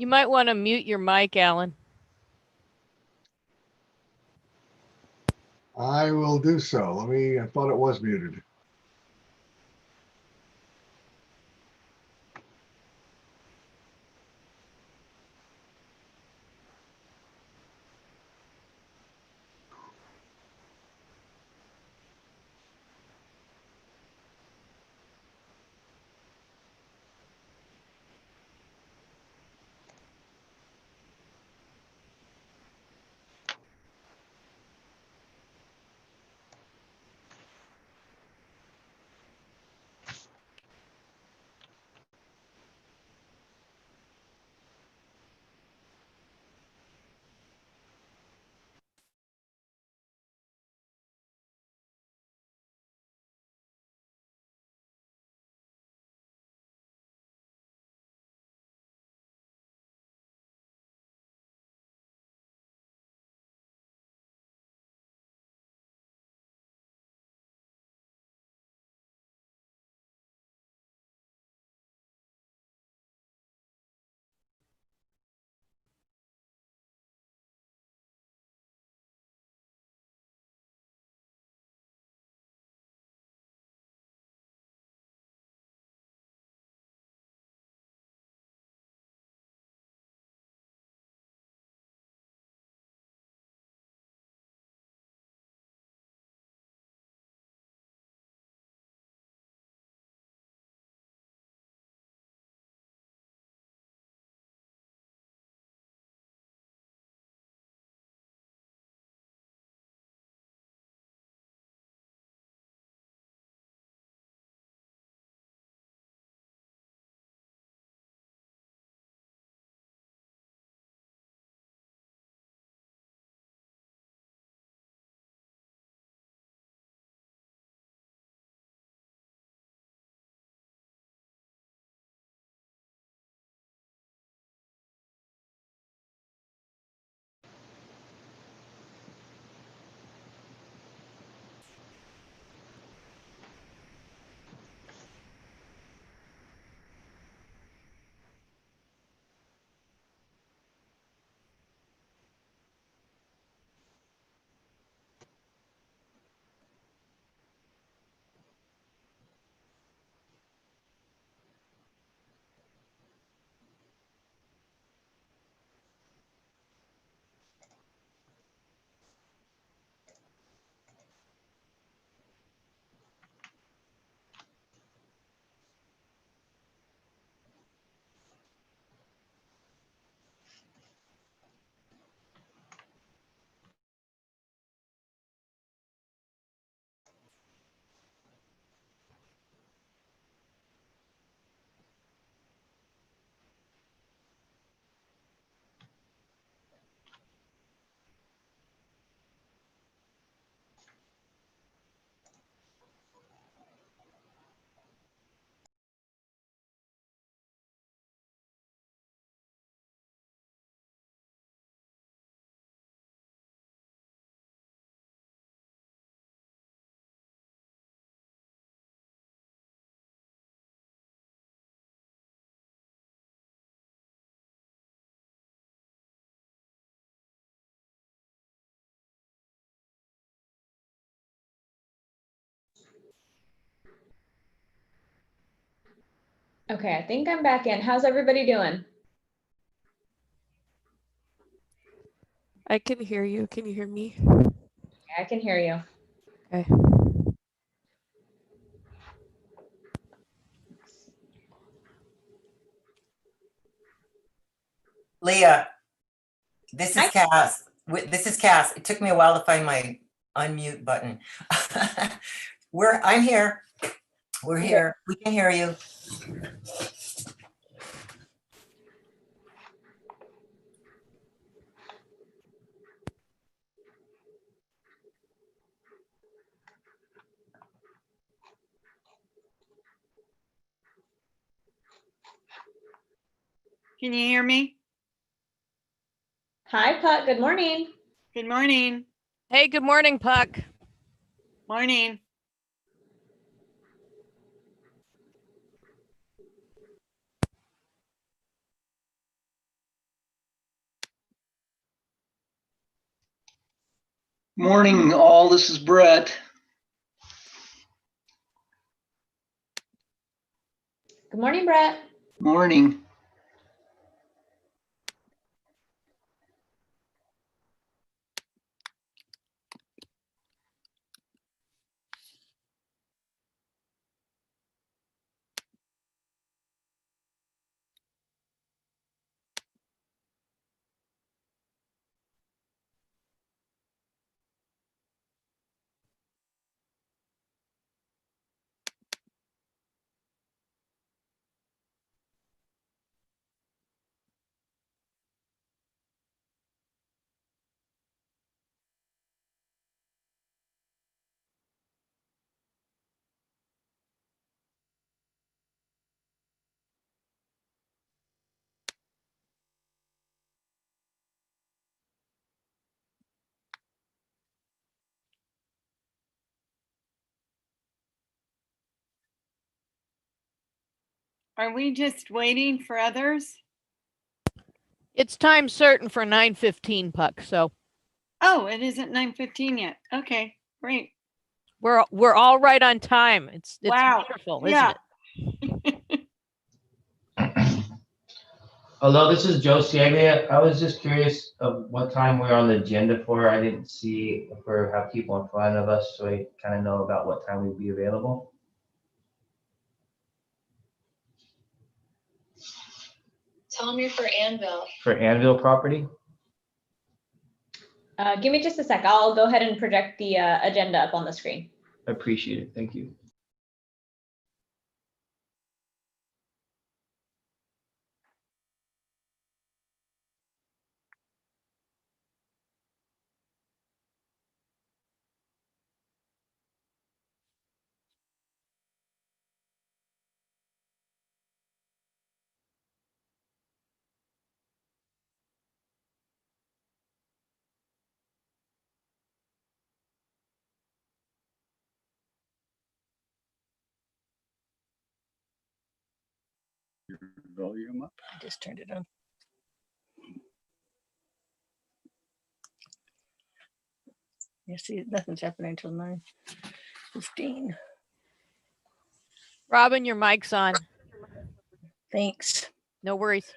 You might want to mute your mic, Alan. I will do so. I thought it was muted. Okay, I think I'm back in. How's everybody doing? I can hear you. Can you hear me? I can hear you. Okay. Leah, this is Hi. Cass. This is Cass. It took me a while to find my unmute button. I'm here. We're here. We can hear you. Can you hear me? Hi, Puck. Good morning. Good morning. Hey, good morning, Puck. Morning. Morning, all. This is Brett. Good morning, Brett. Morning. Are we just waiting for others? It's time certain for 9:15, Puck. So Oh, it isn't 9:15 yet. Okay, great. we're all right on time. It's Wow. wonderful, Yeah. isn't it? Hello, this is Joe Sieglia. I was just curious of what time we're on the agenda for. I didn't see if we have people in front of us, so I kind of know about what time we'd be available. Tell me for Anvil. For Anvil property? Give me just a sec. I'll go ahead and project the agenda up on the screen. I appreciate it. Thank you. Volume up. I just turned it on. You see, nothing's happening until 9:15. Robin, your mic's on. Thanks. No worries.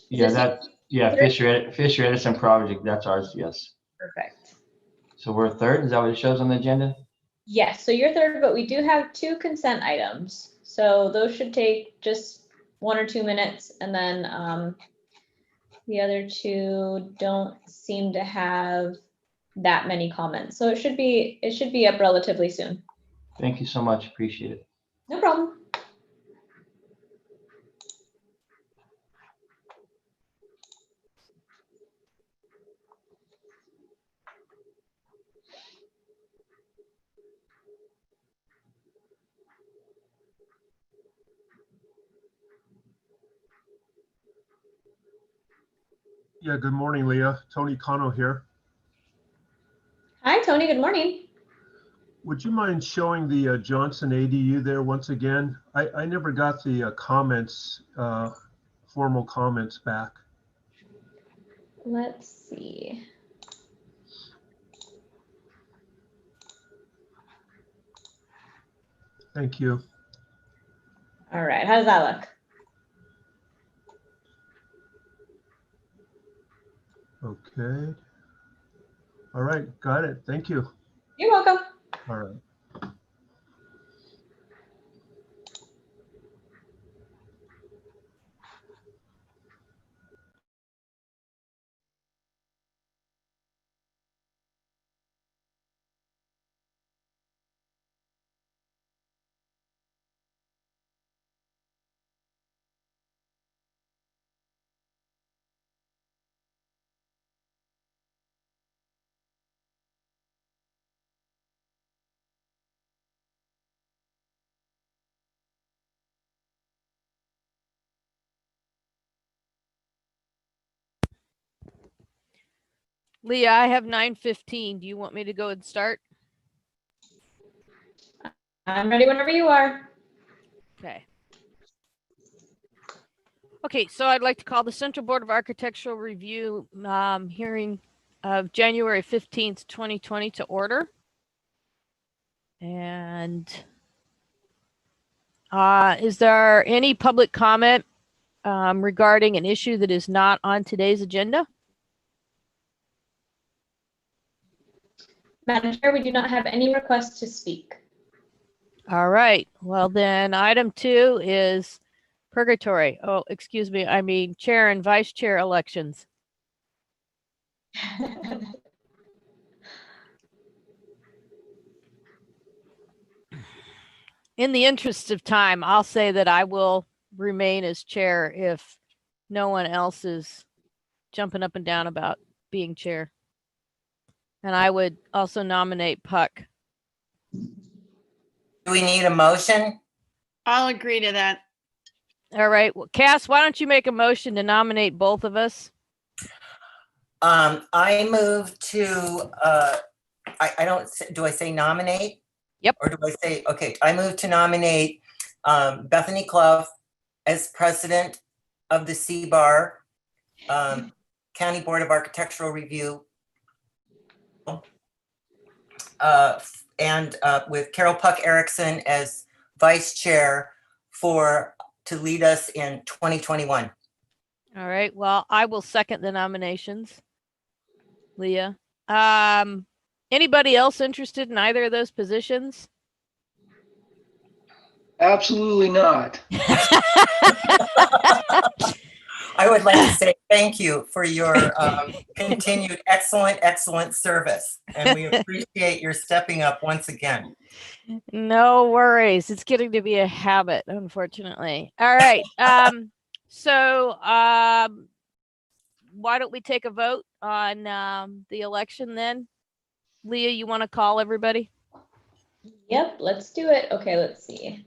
Yeah, this Fisher Edison project, that's ours, yes. Perfect. So we're third, is that what it shows on the agenda? Yes, so you're third, but we do have 2 consent items. So those should take just 1 or 2 minutes, and then the other 2 don't seem to have that many comments. So it should be up relatively soon. Thank you so much, appreciate it. No problem. Yeah, good morning, Leah. Tony Cano here. Hi, Tony. Good morning. Would you mind showing the Johnson ADU there once again? I never got the comments, formal comments back. Let's see. Thank you. All right. How does that look? Okay. All right, got it. Thank you. You're welcome. All right. Leah, I have 9:15. Do you want me to go and start? I'm ready whenever you are. Okay. Okay, so I'd like to call the Central Board of Architectural Review hearing of January 15th, 2020 to order. And is there any public comment regarding an issue that is not on today's agenda? Madam Chair, we do not have any requests to speak. All right, well then item 2 is purgatory. Oh, excuse me, I mean chair and vice chair elections. In the interest of time, I'll say that I will remain as chair if no one else is jumping up and down about being chair. And I would also nominate Puck. Do we need a motion? I'll agree to that. All right, well, Cass, why don't you make a motion to nominate both of us? I move to, I don't, do I say nominate? Yep. Or do I say, okay, I move to nominate Bethany Clough as president of the CBAR, County Board of Architectural Review. And with Carol Puck Erickson as vice chair to lead us in 2021. All right, well, I will second the nominations. Leah. Anybody else interested in either of those positions? Absolutely not. I would like to say thank you for your continued excellent service. And we appreciate your stepping up once again. No worries. It's getting to be a habit, unfortunately. All right. So why don't we take a vote on the election then? Leah, you want to call everybody? Yep, let's do it. Okay, let's see.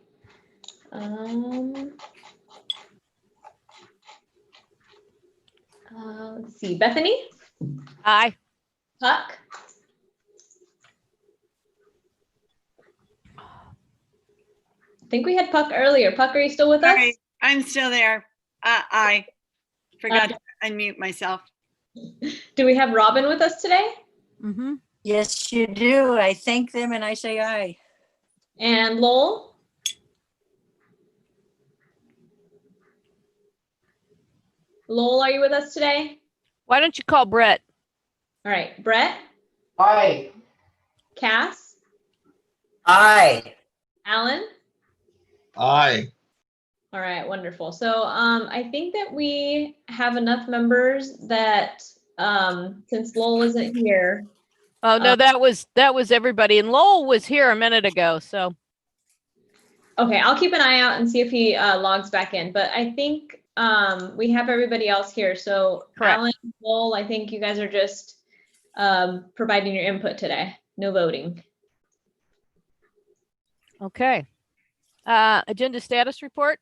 Let's see. Bethany? Aye. Puck? I think we had Puck earlier. Puck, are you still with us? Sorry, I'm still there. I forgot to unmute myself. Do we have Robin with us today? Mm-hmm. Yes, you do. I thank them and I say aye. And Lowell? Lowell, are you with us today? Why don't you call Brett? All right, Brett? Aye. Cass? Aye. Alan? Aye. All right, wonderful. So I think that we have enough members that since Lowell isn't here. Oh no, that was everybody. And Lowell was here a minute ago. So Okay, I'll keep an eye out and see if he logs back in. But I think we have everybody else here. So Correct. Alan, Lowell, I think you guys are just providing your input today. No voting. okay. Agenda status report.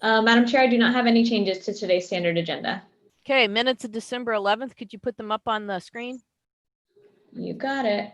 Madam Chair, I do not have any changes to today's standard agenda. Okay, minutes of December 11th. Could you put them up on the screen? You got it.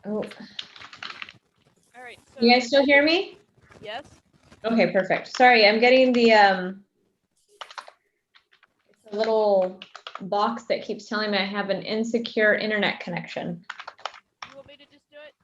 Oh, All right. So, you guys still hear me? yes. Okay, perfect. Sorry, I'm getting the it's a little box that keeps telling me I have an insecure internet connection. You want me to just do it?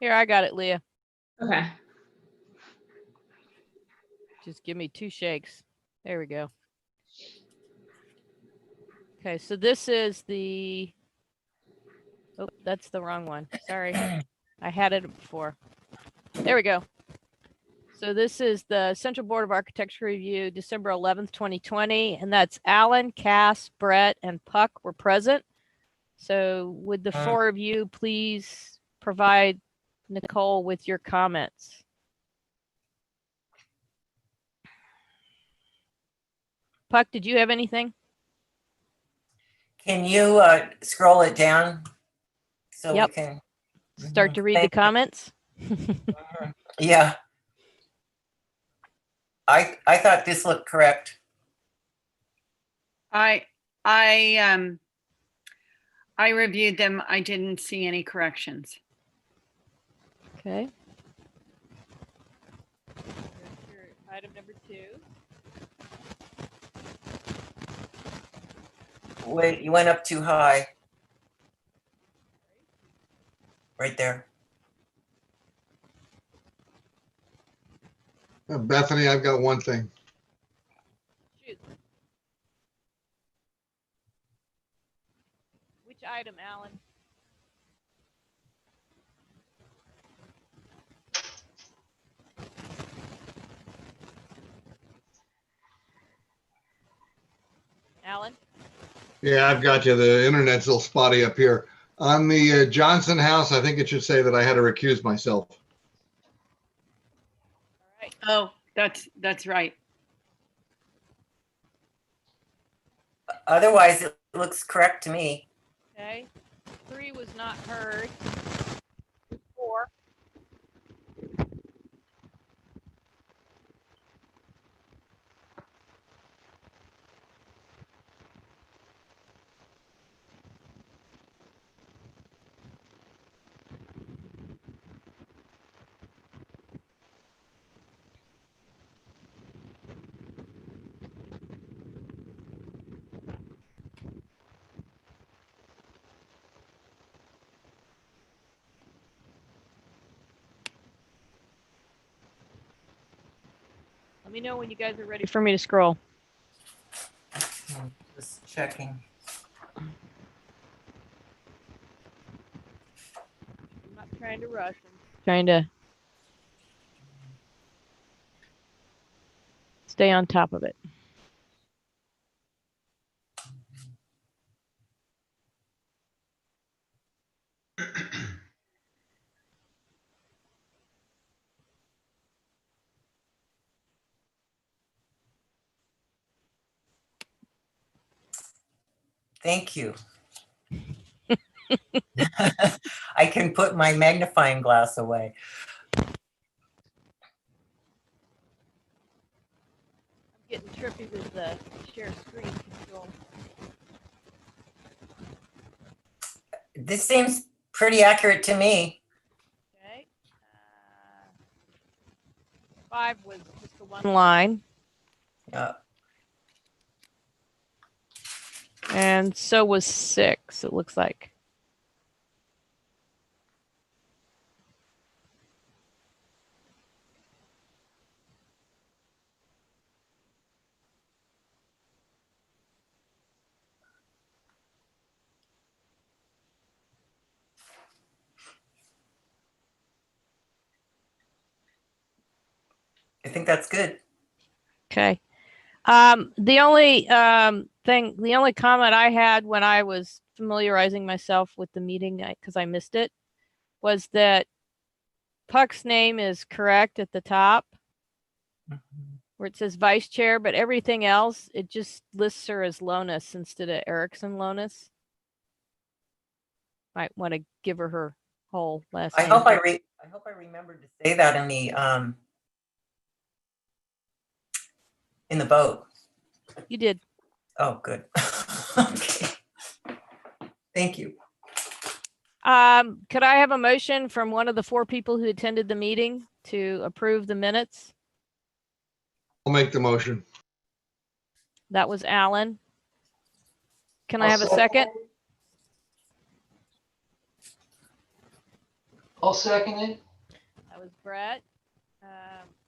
Here, I got it, Leah. Okay. Just give me 2 shakes. There we go. Okay, so this is the, oh, that's the wrong one. Sorry. I had it before. There we go. So this is the Central Board of Architecture Review, December 11th, 2020, and that's Alan, Cass, Brett, and Puck were present. So would the 4 of you please provide Nicole with your comments? Puck, did you have anything? Can you scroll it down so Yep. we can Start to read the Thank you. comments? Yeah. I thought this looked correct. I reviewed them. I didn't see any corrections. Okay. Item number 2. Wait, you went up too high. Right there. Bethany, I've got one thing. Shoot. Which item, Alan? Alan? Yeah, I've got you. The internet's a little spotty up here. On the Johnson house, I think it should say that I had to recuse myself. All right. Oh, that's right. Otherwise, it looks correct to me. Okay. 3 was not heard. 4. Let me know when you guys are ready for me to scroll. Just checking. I'm not trying to rush. I'm trying to stay on top of it. Thank you. I can put my magnifying glass away. I'm getting trippy with the share screen control. This seems pretty accurate to me. Okay. 5 was just the one line. Yeah. And so was 6, it looks like. I think that's good. Okay. The only the only comment I had when I was familiarizing myself with the meeting, because I missed it, was that Puck's name is correct at the top where it says vice chair, but everything else, it just lists her as Lonis instead of Erickson Lonis. Might want to give her her whole last I name. hope I remembered to say that in the vote. You did. Oh, good. Okay. Thank you. Could I have a motion from one of the 4 people who attended the meeting to approve the minutes? I'll make the motion. That was Alan. Can I have a second? I'll second it. That was Brett.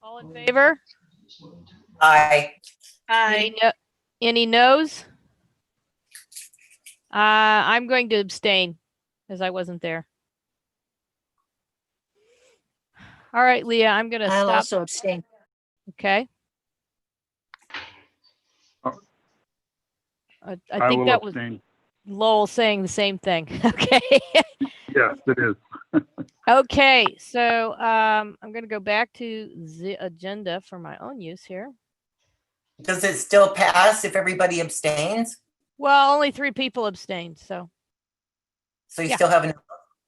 All in favor? Aye. Any, Aye. any no's? I'm going to abstain as I wasn't there. All right, Leah, I'm going to I'll stop. also abstain. Okay. Oh. I I think will that was abstain. Lowell saying the same thing. Okay. Yes, it is. Okay, so I'm going to go back to the agenda for my own use here. Does it still pass if everybody abstains? Well, only 3 people abstained, so So you Yeah. still have an.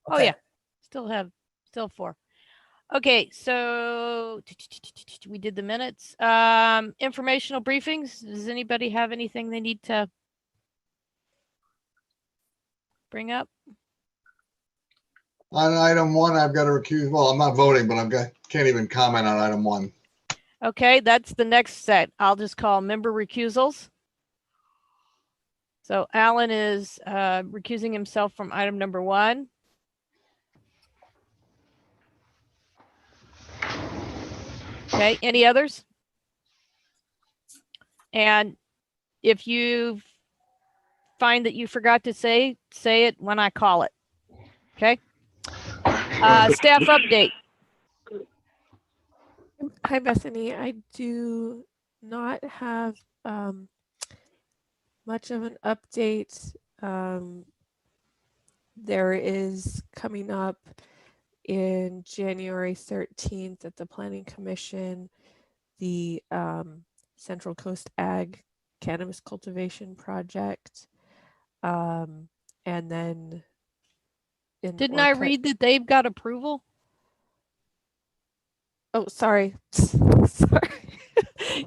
oh okay. yeah, still 4. Okay, so we did the minutes. Informational briefings. Does anybody have anything they need to bring up? On item 1, I've got to recuse. Well, I'm not voting, but can't even comment on item 1. Okay, that's the next set. I'll just call member recusals. So Alan is recusing himself from item number 1. Okay, any others? And if you find that you forgot to say it when I call it. Okay. Staff update. Hi, Bethany. I do not have much of an update. There is coming up in January 13th at the Planning Commission, the Central Coast Ag Cannabis Cultivation Project. And then Didn't I read that they've got approval? Oh, sorry. Sorry.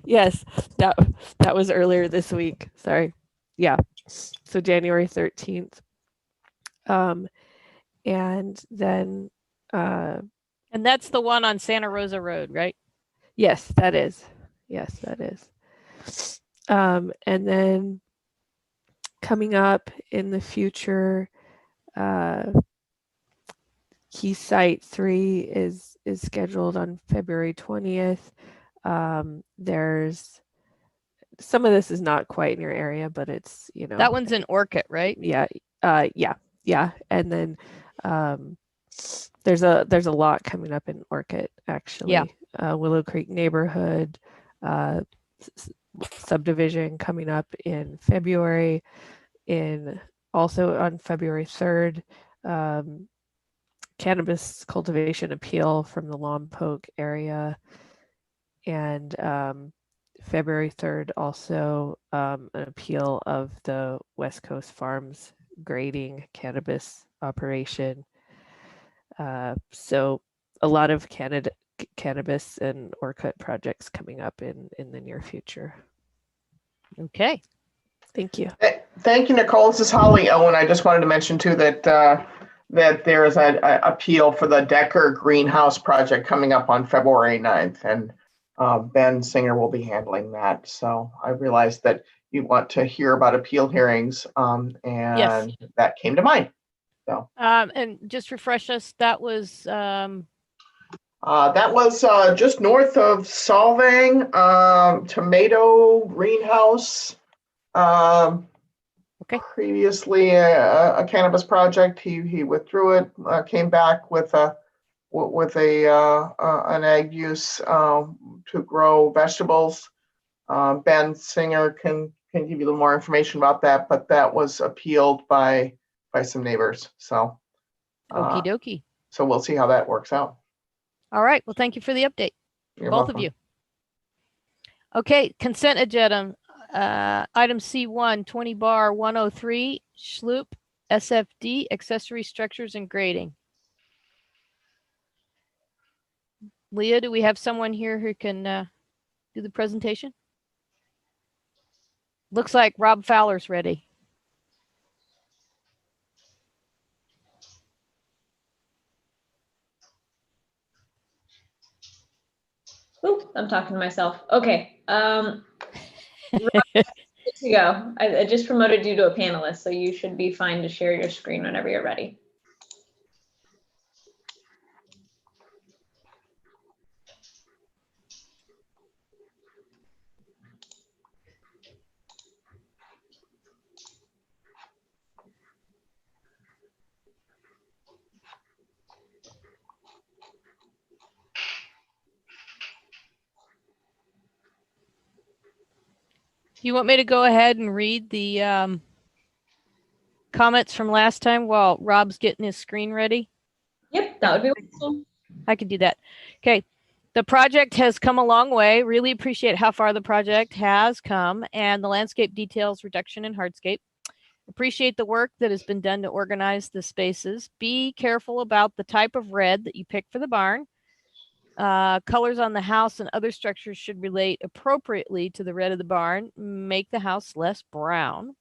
Yes, that was earlier this week. Sorry. Yeah. So January 13th. And then And that's the one on Santa Rosa Road, right? yes, that is. Yes, that is. And then coming up in the future, Key Site 3 is scheduled on February 20th. There's some of this is not quite in your area, but it's, you know, That one's in Orchid, right? yeah. And then there's a lot coming up in Orchid, actually. Yeah. Willow Creek neighborhood subdivision coming up in February. Also on February 3rd, cannabis cultivation appeal from the Lompoc area. And February 3rd, also an appeal of the West Coast Farms grading cannabis operation. So a lot of cannabis and orchid projects coming up in the near future. Okay. Thank you. Thank you, Nicole. This is Holly Owen. I just wanted to mention too that that there is an appeal for the Decker Greenhouse project coming up on February 9th, and Ben Singer will be handling that. So I realized that you want to hear about appeal hearings, and Yes. that came to mind. So And just refresh us. That was just north of Solvang, Tomato Greenhouse. Okay. Previously a cannabis project. He withdrew it, came back with an ag use to grow vegetables. Ben Singer can give you a little more information about that, but that was appealed by some neighbors. So okie dokie. so we'll see how that works out. All right. Well, thank you for the update. You're Both welcome. of you. Okay. Consent agenda. Item C1, 20 bar 103, Schloop, SFD, accessory structures and grading. Leah, do we have someone here who can do the presentation? Looks like Rob Fowler's ready. Oop, I'm talking to myself. Okay. Good to go. I just promoted you to a panelist, so you should be fine to share your screen whenever you're ready. You want me to go ahead and read the comments from last time while Rob's getting his screen ready? Yep, that would be wonderful. I can do that. Okay. The project has come a long way. Really appreciate how far the project has come and the landscape details reduction in hardscape. Appreciate the work that has been done to organize the spaces. Be careful about the type of red that you pick for the barn. Colors on the house and other structures should relate appropriately to the red of the barn. Make the house less brown.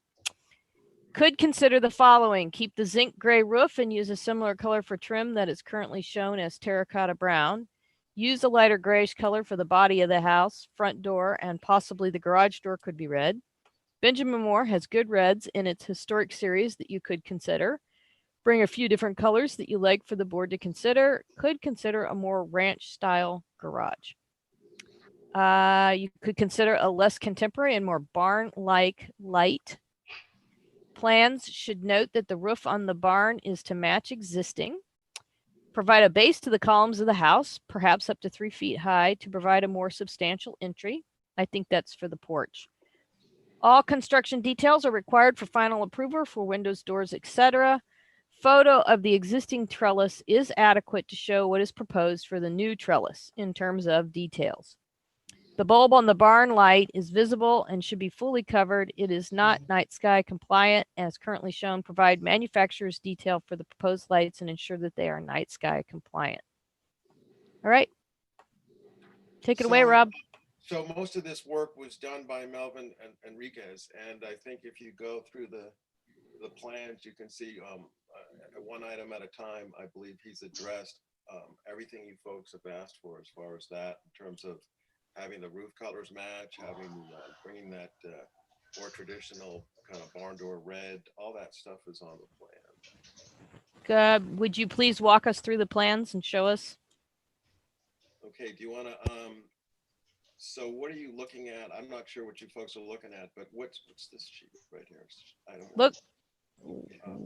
Could consider the following. Keep the zinc gray roof and use a similar color for trim that is currently shown as terracotta brown. Use a lighter grayish color for the body of the house, front door, and possibly the garage door could be red. Benjamin Moore has good reds in its historic series that you could consider. Bring a few different colors that you like for the board to consider. Could consider a more ranch style garage. You could consider a less contemporary and more barn-like light. Plans should note that the roof on the barn is to match existing. Provide a base to the columns of the house, perhaps up to 3 feet high, to provide a more substantial entry. I think that's for the porch. All construction details are required for final approval for windows, doors, etc. Photo of the existing trellis is adequate to show what is proposed for the new trellis in terms of details. The bulb on the barn light is visible and should be fully covered. It is not night sky compliant as currently shown. Provide manufacturer's detail for the proposed lights and ensure that they are night sky compliant. All right. Take it away, Rob. So most of this work was done by Melvin and Enriquez, and I think if you go through the plans, you can see one item at a time. I believe he's addressed everything you folks have asked for as far as that, in terms of having the roof colors match, having bringing that more traditional kind of barn door red. All that stuff is on the plan. Would you please walk us through the plans and show us? Okay, do you want to, so what are you looking at? I'm not sure what you folks are looking at, but what's this sheet right here? Look.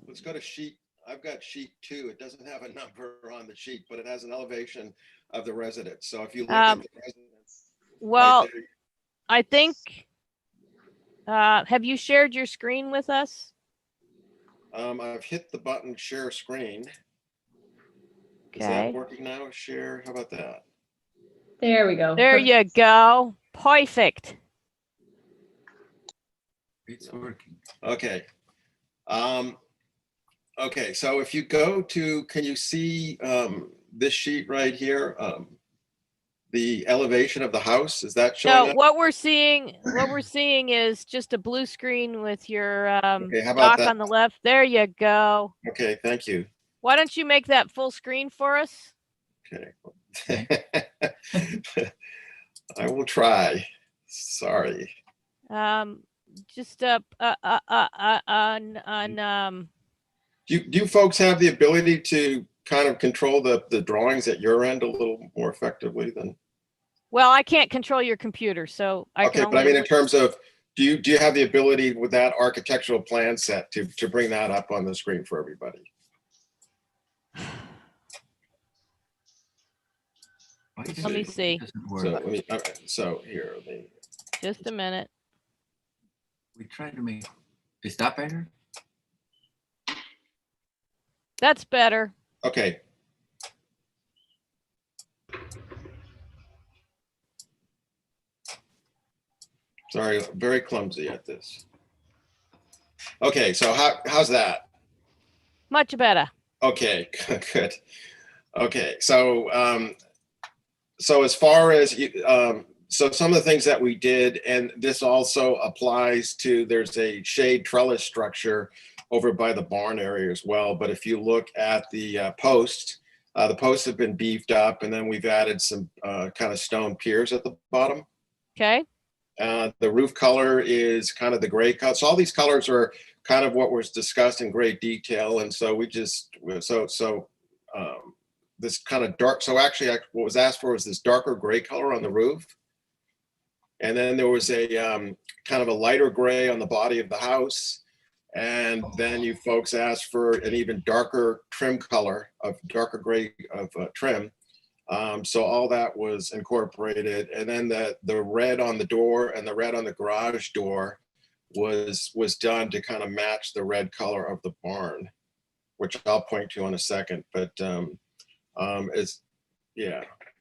Let's go to sheet. I've got sheet 2. It doesn't have a number on the sheet, but it has an elevation of the residence. So if you look at the residence. Well, right there, I think, have you shared your screen with us? I've hit the button share screen. Is Okay. that working now? Share, how about that? There we go. There you go. Perfect. It's working. Okay. Okay, so if you go to, can you see this sheet right here? The elevation of the house, is that showing No, up? what we're seeing is just a blue screen with your Okay, how about dock that? on the left. There you go. Okay, thank you. Why don't you make that full screen for us? Okay. I will try. Sorry. Just on Do you folks have the ability to kind of control the drawings at your end a little more effectively than? well, I can't control your computer, so I Okay, can but I only. mean, in terms of, do you have the ability with that architectural plan set to bring that up on the screen for everybody? Let me see. So here, Just a minute. We tried to make, is that better? That's better. okay. Sorry, very clumsy at this. Okay, so how's that? Much better. Okay, good. Okay, so so as far as so some of the things that we did, and this also applies to, there's a shade trellis structure over by the barn area as well. But if you look at the posts have been beefed up, and then we've added some kind of stone piers at the bottom. Okay. The roof color is kind of the gray color. So all these colors are kind of what was discussed in great detail. And so we just, this kind of dark, so actually what was asked for was this darker gray color on the roof. And then there was a kind of a lighter gray on the body of the house. And then you folks asked for an even darker trim color of darker gray of trim. So all that was incorporated. And then the red on the door and the red on the garage door was done to kind of match the red color of the barn, which I'll point to in a second. But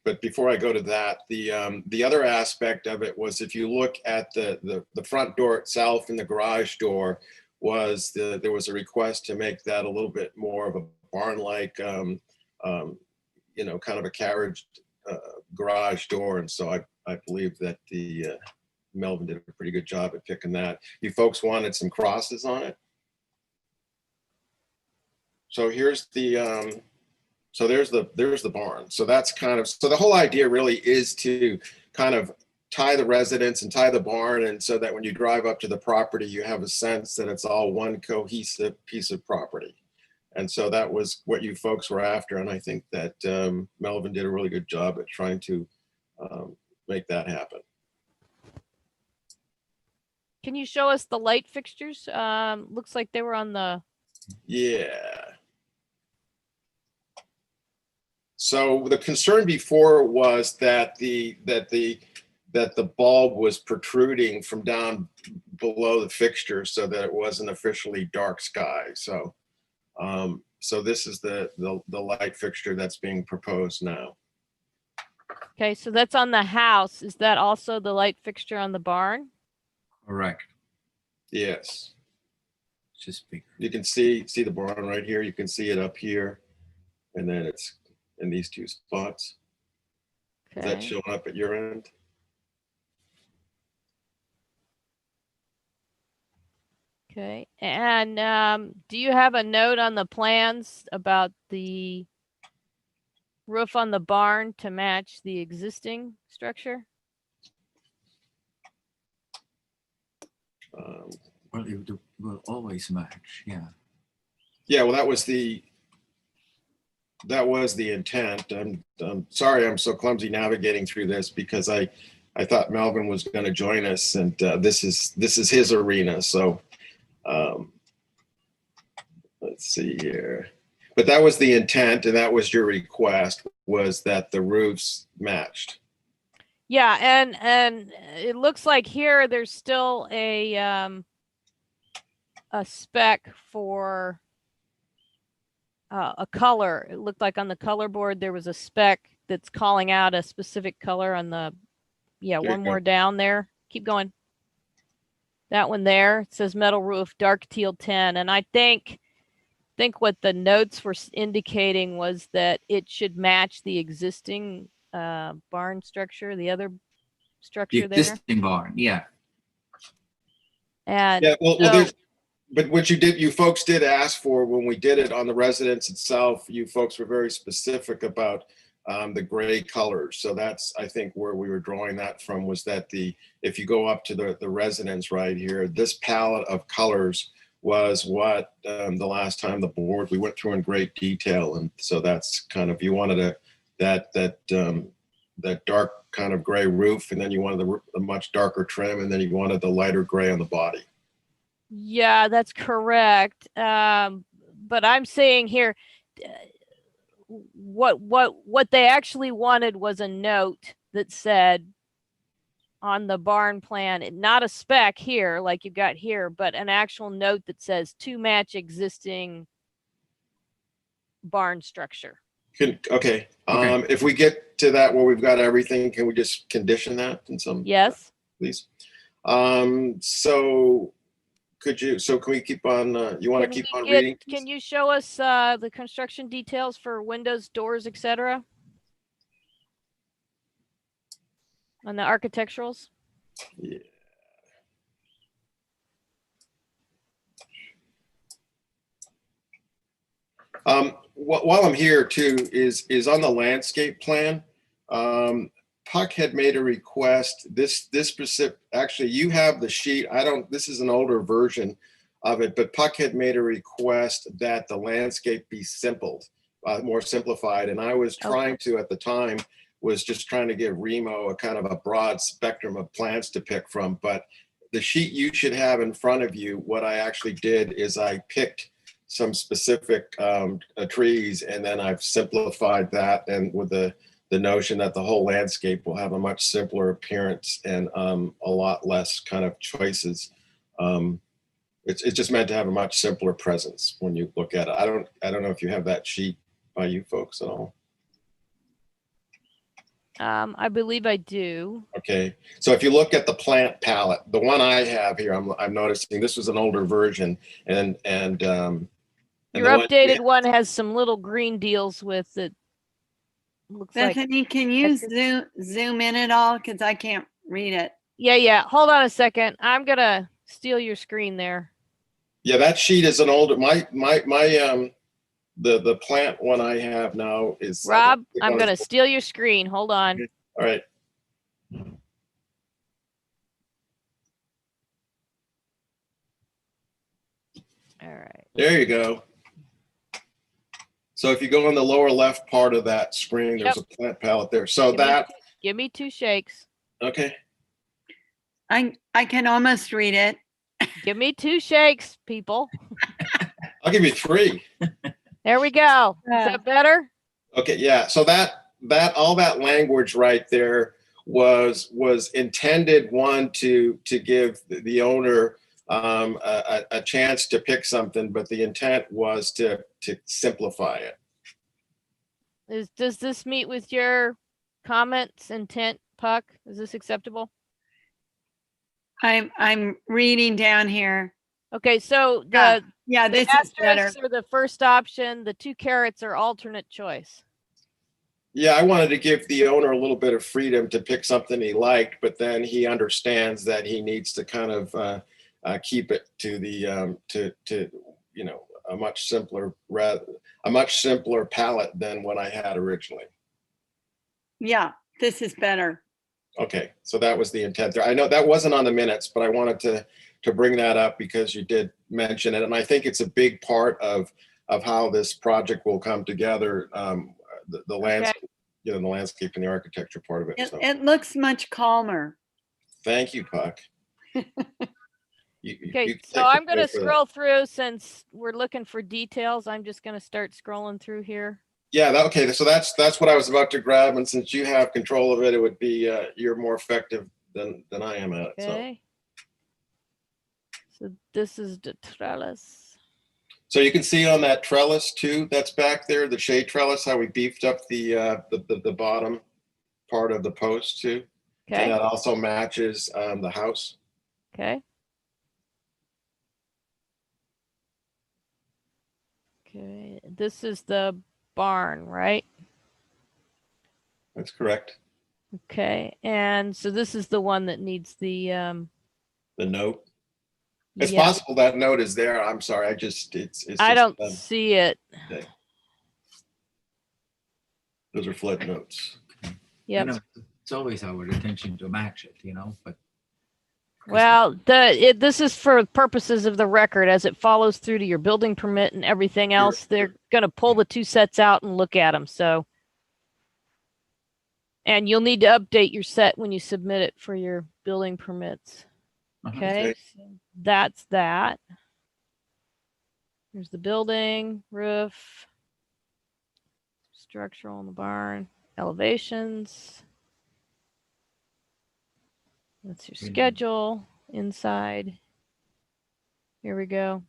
But before I go to that, the other aspect of it was, if you look at the front door itself and the garage door, there was a request to make that a little bit more of a barn-like, kind of a carriage garage door. And so I believe that Melvin did a pretty good job at picking that. You folks wanted some crosses on it. So here's the there's the barn. So that's so the whole idea really is to kind of tie the residence and tie the barn, and so that when you drive up to the property, you have a sense that it's all one cohesive piece of property. And so that was what you folks were after. And I think that Melvin did a really good job at trying to make that happen. Can you show us the light fixtures? Looks like they were on the. Yeah. So the concern before was that the bulb was protruding from down below the fixture, so that it wasn't officially dark sky. So this is the light fixture that's being proposed now. Okay, so that's on the house. Is that also the light fixture on the barn? Correct. Yes. Just bigger. You can see the barn right here. You can see it up here, and then it's in these two spots. Okay. Is that showing up at your end? Okay, and do you have a note on the plans about the roof on the barn to match the existing structure? Well, it will always match, yeah. Yeah, well, that was the intent. I'm sorry I'm so clumsy navigating through this, because I thought Melvin was going to join us, and this is his arena. So let's see here. But that was the intent, and that was your request, was that the roofs matched. Yeah, and it looks like here there's still a spec for a color. It looked like on the color board there was a spec that's calling out a specific color on the, one more down there. Keep going. That one there, it says metal roof, dark teal 10. And I think what the notes were indicating was that it should match the existing barn structure, the other structure The existing barn, yeah. And yeah, well, but what you folks did ask for when we did it on the residence itself, you folks were very specific about the gray colors. So that's, I think, where we were drawing that from, was that if you go up to the residence right here, this palette of colors was what the last time the board, we went through in great detail. And so that's kind of, you wanted that dark kind of gray roof, and then you wanted the much darker trim, and then you wanted the lighter gray on the body. Yeah, that's correct. But I'm saying here, what they actually wanted was a note that said on the barn plan, not a spec here like you got here, but an actual note that says to match existing barn structure. Okay. If we get to that where we've got everything, can we just condition that in some? Yes. Please. So can we keep on, you want to keep on reading? Can you show us the construction details for windows, doors, etc.? On the architecturals? Yeah. While I'm here too, is on the landscape plan. Puck had made a request. This specific, actually, you have the sheet. This is an older version of it, but Puck had made a request that the landscape be more simplified. And I was trying to, at the time, was just trying to give Remo a kind of a broad spectrum of plants to pick from. But the sheet you should have in front of you, what I actually did is I picked some specific trees, and then I've simplified that, and with the notion that the whole landscape will have a much simpler appearance and a lot less kind of choices. It's just meant to have a much simpler presence when you look at it. I don't know if you have that sheet by you folks at all. I believe I do. Okay, so if you look at the plant palette, the one I have here, I'm noticing this was an older version, and Your updated one has some little green deals with it. Looks like. Bethany, can you zoom in at all? Because I can't read it. Yeah. Hold on a second. I'm gonna steal your screen there. Yeah, that sheet is an older. The plant one I have now is. Rob, I'm gonna steal your screen. Hold on. Okay. All right. All right. There you go. So if you go on the lower left part of that screen, there's a plant palette there. So give me 2 shakes. Okay. I can almost read it. Give me 2 shakes, people. I'll give you 3. There we go. Is that better? Okay, yeah. So that all that language right there was intended, one, to give the owner a chance to pick something, but the intent was to simplify it. Does this meet with your comments, intent, Puck? Is this acceptable? I'm reading down here. Okay, so this is better. asterisks are the first option. The 2 carrots are alternate choice. Yeah, I wanted to give the owner a little bit of freedom to pick something he liked, but then he understands that he needs to kind of keep it to the to a much simpler palette than what I had originally. Yeah, this is better. Okay, so that was the intent there. I know that wasn't on the minutes, but I wanted to bring that up because you did mention it, and I think it's a big part of how this project will come together. The landscape, the landscape and the architecture part of it. It looks much calmer. Thank you, Puck. Okay, so I'm going to scroll through since we're looking for details. I'm just going to start scrolling through here. Yeah, okay. So that's what I was about to grab, and since you have control of it, it would be you're more effective than I am at it. Okay. So this is the trellis. So you can see on that trellis too, that's back there, the shade trellis, how we beefed up the bottom part of the post too. Okay. And that also matches the house. Okay. Okay, this is the barn, right? That's correct. Okay, and so this is the one that needs the note. It's possible that note is there. I'm sorry. It's I don't see it. Okay. Those are flood notes. Yep. It's always our intention to match it, but. Well, this is for purposes of the record as it follows through to your building permit and everything else. They're going to pull the 2 sets out and look at them. So, and you'll need to update your set when you submit it for your building permits. Okay, so that's that. Here's the building, roof, structural in the barn, elevations. That's your schedule inside. Here we go.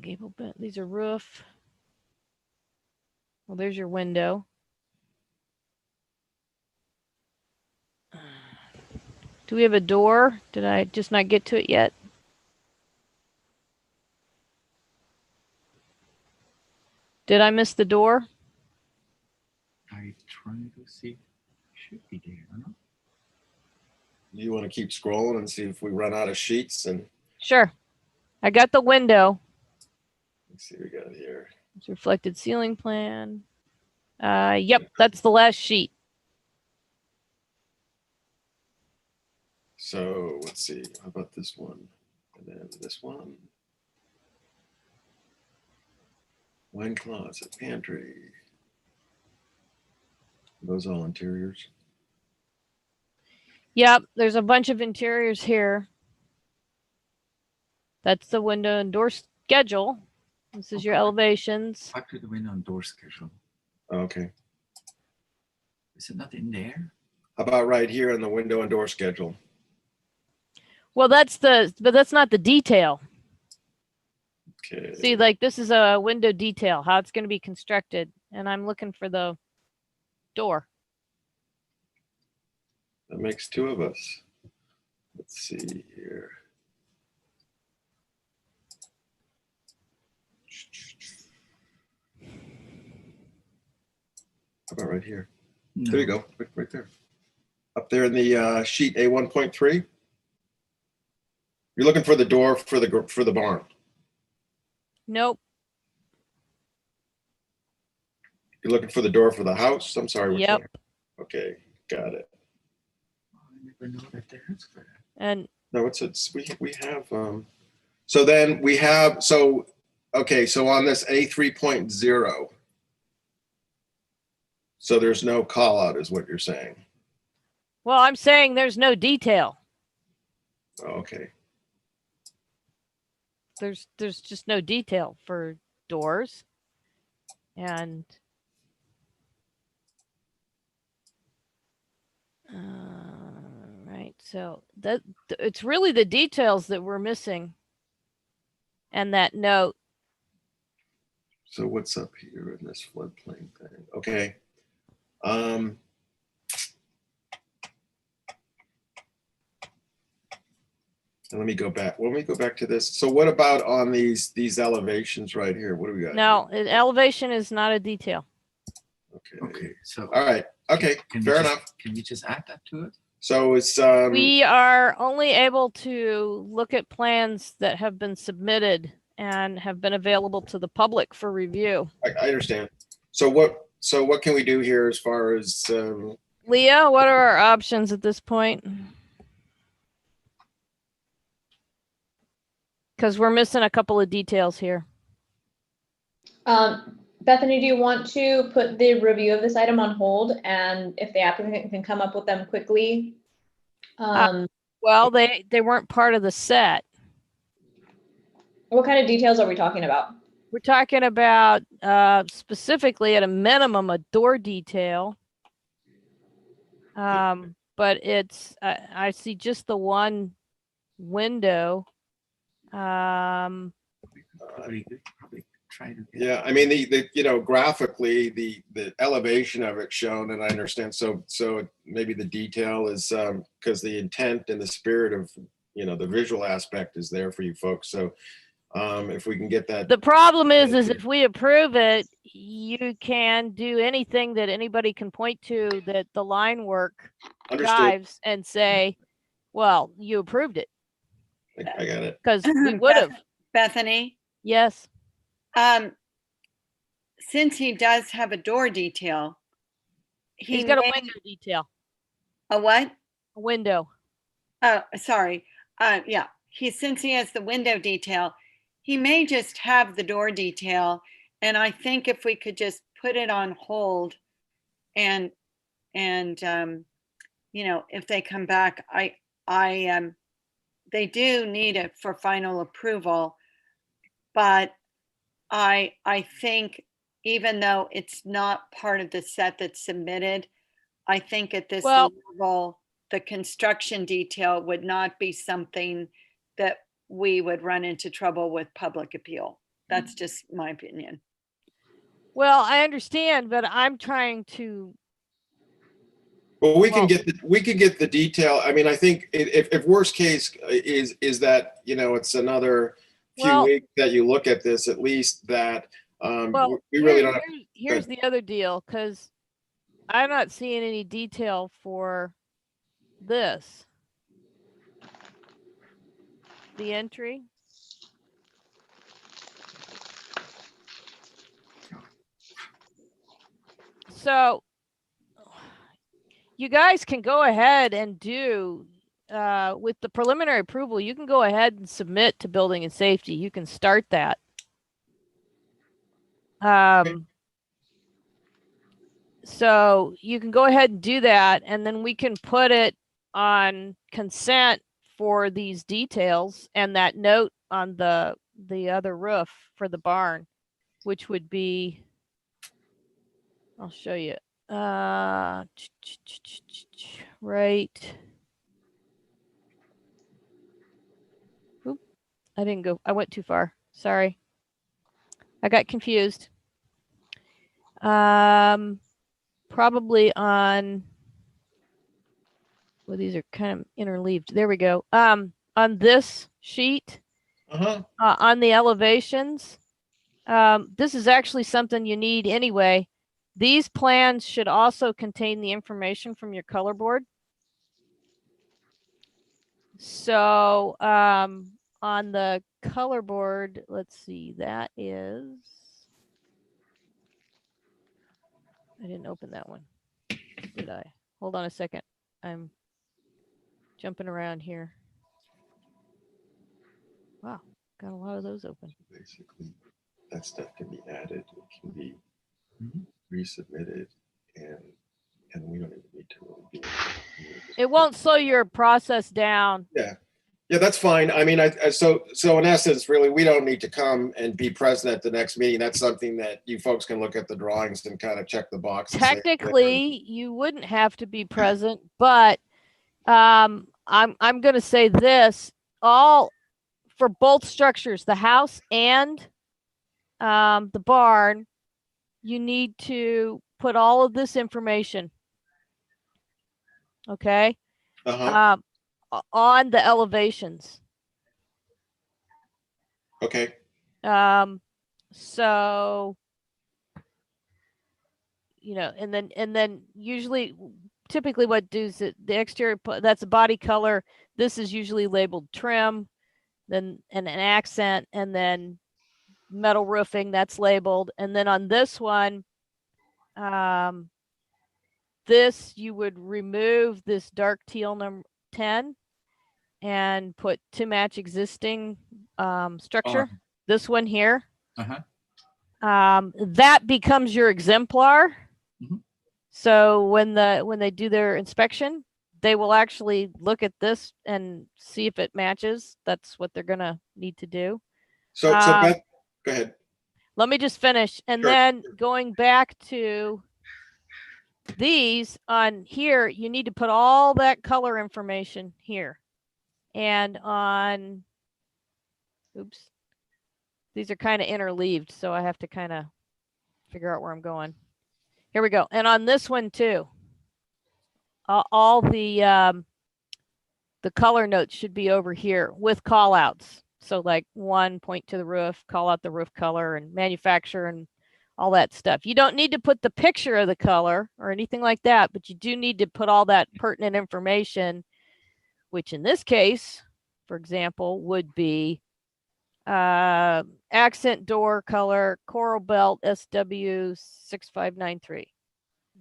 Gable bent. These are roof. Well, there's your window. Do we have a door? Did I just not get to it yet? Did I miss the door? I'm trying to see. Should be there, no? You want to keep scrolling and see if we run out of sheets and. Sure. I got the window. Let's see what we got here. It's reflected ceiling plan. Yep, that's the last sheet. So let's see. How about this one? And then this one. Wine closet, pantry. Those all interiors. Yep, there's a bunch of interiors here. That's the window and door schedule. This is your elevations. Back to the window and door schedule. Okay. Is it not in there? How about right here in the window and door schedule? Well, but that's not the detail. Okay. See, like this is a window detail, how it's going to be constructed. And I'm looking for the door. That makes two of us. Let's see here. How about right here? No. There you go, right there. Up there in the sheet A1.3. You're looking for the door for the barn. Nope. You're looking for the door for the house. I'm sorry. Which Yep. one? Okay, got it. I never know that there's that. And No, it's we have so then we have okay, so on this A3.0, so there's no call out is what you're saying. well, I'm saying there's no detail. Oh, okay. There's just no detail for doors. And right, so it's really the details that we're missing. And that note. So what's up here in this floodplain thing? Okay. And let me go back. When we go back to this, so what about on these elevations right here? What do we got? No, an elevation is not a detail. Okay. So all right. Okay. Fair enough. Can we just add that to it? So it's we are only able to look at plans that have been submitted and have been available to the public for review. I understand. So what can we do here as far as Leah, what are our options at this point? Because we're missing a couple of details here. Bethany, do you want to put the review of this item on hold, and if the applicant can come up with them quickly? Well, they weren't part of the set. What kind of details are we talking about? We're talking about specifically at a minimum a door detail. But it's I see just the one window. Probably try to get yeah, I mean the graphically the elevation of it shown, and I understand. So maybe the detail is because the intent and the spirit of the visual aspect is there for you folks. So if we can get that. The problem is if we approve it, you can do anything that anybody can point to that the line work drives and say, well, you approved it. I got it. Because we would have. Bethany, Yes. since he does have a door detail, He's got a window detail. A what? A window. Oh, sorry. Yeah. Since he has the window detail, he may just have the door detail. And I think if we could just put it on hold and if they come back, they do need it for final approval. But I think even though it's not part of the set that's submitted, I think at this level, the construction detail would not be something that we would run into trouble with public appeal. That's just my opinion. Well, I understand, but I'm trying to. Well, we can get the detail. I mean, I think if worst case is that it's another few weeks that you look at this, at least that we really don't have. Here's the other deal, because I'm not seeing any detail for this. The entry. So you guys can go ahead and do with the preliminary approval, you can go ahead and submit to building and safety. You can start that. So you can go ahead and do that, and then we can put it on consent for these details and that note on the other roof for the barn, which would be, I'll show you. Right. Oop, I didn't go. I went too far. Sorry. I got confused. Probably on, well, these are kind of interleaved. There we go. On this sheet, on the elevations, this is actually something you need anyway. These plans should also contain the information from your color board. So on the color board, let's see, that is, I didn't open that one, did I? Hold on a second. I'm jumping around here. Wow, got a lot of those open. Basically, that stuff can be added, it can be resubmitted, and we don't even need to really do it. It won't slow your process down. Yeah, that's fine. I mean, so in essence, really, we don't need to come and be present at the next meeting. That's something that you folks can look at the drawings and kind of check the box. and say, Technically, you wouldn't have to be present, but I'm going to say this, all for both structures, the house and the barn, you need to put all of this information, okay, on the elevations. Okay. So, you know, and then usually, typically what does it, the exterior, that's a body color. This is usually labeled trim, then and an accent, and then metal roofing, that's labeled. And then on this one, this, you would remove this dark teal number 10 and put to match existing structure. This one here. That becomes your exemplar. So when they do their inspection, they will actually look at this and see if it matches. That's what they're gonna need to do. So Beth, go ahead. Let me just finish. And then going back to these on here, you need to put all that color information here. And on, oops, these are kind of interleaved, so I have to kind of figure out where I'm going. Here we go. And on this one too, all the color notes should be over here with call outs. So like one, point to the roof, call out the roof color and manufacturer and all that stuff. You don't need to put the picture of the color or anything like that, but you do need to put all that pertinent information, which in this case, for example, would be accent door color, coral belt SW6593.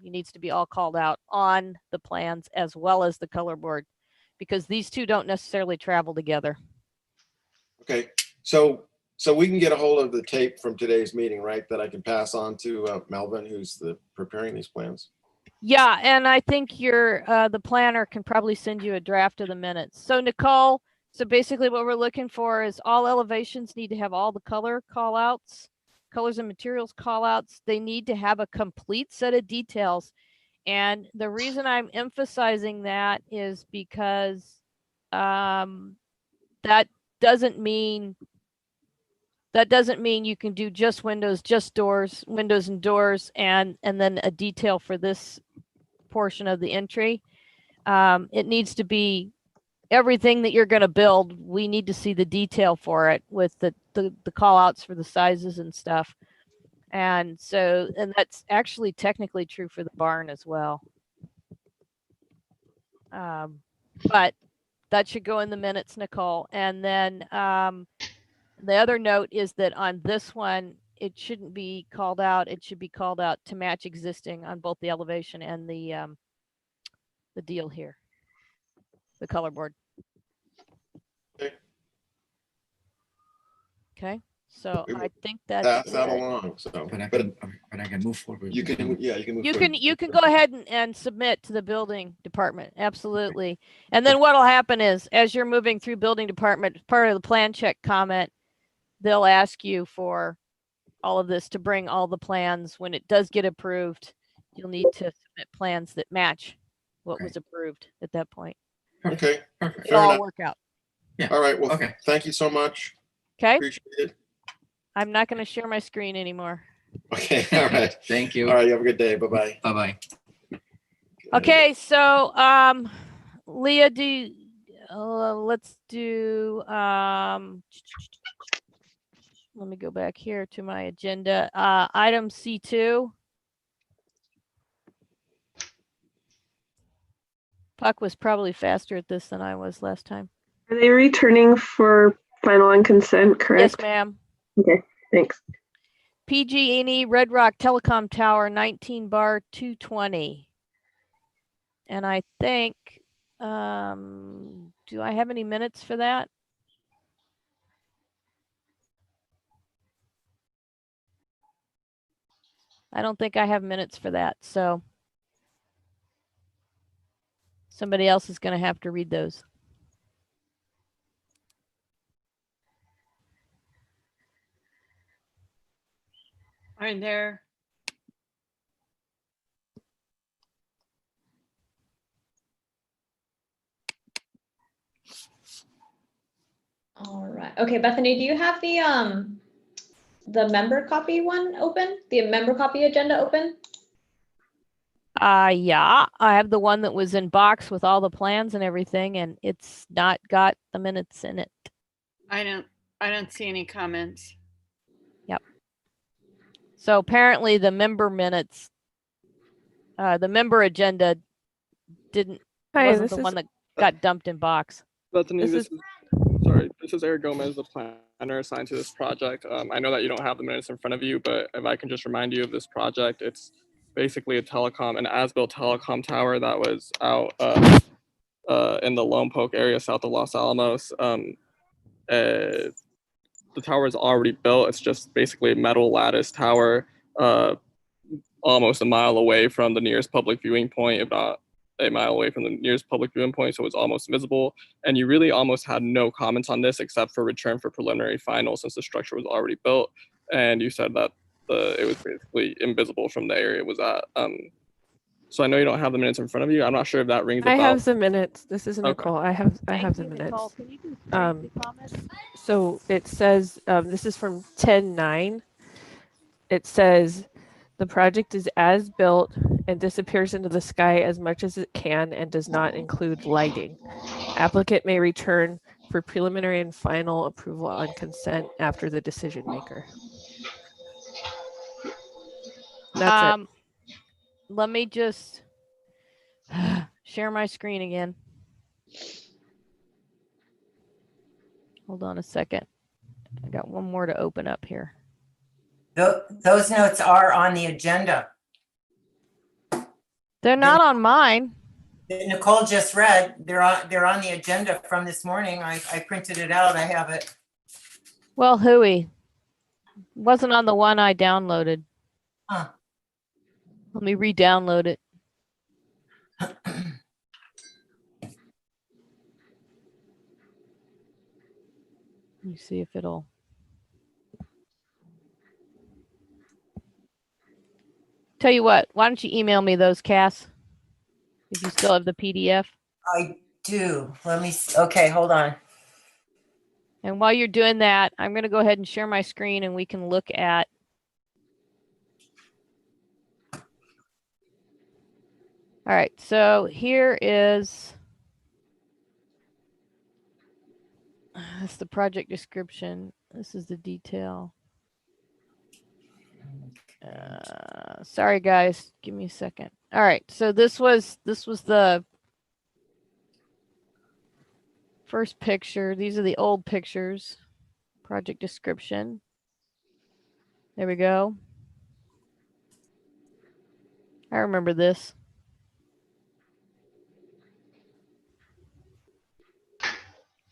It needs to be all called out on the plans as well as the color board, because these two don't necessarily travel together. Okay, so we can get a hold of the tape from today's meeting, right? That I can pass on to Melvin, who's preparing these plans. Yeah, and I think the planner can probably send you a draft of the minutes. So Nicole, so basically what we're looking for is all elevations need to have all the color call outs, colors and materials call outs. They need to have a complete set of details. And the reason I'm emphasizing that is because that doesn't mean you can do just windows, just doors, windows and doors, and then a detail for this portion of the entry. It needs to be everything that you're going to build. We need to see the detail for it with the call outs for the sizes and stuff. And so, and that's actually technically true for the barn as well. But that should go in the minutes, Nicole. And then the other note is that on this one, it shouldn't be called out. It should be called out to match existing on both the elevation and the deal here, the color board. Okay. Okay. So We will I think that's pass that it. along, so. But I But can move forward. you can, yeah, you can move You forward. can go ahead and submit to the building department. Absolutely. And then what'll happen is, as you're moving through building department, part of the plan check comment, they'll ask you for all of this to bring all the plans. When it does get approved, you'll need to submit plans that match what was approved at that point. Okay, Perfect. It'll fair all enough. work out. Yeah. All right, well, Okay. thank you so much. Okay. Appreciate it. I'm not going to share my screen anymore. Okay, all right. Thank you. All right, you have a good day. Bye-bye. Bye-bye. Okay, so Leah, let's do let me go back here to my agenda. Item C2. Puck was probably faster at this than I was last time. Are they returning for final and consent, correct? Yes, ma'am. Okay, thanks. PG&E Red Rock Telecom Tower 19 bar 220. And I think, do I have any minutes for that? I don't think I have minutes for that, so somebody else is going to have to read those. Are there? All right. Okay, Bethany, do you have the member copy one open? The member copy agenda open? Yeah, I have the one that was in box with all the plans and everything, and it's not got the minutes in it. I don't see any comments. Yep. So apparently the member minutes, the member agenda wasn't the one that got dumped in box. Bethany, this is Eric Gomez, the planner assigned to this project. I know that you don't have the minutes in front of you, but if I can just remind you of this project, it's basically an as-built telecom tower that was out in the Lone Poke area south of Los Alamos. The tower is already built. It's just basically a metal lattice tower, almost a mile away from the nearest public viewing point, if not a mile away from the nearest public viewing point, so it's almost invisible. And you really almost had no comments on this except for return for preliminary final, since the structure was already built. And you said that it was basically invisible from the area it was at. So I know you don't have the minutes in front of you. I'm not sure if that rings a bell. I have the minutes. This is Nicole. Okay. I have the minutes. So it says, this is from 10/9. It says, the project is as built and disappears into the sky as much as it can and does not include lighting. Applicant may return for preliminary and final approval on consent after the decision maker. That's it. Let me just share my screen again. Hold on a second. I got one more to open up here. Those notes are on the agenda. They're not on mine. Nicole just read. They're on the agenda from this morning. I printed it out. I have it. Well, hooey. Wasn't on the one I downloaded. Huh. Let me re-download it. Let me see if it'll. Tell you what, why don't you email me those, Cass? If you still have the PDF. I do. Let me, okay, hold on. And while you're doing that, I'm going to go ahead and share my screen and we can look at. All right, so here is. That's the project description. This is the detail. Sorry guys, give me a second. All right, so this was the first picture. These are the old pictures. Project description. There we go. I remember this.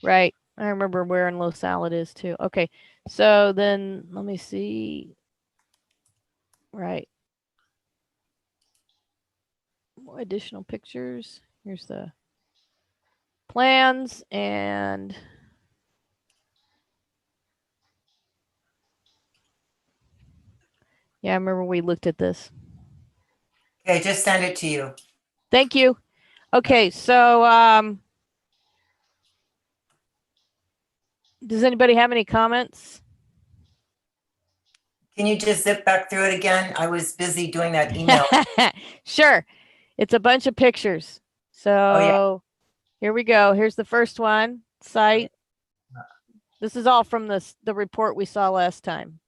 Right. I remember where in Los Al it is too. Okay, so then let me see. Right. More additional pictures. Here's the plans and yeah, I remember we looked at this. Okay, just send it to you. Thank you. Okay, so does anybody have any comments? Can you just zip back through it again? I was busy doing that email. Sure. It's a bunch of pictures. So here we go. Here's the first one, site. This is all from the report we saw last time.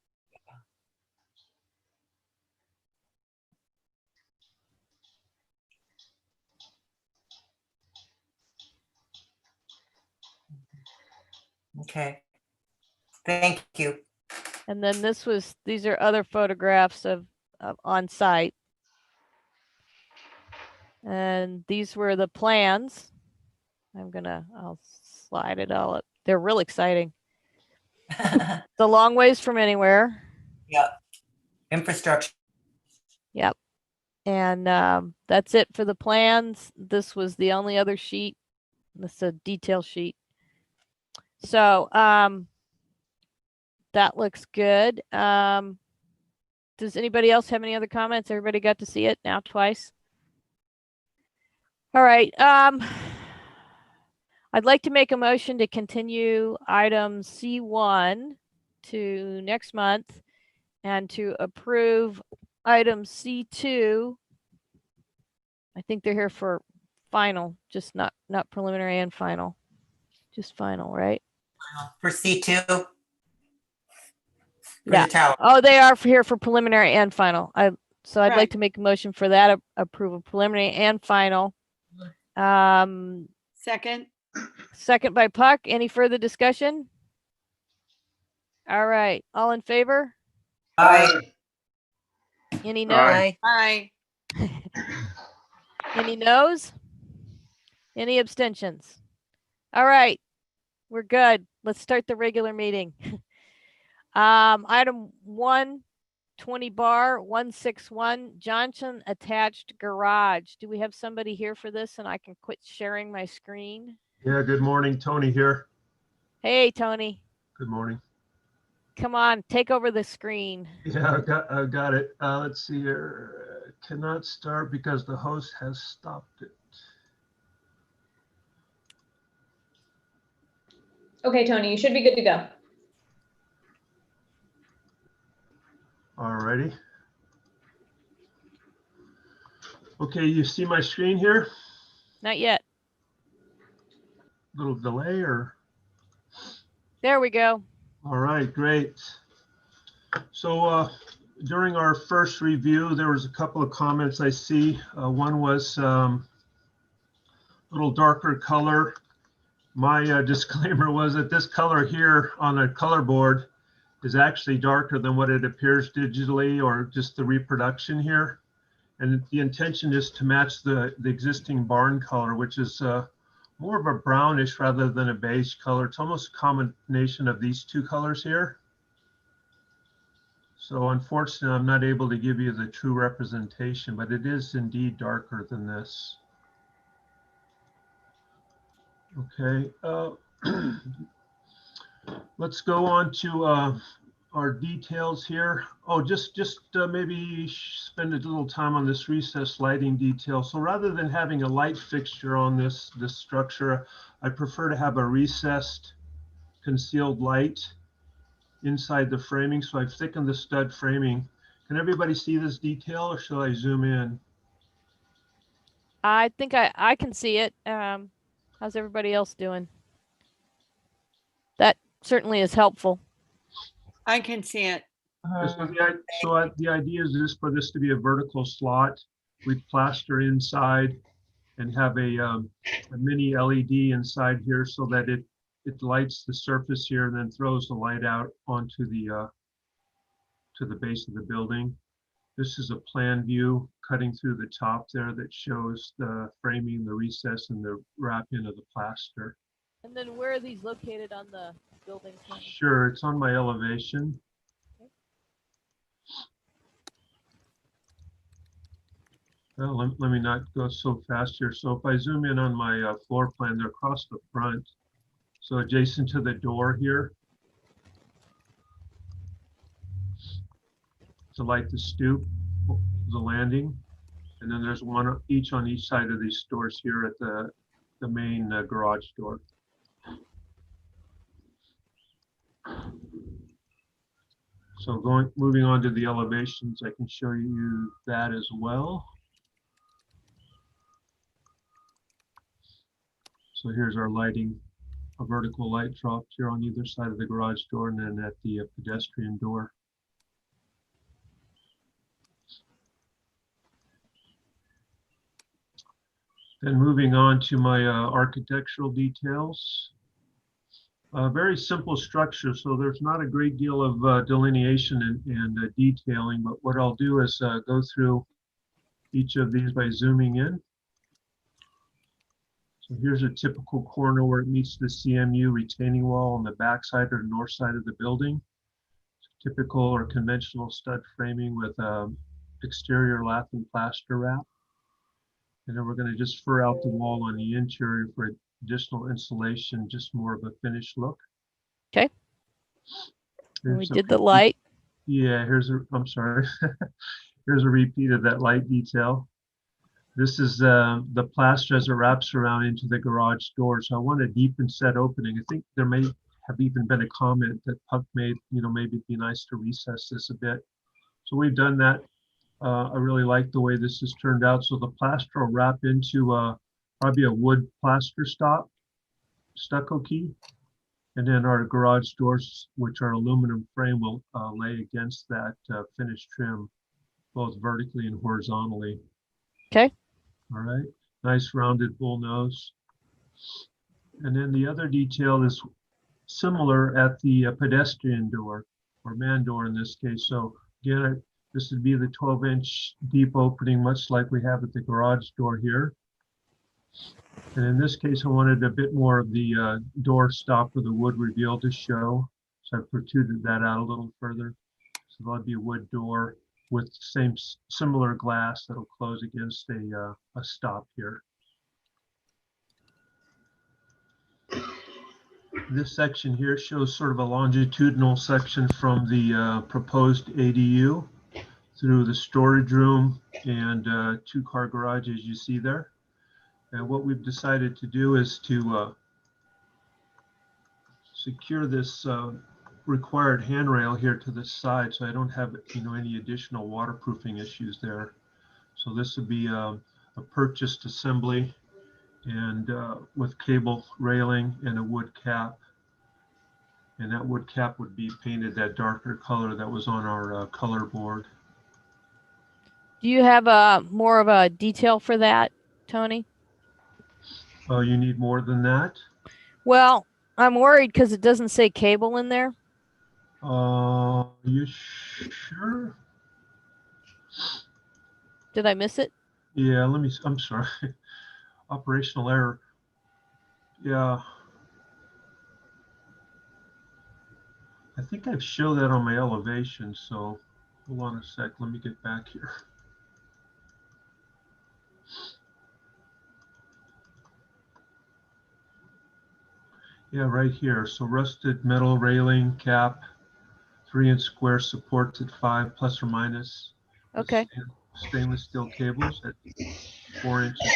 Okay. Thank you. And then these are other photographs of on site. And these were the plans. I'll slide it all up. They're real exciting. The long ways from anywhere. Yep. Infrastructure. Yep. And that's it for the plans. This was the only other sheet. This is a detail sheet. So that looks good. Does anybody else have any other comments? Everybody got to see it now twice. All right. I'd like to make a motion to continue item C1 to next month and to approve item C2. I think they're here for final, just not preliminary and final. Just final, right? For C2. For Yeah. the tower. Oh, they are here for preliminary and final. So I'd like Right. to make a motion for that approval, preliminary and final. Second, Second by Puck. Any further discussion? All right. All in favor? Aye. Any no? Aye. aye. Any no's? Any abstentions? All right. We're good. Let's start the regular meeting. Item 120 bar 161 Johnson attached garage. Do we have somebody here for this and I can quit sharing my screen? Yeah, good morning, Tony here. Hey, Tony. Good morning. Come on, take over the screen. Yeah, I've got it. Let's see here. Cannot start because the host has stopped it. Okay, Tony, you should be good to go. Alrighty. Okay, you see my screen here? Not yet. Little delay or? There we go. All right, great. So during our first review, there was a couple of comments I see. One was a little darker color. My disclaimer was that this color here on a color board is actually darker than what it appears digitally or just the reproduction here. And the intention is to match the existing barn color, which is more of a brownish rather than a beige color. It's almost a combination of these two colors here. So unfortunately, I'm not able to give you the true representation, but it is indeed darker than this. Okay, let's go on to our details here. Oh, just maybe spend a little time on this recessed lighting detail. So rather than having a light fixture on this structure, I prefer to have a recessed concealed light inside the framing. So I've thickened the stud framing. Can everybody see this detail or shall I zoom in? I think I can see it. How's everybody else doing? That certainly is helpful. I can see it. So the idea is just for this to be a vertical slot. We'd plaster inside and have a mini LED inside here so that it lights the surface here and then throws the light out onto the to the base of the building. This is a plan view cutting through the top there that shows the framing, the recess, and the wrap in of the plaster. And then where are these located on the building plan? Sure, it's on my elevation. Well, let me not go so fast here. So if I zoom in on my floor plan, they're across the front. So adjacent to the door here. To light the stoop, the landing. And then there's one each on each side of these doors here at the main garage door. So moving on to the elevations, I can show you that as well. So here's our lighting, a vertical light drop here on either side of the garage door and then at the pedestrian door. Then moving on to my architectural details. Very simple structure, so there's not a great deal of delineation and detailing, but what I'll do is go through each of these by zooming in. So here's a typical corner where it meets the CMU retaining wall on the back side or north side of the building. Typical or conventional stud framing with exterior lath and plaster wrap. And then we're going to just fur out the wall on the interior for additional insulation, just more of a finished look. Okay. We did the light. Yeah, I'm sorry. Here's a repeat of that light detail. This is the plaster as it wraps around into the garage door. So I want a deep and set opening. I think there may have even been a comment that Puck made, maybe it'd be nice to recess this a bit. So we've done that. I really like the way this has turned out. So the plaster will wrap into probably a wood plaster stucco key. And then our garage doors, which are aluminum frame, will lay against that finished trim, both vertically and horizontally. Okay. All right. Nice rounded bull nose. And then the other detail is similar at the pedestrian door, or man door in this case. So again, this would be the 12-inch deep opening, much like we have at the garage door here. And in this case, I wanted a bit more of the door stop with the wood reveal to show. So I protruded that out a little further. So that'll be a wood door with the similar glass that'll close against a stop here. This section here shows sort of a longitudinal section from the proposed ADU through the storage room and two-car garage, as you see there. And what we've decided to do is to secure this required handrail here to the side, so I don't have any additional waterproofing issues there. So this would be a purchased assembly and with cable railing and a wood cap. And that wood cap would be painted that darker color that was on our color board. Do you have more of a detail for that, Tony? Oh, you need more than that? Well, I'm worried because it doesn't say cable in there. You sure? Did I miss it? Yeah, I'm sorry. Operational error. Yeah. I think I've showed that on my elevation, so hold on a sec. Let me get back here. Yeah, right here. So rusted metal railing cap, 3-inch square supports at 5 plus or minus. Okay. Stainless steel cables at 4 inches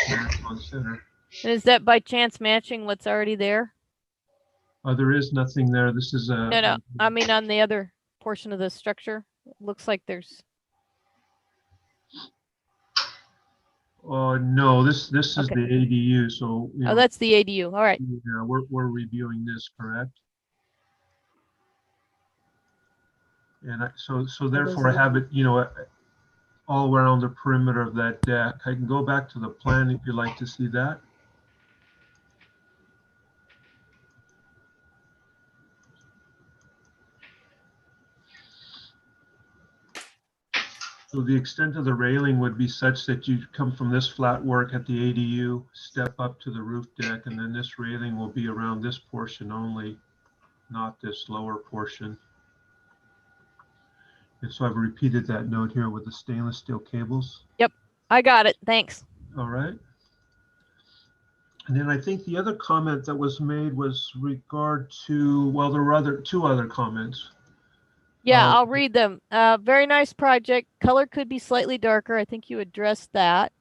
on center. And is that by chance matching what's already there? There is nothing there. This is a. No. I mean, on the other portion of the structure, it looks like there's. No, this is the ADU. So. Oh, that's the ADU. All right. Yeah, we're reviewing this, correct? And so therefore I have it, all around the perimeter of that deck. I can go back to the plan if you'd like to see that. So the extent of the railing would be such that you come from this flat work at the ADU, step up to the roof deck, and then this railing will be around this portion only, not this lower portion. And so I've repeated that note here with the stainless steel cables. Yep, I got it. Thanks. All right. And then I think the other comment that was made was regard to, well, there were two other comments. Yeah, I'll read them. Very nice project. Color could be slightly darker. I think you addressed that.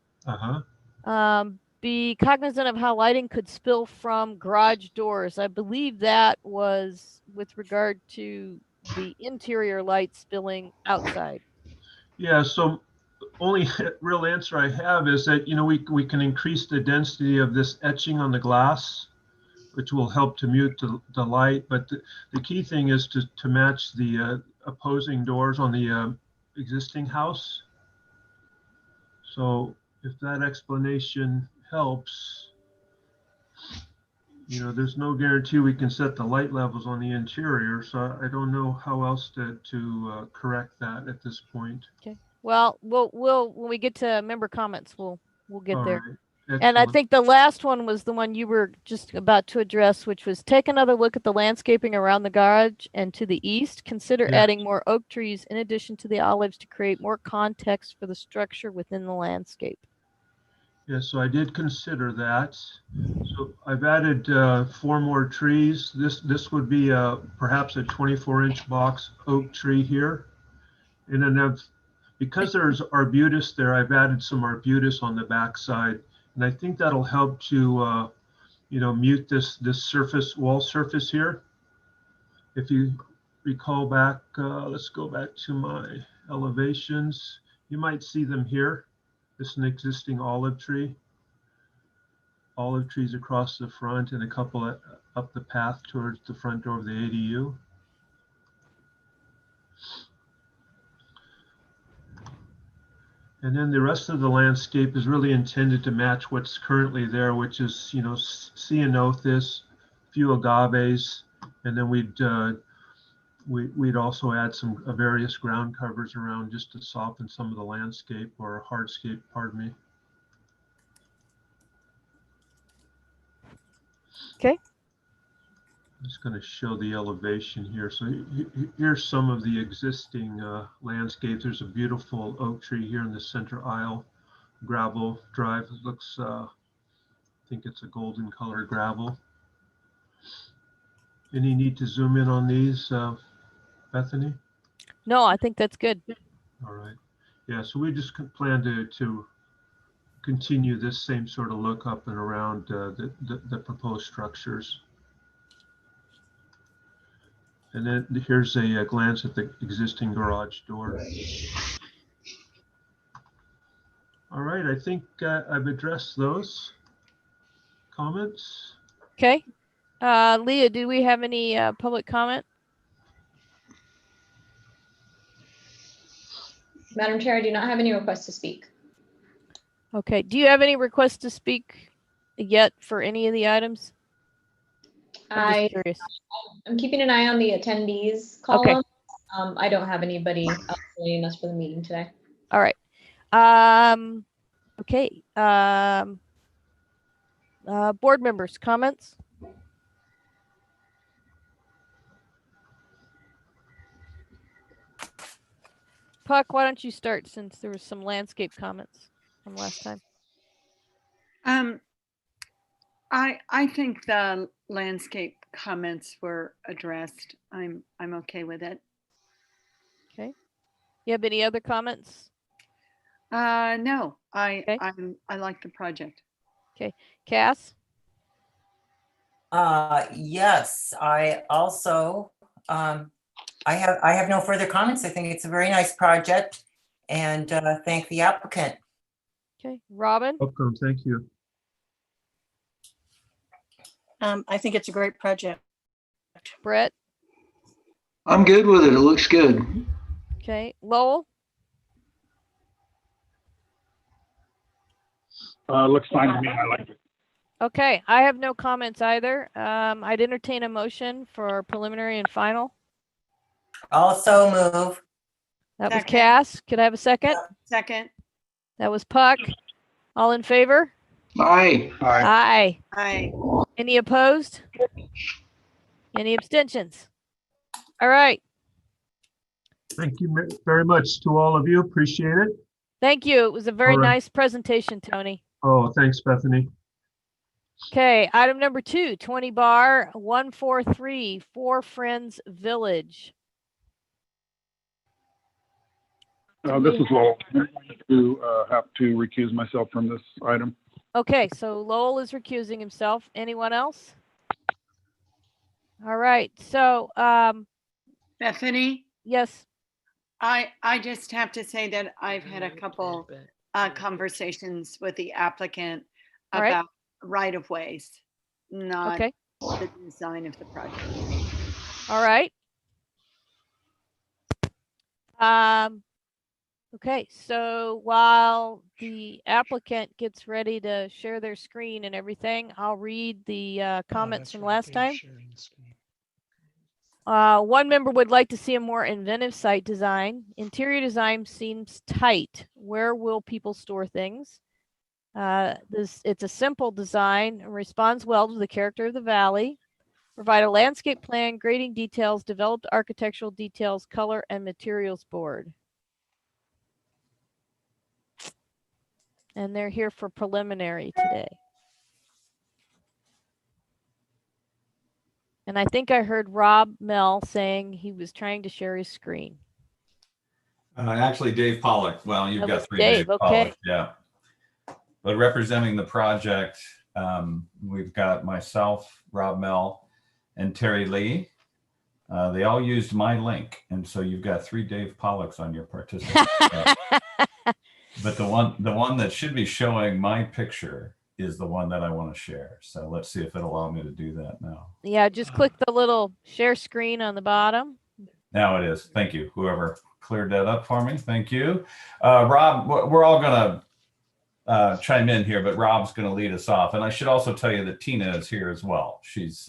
Be cognizant of how lighting could spill from garage doors. I believe that was with regard to the interior light spilling outside. Yeah, so only real answer I have is that, you know, we can increase the density of this etching on the glass, which will help to mute the light. But the key thing is to match the opposing doors on the existing house. So if that explanation helps, you know, there's no guarantee we can set the light levels on the interior. So I don't know how else to correct that at this point. Okay. Well, we'll when we get to member comments, we'll get All there. right. And I Excellent. think the last one was the one you were just about to address, which was take another look at the landscaping around the garage and to the east. Consider Yeah. adding more oak trees in addition to the olives to create more context for the structure within the landscape. Yeah, so I did consider that. So I've added 4 more trees. This would be perhaps a 24-inch box oak tree here. And then because there's arbutus there, I've added some arbutus on the backside. And I think that'll help to, you know, mute this wall surface here. If you recall back, let's go back to my elevations. You might see them here. This is an existing olive tree. Olive trees across the front and a couple up the path towards the front door of the ADU. And then the rest of the landscape is really intended to match what's currently there, which is, you know, ceanothus, few agaves, and then we'd also add some various ground covers around just to soften some of the landscape or hardscape, pardon me. Okay. I'm just going to show the elevation here. So here's some of the existing landscapes. There's a beautiful oak tree here in the center aisle, gravel drive. It looks, I think it's a golden color gravel. Any need to zoom in on these, Bethany? No, I think that's good. All right. Yeah, so we just plan to continue this same sort of look up and around the proposed structures. And then here's a glance at the existing garage door. All right, I think I've addressed those comments. Okay. Leah, do we have any public comment? Madam Chair, I do not have any requests to speak. Okay. Do you have any requests to speak yet for any of the items? I'm just curious. I'm keeping an eye on the attendees column. I don't have anybody else joining us for the meeting today. All right. Okay. Board members, comments? Puck, why don't you start since there was some landscape comments from last time? I think the landscape comments were addressed. I'm okay with it. Okay. You have any other comments? No, I Okay. I like the project. Okay. Cass? Yes, I also, I have no further comments. I think it's a very nice project and thank the applicant. Okay. Robin? Welcome, thank you. I think it's a great project. Brett? I'm good with it. It looks good. Okay. Lowell? Looks fine to me. I like it. Okay. I have no comments either. I'd entertain a motion for preliminary and final. Also move. That was Second. Cass. Could I have a second? Second. That was Puck. All in favor? Aye. Aye. Aye. Any opposed? Any abstentions? All right. Thank you very much to all of you. Appreciate it. Thank you. It was a very All right. nice presentation, Tony. Oh, thanks, Bethany. Okay, item number 2, 20 bar 143, Four Friends Village. This is Lowell. I'm going to have to recuse myself from this item. Okay, so Lowell is recusing himself. Anyone else? All right, so Bethany, yes. I just have to say that I've had a couple conversations with the applicant All right. about right-of-ways, not Okay. the design of the project. All right. Okay, so while the applicant gets ready to share their screen and everything, I'll read the comments from last time. One member would like to see a more inventive site design. Interior design seems tight. Where will people store things? It's a simple design and responds well to the character of the valley. Provide a landscape plan, grading details, developed architectural details, color, and materials board. And they're here for preliminary today. And I think I heard Rob Mell saying he was trying to share his screen. Actually, Dave Pollock. Well, you've That got was three Dave, Dave okay. Pollock, yeah. But representing the project, we've got myself, Rob Mell, and Terry Lee. They all used my link, and so you've got three Dave Pollocks on your participant. But the one that should be showing my picture is the one that I want to share. So let's see if it'll allow me to do that now. Yeah, just click the little share screen on the bottom. Now it is. Thank you. Whoever cleared that up for me. Thank you. Rob, we're all going to chime in here, but Rob's going to lead us off. And I should also tell you that Tina is here as well. She's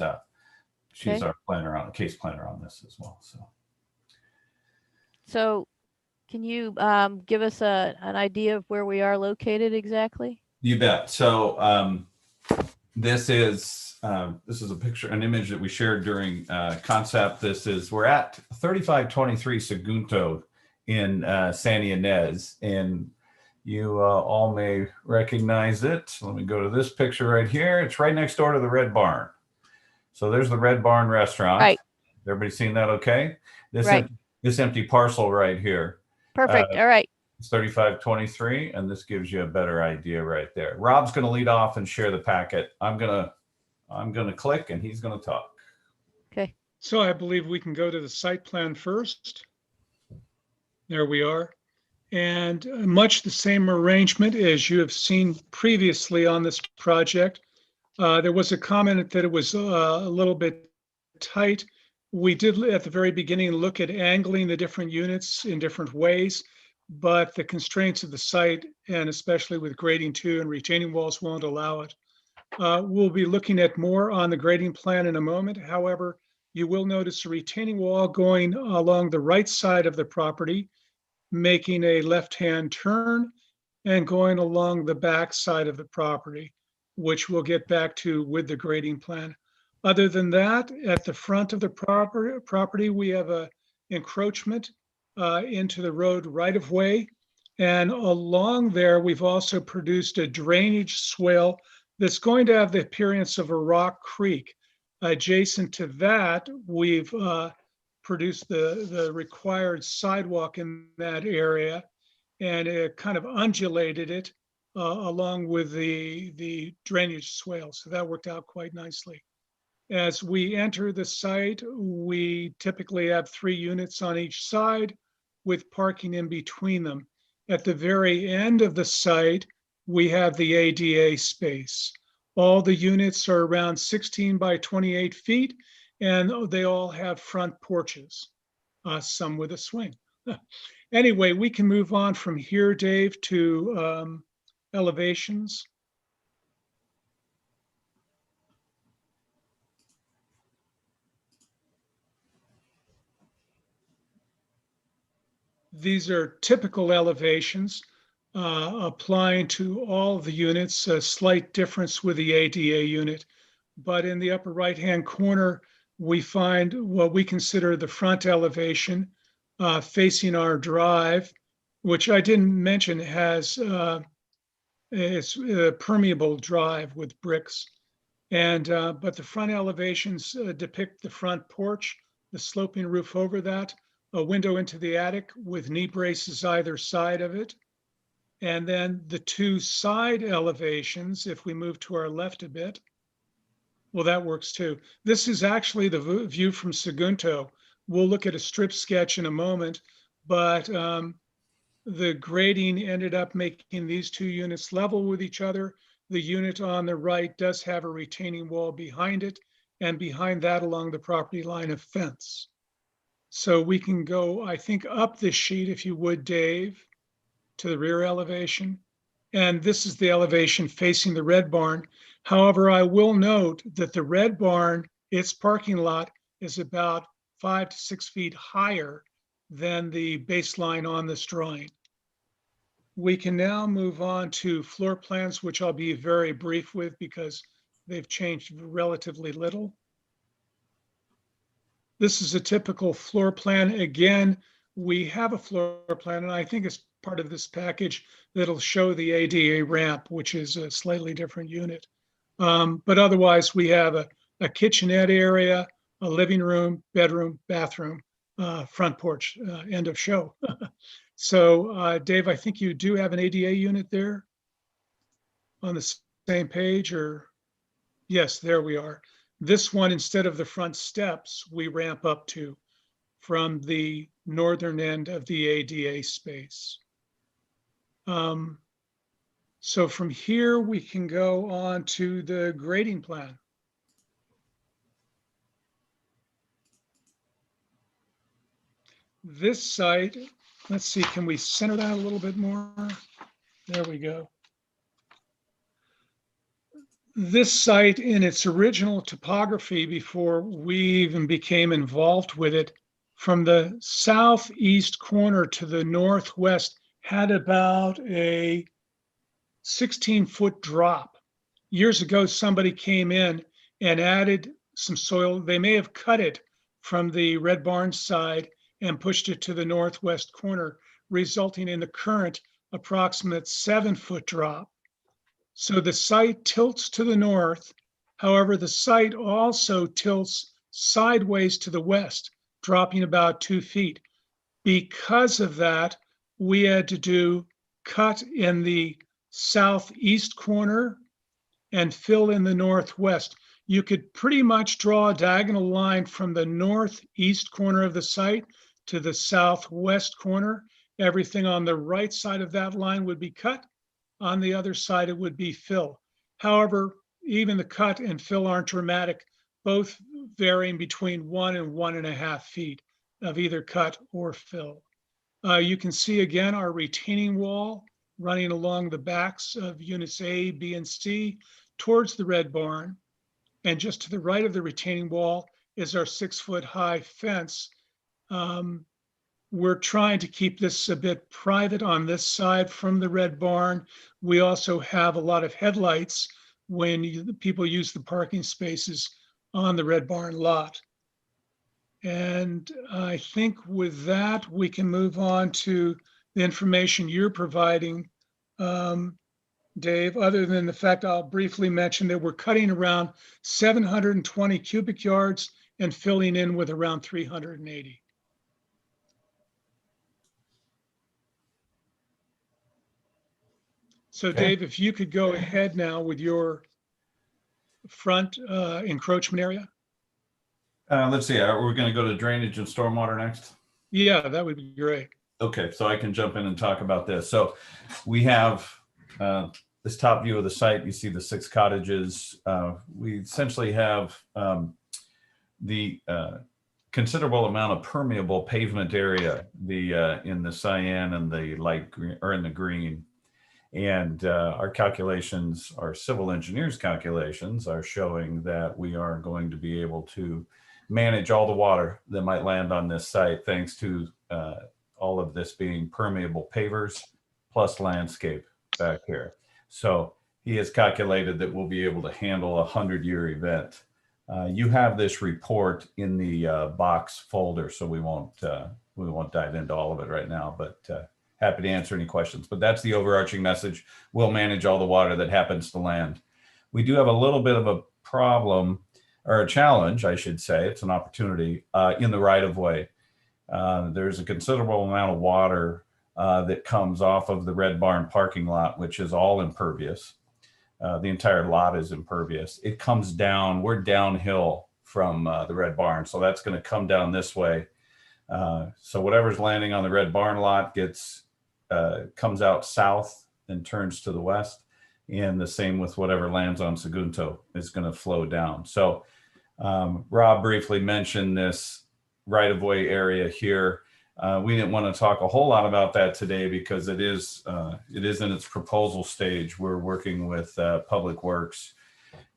Okay. our case planner on this as well. So can you give us an idea of where we are located exactly? You bet. So this is a picture, an image that we shared during concept. We're at 3523 Segundo in San Ynez, and you all may recognize it. Let me go to this picture right here. It's right next door to the Red Barn. So there's the Red Barn restaurant. Right. Everybody seeing that okay? Right. This empty parcel right here. Perfect. All right. It's 3523, and this gives you a better idea right there. Rob's going to lead off and share the packet. I'm going to click, and he's going to talk. Okay. So I believe we can go to the site plan first. There we are. And much the same arrangement as you have seen previously on this project. There was a comment that it was a little bit tight. We did at the very beginning look at angling the different units in different ways, but the constraints of the site, and especially with grading 2 and retaining walls, won't allow it. We'll be looking at more on the grading plan in a moment. However, you will notice a retaining wall going along the right side of the property, making a left-hand turn and going along the back side of the property, which we'll get back to with the grading plan. Other than that, at the front of the property, we have a encroachment into the road right-of-way. And along there, we've also produced a drainage swale that's going to have the appearance of a rock creek. Adjacent to that, we've produced the required sidewalk in that area, and it kind of undulated it along with the drainage swale. So that worked out quite nicely. As we enter the site, we typically have 3 units on each side with parking in between them. At the very end of the site, we have the ADA space. All the units are around 16 by 28 feet, and they all have front porches, some with a swing. Anyway, we can move on from here, Dave, to elevations. These are typical elevations applying to all the units, a slight difference with the ADA unit. But in the upper right-hand corner, we find what we consider the front elevation facing our drive, which I didn't mention has it's a permeable drive with bricks. And but the front elevations depict the front porch, the sloping roof over that, a window into the attic with knee braces either side of it. And then the two side elevations, if we move to our left a bit, well, that works too. This is actually the view from Segundo. We'll look at a strip sketch in a moment, but the grading ended up making these two units level with each other. The unit on the right does have a retaining wall behind it, and behind that along the property line of fence. So we can go, I think, up this sheet, if you would, Dave, to the rear elevation. And this is the elevation facing the red barn. However, I will note that the red barn, its parking lot is about 5 to 6 feet higher than the baseline on this drawing. We can now move on to floor plans, which I'll be very brief with because they've changed relatively little. This is a typical floor plan. Again, we have a floor plan, and I think it's part of this package that'll show the ADA ramp, which is a slightly different unit. But otherwise, we have a kitchenette area, a living room, bedroom, bathroom, front porch, end of show. So, Dave, I think you do have an ADA unit there on the same page, or yes, there we are. This one, instead of the front steps, we ramp up to from the northern end of the ADA space. So from here, we can go on to the grading plan. This site, let's see, can we center that a little bit more? There we go. This site in its original topography before we even became involved with it, from the southeast corner to the northwest, had about a 16-foot drop. Years ago, somebody came in and added some soil. They may have cut it from the Red Barn side and pushed it to the northwest corner, resulting in the current approximate 7-foot drop. So the site tilts to the north. However, the site also tilts sideways to the west, dropping about 2 feet. Because of that, we had to cut in the southeast corner and fill in the northwest. You could pretty much draw a diagonal line from the northeast corner of the site to the southwest corner. Everything on the right side of that line would be cut. On the other side, it would be fill. However, even the cut and fill aren't dramatic, both varying between 1 and 1.5 feet of either cut or fill. You can see again our retaining wall running along the backs of units A, B, and C towards the red barn. And just to the right of the retaining wall is our 6-foot high fence. We're trying to keep this a bit private on this side from the red barn. We also have a lot of headlights when people use the parking spaces on the red barn lot. And I think with that, we can move on to the information you're providing, Dave, other than the fact I'll briefly mention that we're cutting around 720 cubic yards and filling in with around 380. So Okay. Dave, if you could go ahead now with your front encroachment area. Let's see, we're going to go to drainage and stormwater next. Yeah, that would be great. Okay, so I can jump in and talk about this. So we have this top view of the site. You see the 6 cottages. We essentially have the considerable amount of permeable pavement area, in the cyan and the light green, or in the green. And our calculations, our civil engineers calculations, are showing that we are going to be able to manage all the water that might land on this site thanks to all of this being permeable pavers plus landscape back here. So he has calculated that we'll be able to handle a 100-year event. You have this report in the box folder, so we won't dive into all of it right now, but happy to answer any questions. But that's the overarching message. We'll manage all the water that happens to land. We do have a little bit of a problem, or a challenge, I should say. It's an opportunity in the right-of-way. There's a considerable amount of water that comes off of the Red Barn parking lot, which is all impervious. The entire lot is impervious. It comes down, we're downhill from the Red Barn, so that's going to come down this way. So whatever's landing on the Red Barn lot comes out south and turns to the west. And the same with whatever lands on Sagunto is going to flow down. So Rob briefly mentioned this right-of-way area here. We didn't want to talk a whole lot about that today because it is in its proposal stage. We're working with Public Works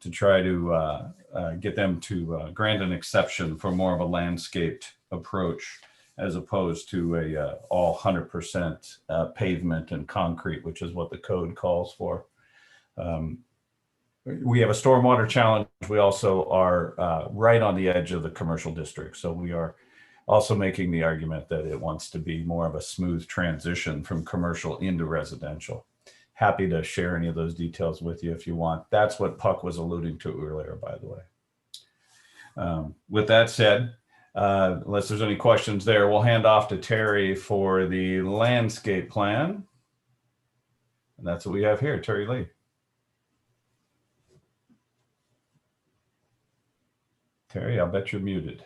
to try to get them to grant an exception for more of a landscaped approach as opposed to a all 100% pavement and concrete, which is what the code calls for. We have a stormwater challenge. We also are right on the edge of the commercial district. So we are also making the argument that it wants to be more of a smooth transition from commercial into residential. Happy to share any of those details with you if you want. That's what Puck was alluding to earlier, by the way. With that said, unless there's any questions there, we'll hand off to Terry for the landscape plan. And that's what we have here, Terry Lee. Terry, I'll bet you're muted.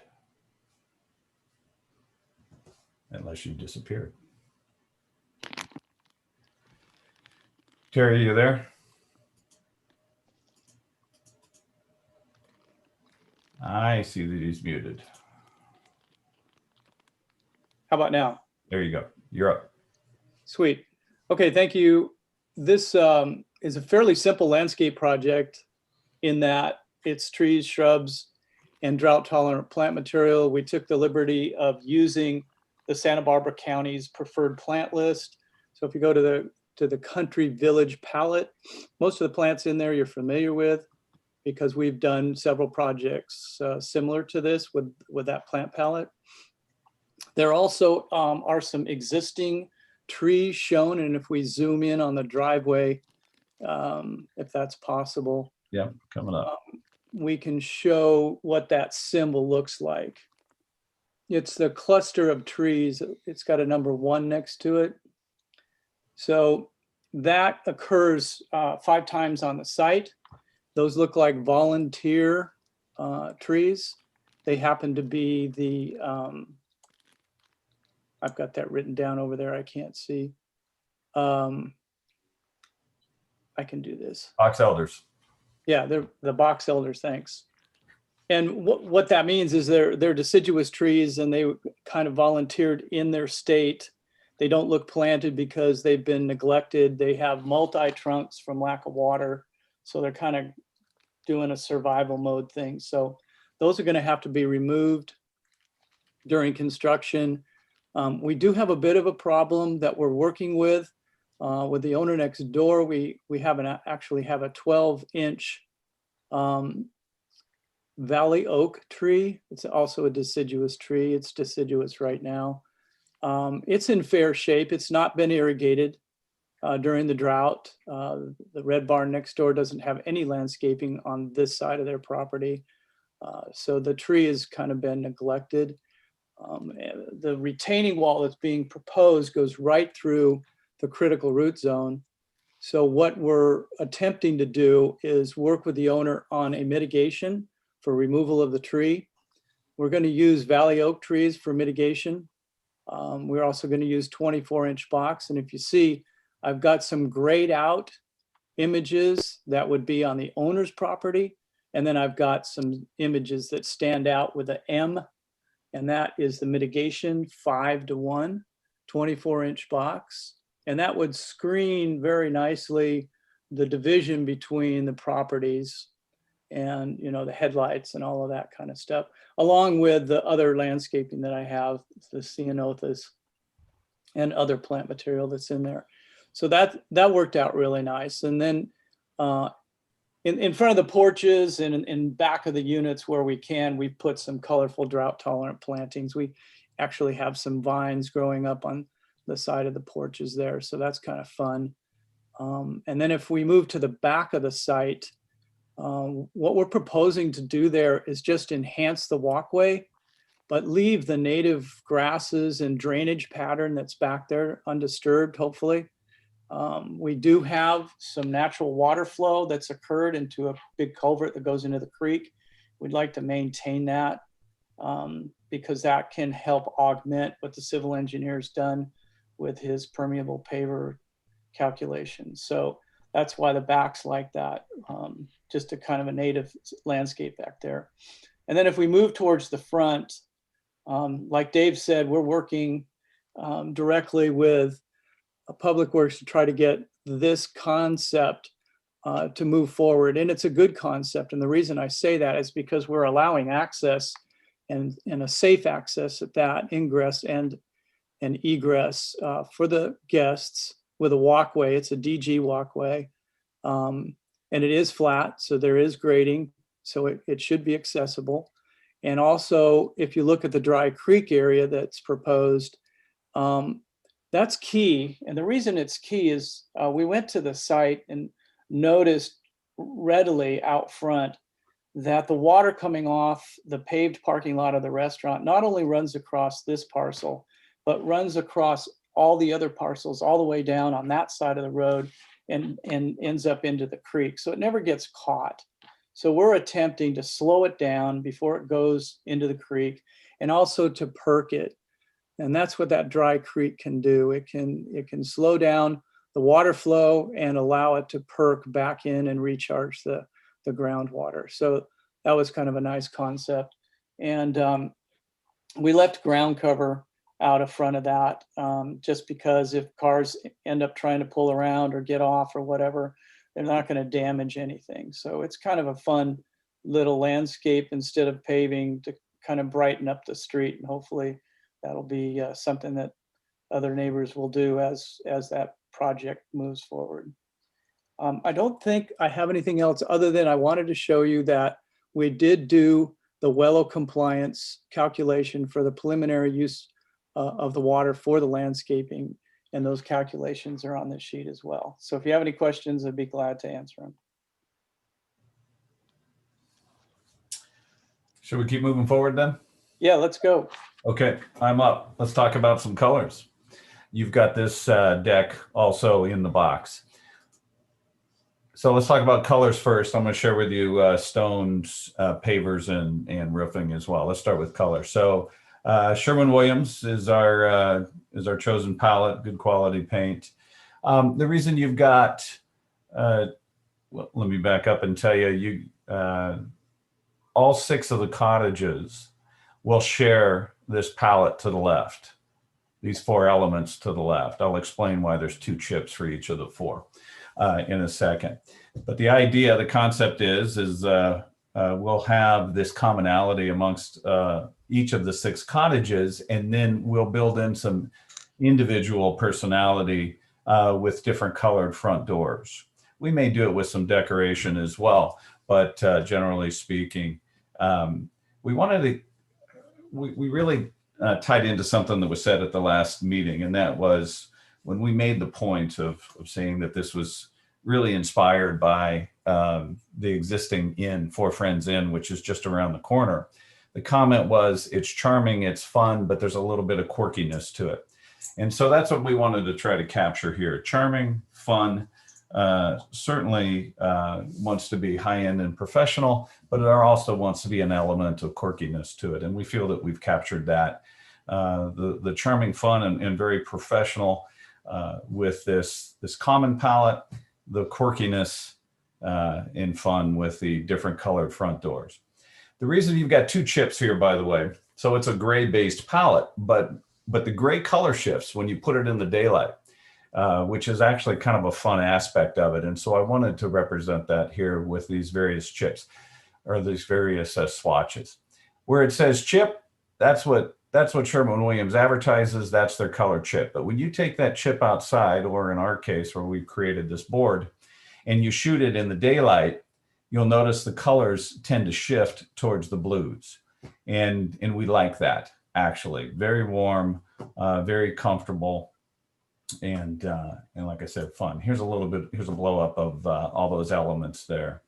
Unless you disappeared. Terry, are you there? I see that he's muted. How about now? There you go. You're up. Sweet. Okay, thank you. This is a fairly simple landscape project in that it's trees, shrubs, and drought-tolerant plant material. We took the liberty of using the Santa Barbara County's preferred plant list. So if you go to the country village palette, most of the plants in there you're familiar with because we've done several projects similar to this with that plant palette. There also are some existing trees shown, and if we zoom in on the driveway, if that's possible. Yeah, coming up. We can show what that symbol looks like. It's the cluster of trees. It's got a number 1 next to it. So that occurs 5 times on the site. Those look like volunteer trees. They happen to be the, I've got that written down over there. I can't see. I can do this. Box elders. Yeah, they're the box elders, thanks. And what that means is they're deciduous trees and they kind of volunteered in their state. They don't look planted because they've been neglected. They have multi-trunks from lack of water. So they're kind of doing a survival mode thing. So those are going to have to be removed during construction. We do have a bit of a problem that we're working with the owner next door. We actually have a 12-inch valley oak tree. It's also a deciduous tree. It's deciduous right now. It's in fair shape. It's not been irrigated during the drought. The Red Barn next door doesn't have any landscaping on this side of their property. So the tree has kind of been neglected. The retaining wall that's being proposed goes right through the critical root zone. So what we're attempting to do is work with the owner on a mitigation for removal of the tree. We're going to use valley oak trees for mitigation. We're also going to use 24-inch box. And if you see, I've got some grayed out images that would be on the owner's property. And then I've got some images that stand out with an M, and that is the mitigation 5-to-1, 24-inch box. And that would screen very nicely the division between the properties and, you know, the headlights and all of that kind of stuff, along with the other landscaping that I have, the ceanothus. and other plant material that's in there. So that worked out really nice. And then in front of the porches and in back of the units where we can, we've put some colorful drought tolerant plantings. We actually have some vines growing up on the side of the porches there. So that's kind of fun. And then if we move to the back of the site, what we're proposing to do there is just enhance the walkway, but leave the native grasses and drainage pattern that's back there undisturbed, hopefully. We do have some natural water flow that's occurred into a big culvert that goes into the creek. We'd like to maintain that because that can help augment what the civil engineer's done with his permeable paver calculations. So that's why the back's like that, just a kind of a native landscape back there. And then if we move towards the front, like Dave said, we're working directly with Public Works to try to get this concept to move forward. And it's a good concept. And the reason I say that is because we're allowing access and a safe access at that, ingress and egress for the guests with a walkway. It's a DG walkway. And it is flat, so there is grading, so it should be accessible. And also, if you look at the Dry Creek area that's proposed, that's key. And the reason it's key is we went to the site and noticed readily out front that the water coming off the paved parking lot of the restaurant not only runs across this parcel, but runs across all the other parcels all the way down on that side of the road and ends up into the creek. So it never gets caught. So we're attempting to slow it down before it goes into the creek and also to perk it. And that's what that Dry Creek can do. It can slow down the water flow and allow it to perk back in and recharge the groundwater. So that was kind of a nice concept. And we left ground cover out of front of that just because if cars end up trying to pull around or get off or whatever, they're not going to damage anything. So it's kind of a fun little landscape instead of paving to kind of brighten up the street. And hopefully that'll be something that other neighbors will do as that project moves forward. I don't think I have anything else other than I wanted to show you that we did do the WELO compliance calculation for the preliminary use of the water for the landscaping, and those calculations are on this sheet as well. So if you have any questions, I'd be glad to answer them. Should we keep moving forward then? Yeah, let's go. Okay, I'm up. Let's talk about some colors. You've got this deck also in the box. So let's talk about colors first. I'm going to share with you stones, pavers, and roofing as well. Let's start with color. So Sherwin-Williams is our chosen palette, good quality paint. The reason you've got, well, let me back up and tell you, all 6 of the cottages will share this palette to the left, these 4 elements to the left. I'll explain why there's 2 chips for each of the 4 in a second. But the idea, the concept is we'll have this commonality amongst each of the 6 cottages, and then we'll build in some individual personality with different colored front doors. We may do it with some decoration as well, but generally speaking, we really tied into something that was said at the last meeting, and that was when we made the point of saying that this was really inspired by the existing inn, Four Friends Inn, which is just around the corner. The comment was, it's charming, it's fun, but there's a little bit of quirkiness to it. And so that's what we wanted to try to capture here. Charming, fun, certainly wants to be high-end and professional, but it also wants to be an element of quirkiness to it. And we feel that we've captured that. The charming, fun, and very professional with this common palette, the quirkiness and fun with the different colored front doors. The reason you've got 2 chips here, by the way, so it's a gray-based palette, but the gray color shifts when you put it in the daylight, which is actually kind of a fun aspect of it. And so I wanted to represent that here with these various chips or these various swatches. Where it says chip, that's what that's what Sherwin-Williams advertises. That's their color chip. But when you take that chip outside, or in our case where we've created this board, and you shoot it in the daylight, you'll notice the colors tend to shift towards the blues. And we like that, actually. Very warm, very comfortable, and like I said, fun. Here's a blow up of all those elements there.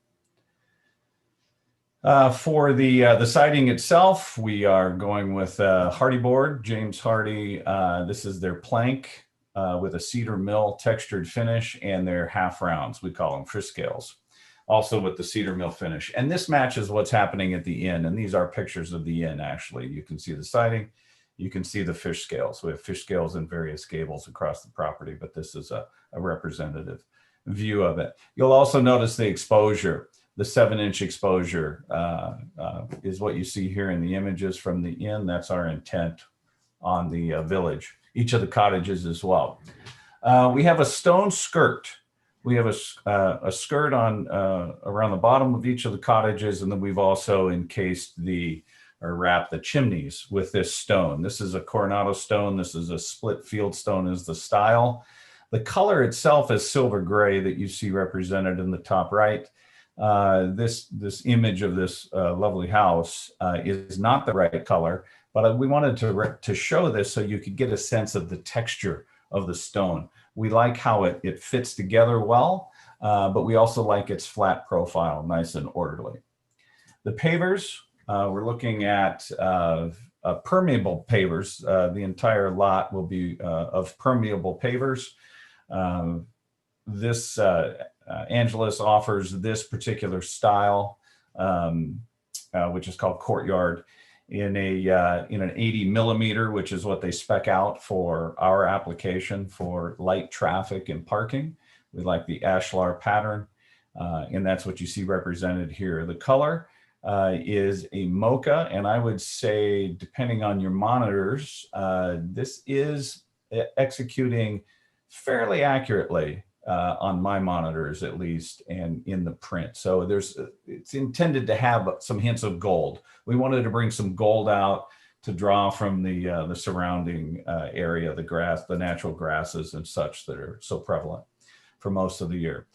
For the siding itself, we are going with Hardy board, James Hardy. This is their plank with a cedar mill textured finish, and their half rounds. We call them fish scales, also with the cedar mill finish. And this matches what's happening at the inn. And these are pictures of the inn, actually. You can see the siding, you can see the fish scales. We have fish scales in various gables across the property, but this is a representative view of it. You'll also notice the exposure. The 7-inch exposure is what you see here in the images from the inn. That's our intent on the village, each of the cottages as well. We have a stone skirt. We have a skirt on around the bottom of each of the cottages, and then we've also encased or wrapped the chimneys with this stone. This is a Coronado stone. This is a split field stone is the style. The color itself is silver gray that you see represented in the top right. This image of this lovely house is not the right color, but we wanted to show this so you could get a sense of the texture of the stone. We like how it fits together well, but we also like its flat profile, nice and orderly. The pavers, we're looking at permeable pavers. The entire lot will be of permeable pavers. Angelus offers this particular style, which is called Courtyard, in an 80 millimeter, which is what they spec out for our application for light traffic and parking. We like the ashlar pattern, and that's what you see represented here. The color is a mocha, and I would say, depending on your monitors, this is executing fairly accurately on my monitors, at least, and in the print. So it's intended to have some hints of gold. We wanted to bring some gold out to draw from the surrounding area, the grass, the natural grasses and such that are so prevalent for most of the year.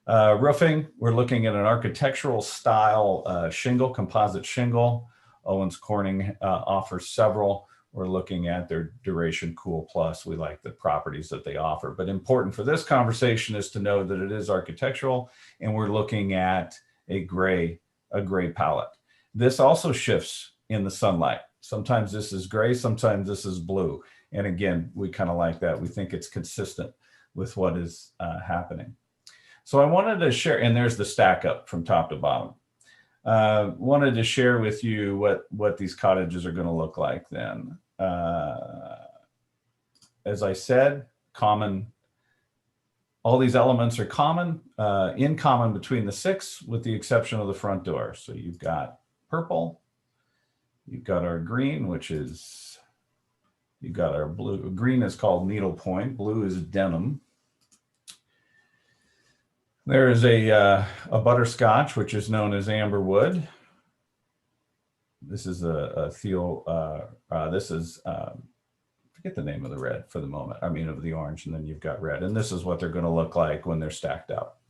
Roofing, we're looking at an architectural style shingle, composite shingle. Owens Corning offers several. We're looking at their Duration Cool Plus. We like the properties that they offer. But important for this conversation is to know that it is architectural, and we're looking at a gray palette. This also shifts in the sunlight. Sometimes this is gray, sometimes this is blue. And again, we kind of like that. We think it's consistent with what is happening. So I wanted to share, and there's the stack up from top to bottom. Wanted to share with you what these cottages are going to look like then. As I said, all these elements are in common between the 6, with the exception of the front door. So you've got purple, you've got our green, you've got our blue. Green is called needlepoint, blue is denim. There is a butterscotch, which is known as amberwood. This is a forget the name of the red for the moment. I mean, of the orange, and then you've got red. And this is what they're going to look like when they're stacked up.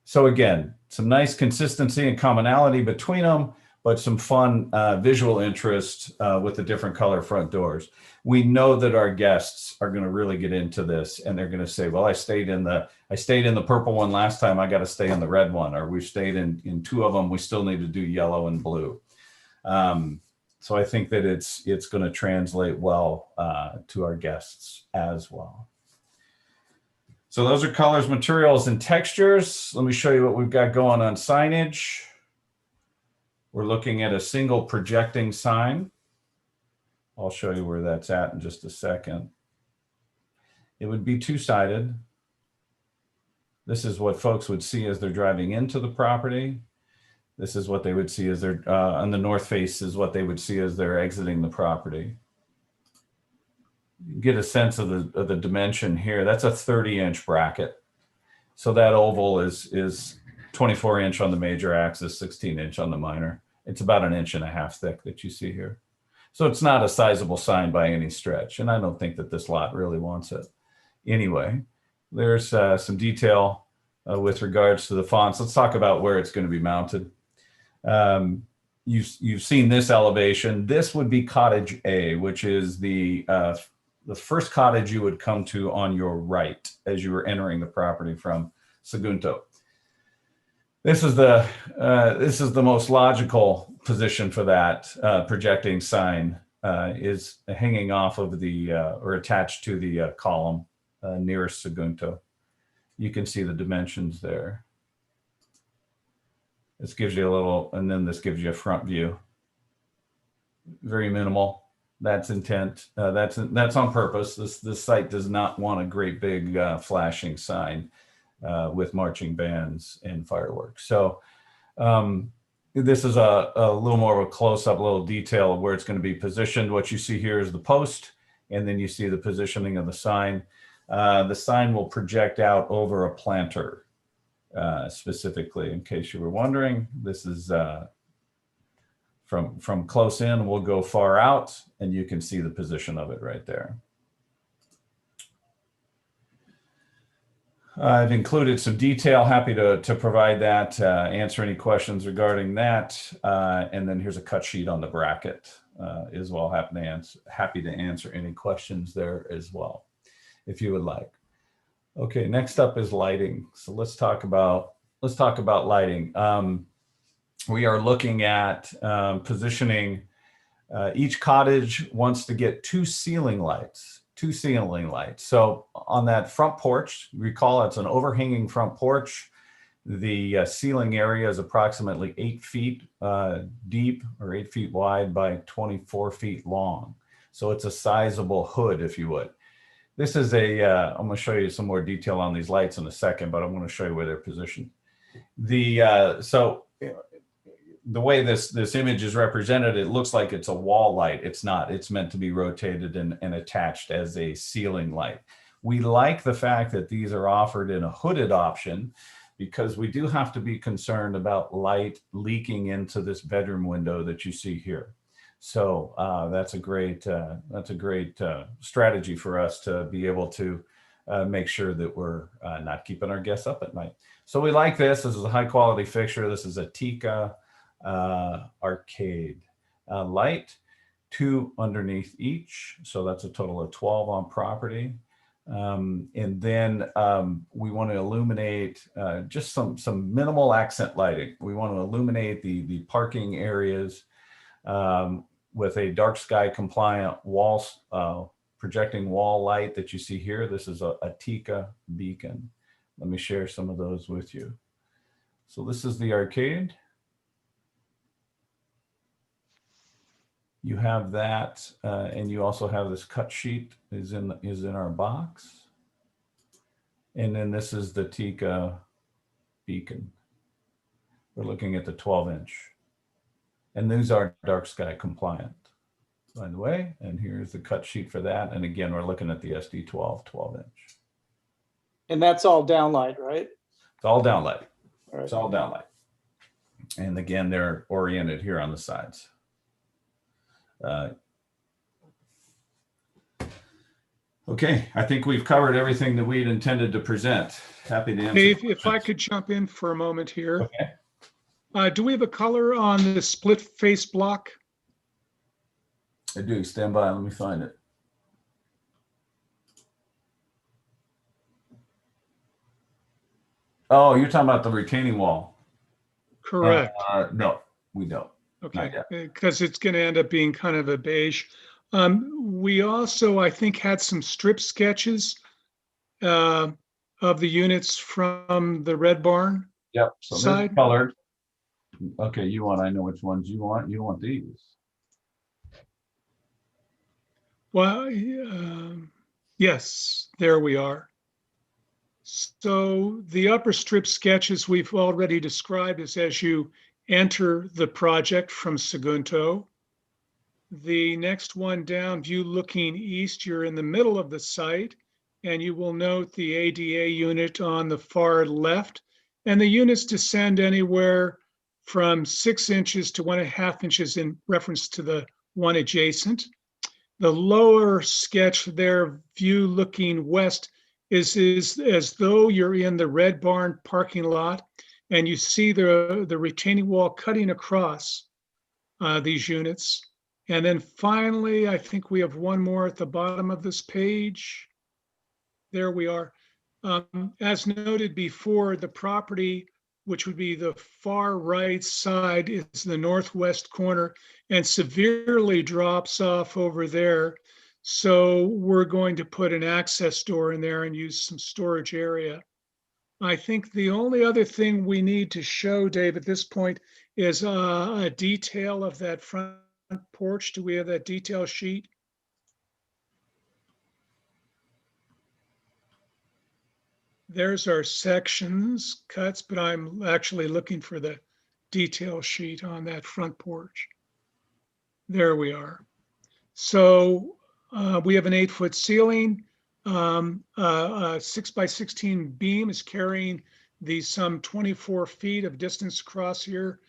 So again, some nice consistency and commonality between them, but some fun visual interest with the different color front doors. We know that our guests are going to really get into this, and they're going to say, well, I stayed in the purple one last time, I got to stay in the red one, or we've stayed in 2 of them, we still need to do yellow and blue. So I think that it's going to translate well to our guests as well. So those are colors, materials, and textures. Let me show you what we've got going on signage. We're looking at a single projecting sign. I'll show you where that's at in just a second. It would be 2-sided. This is what folks would see as they're driving into the property. This is what they would see as they're on the north face, is what they would see as they're exiting the property. You get a sense of the dimension here. That's a 30-inch bracket. So that oval is 24-inch on the major axis, 16-inch on the minor. It's about 1.5 inches thick that you see here. So it's not a sizable sign by any stretch. And I don't think that this lot really wants it. Anyway, there's some detail with regards to the fonts. Let's talk about where it's going to be mounted. You've seen this elevation. This would be cottage A, which is the first cottage you would come to on your right as you were entering the property from Sagunto. This is the most logical position for that projecting sign, is hanging off of the or attached to the column nearest Sagunto. You can see the dimensions there. This gives you a little, and then this gives you a front view. Very minimal. That's intent. That's on purpose. This site does not want a great big flashing sign with marching bands and fireworks. So this is a little more of a close-up, little detail of where it's going to be positioned. What you see here is the post, and then you see the positioning of the sign. The sign will project out over a planter. Specifically, in case you were wondering, this is from close in. We'll go far out, and you can see the position of it right there. I've included some detail. Happy to provide that. Answer any questions regarding that. And then here's a cut sheet on the bracket as well. Happy to answer any questions there as well, if you would like. Okay, next up is lighting. So let's talk about lighting. We are looking at positioning. Each cottage wants to get two ceiling lights. So on that front porch, recall it's an overhanging front porch. The ceiling area is approximately 8 feet deep or 8 feet wide by 24 feet long. So it's a sizable hood, if you would. This is I'm going to show you some more detail on these lights in a second, but I'm going to show you where they're positioned. So the way this image is represented, it looks like it's a wall light. It's not. It's meant to be rotated and attached as a ceiling light. We like the fact that these are offered in a hooded option because we do have to be concerned about light leaking into this bedroom window that you see here. So that's a great strategy for us to be able to make sure that we're not keeping our guests up at night. So we like this. This is a high quality fixture. This is a Tika arcade light, 2 underneath each. So that's a total of 12 on property. And then we want to illuminate just some minimal accent lighting. We want to illuminate the parking areas with a dark sky compliant walls, projecting wall light that you see here. This is a Tika beacon. Let me share some of those with you. So this is the arcade. You have that, and you also have this cut sheet is in our box. And then this is the Tika beacon. We're looking at the 12-inch. And these are dark sky compliant, by the way. And here's the cut sheet for that. And again, we're looking at the SD12 12-inch. And that's all downlight, right? It's all downlight. All right. It's all downlight. And again, they're oriented here on the sides. Okay, I think we've covered everything that we'd intended to present. Happy to answer. Dave, if I could jump in for a moment here. Okay. Do we have a color on the split face block? I do. Stand by. Let me find it. Oh, you're talking about the retaining wall. Correct. No, we don't. Okay, because it's going to end up being kind of a beige. We also, I think, had some strip sketches of the units from the Red Barn. Yep. So side. they're colored. Okay, I know which ones you want. You want these. Well, yes, there we are. So the upper strip sketches we've already described as you enter the project from Sagunto. The next one down, view looking east, you're in the middle of the site, and you will note the ADA unit on the far left. And the units descend anywhere from 6 inches to 1.5 inches in reference to the one adjacent. The lower sketch there, view looking west, is as though you're in the Red Barn parking lot and you see the retaining wall cutting across these units. And then finally, I think we have one more at the bottom of this page. There we are. As noted before, the property, which would be the far right side, is the northwest corner and severely drops off over there. So we're going to put an access door in there and use some storage area. I think the only other thing we need to show, Dave, at this point is a detail of that front porch. Do we have that detail sheet? There's our sections cuts, but I'm actually looking for the detail sheet on that front porch. There we are. So we have an 8-foot ceiling. A 6 by 16 beam is carrying the some 24 feet of distance across here.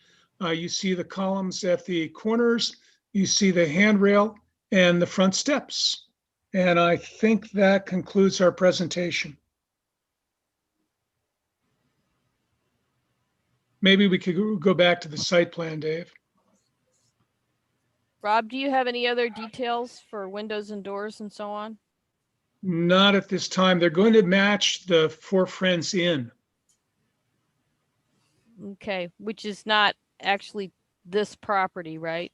You see the columns at the corners. You see the handrail and the front steps. And I think that concludes our presentation. Maybe we could go back to the site plan, Dave. Rob, do you have any other details for windows and doors and so on? Not at this time. They're going to match the Four Friends Inn. Okay, which is not actually this property, right?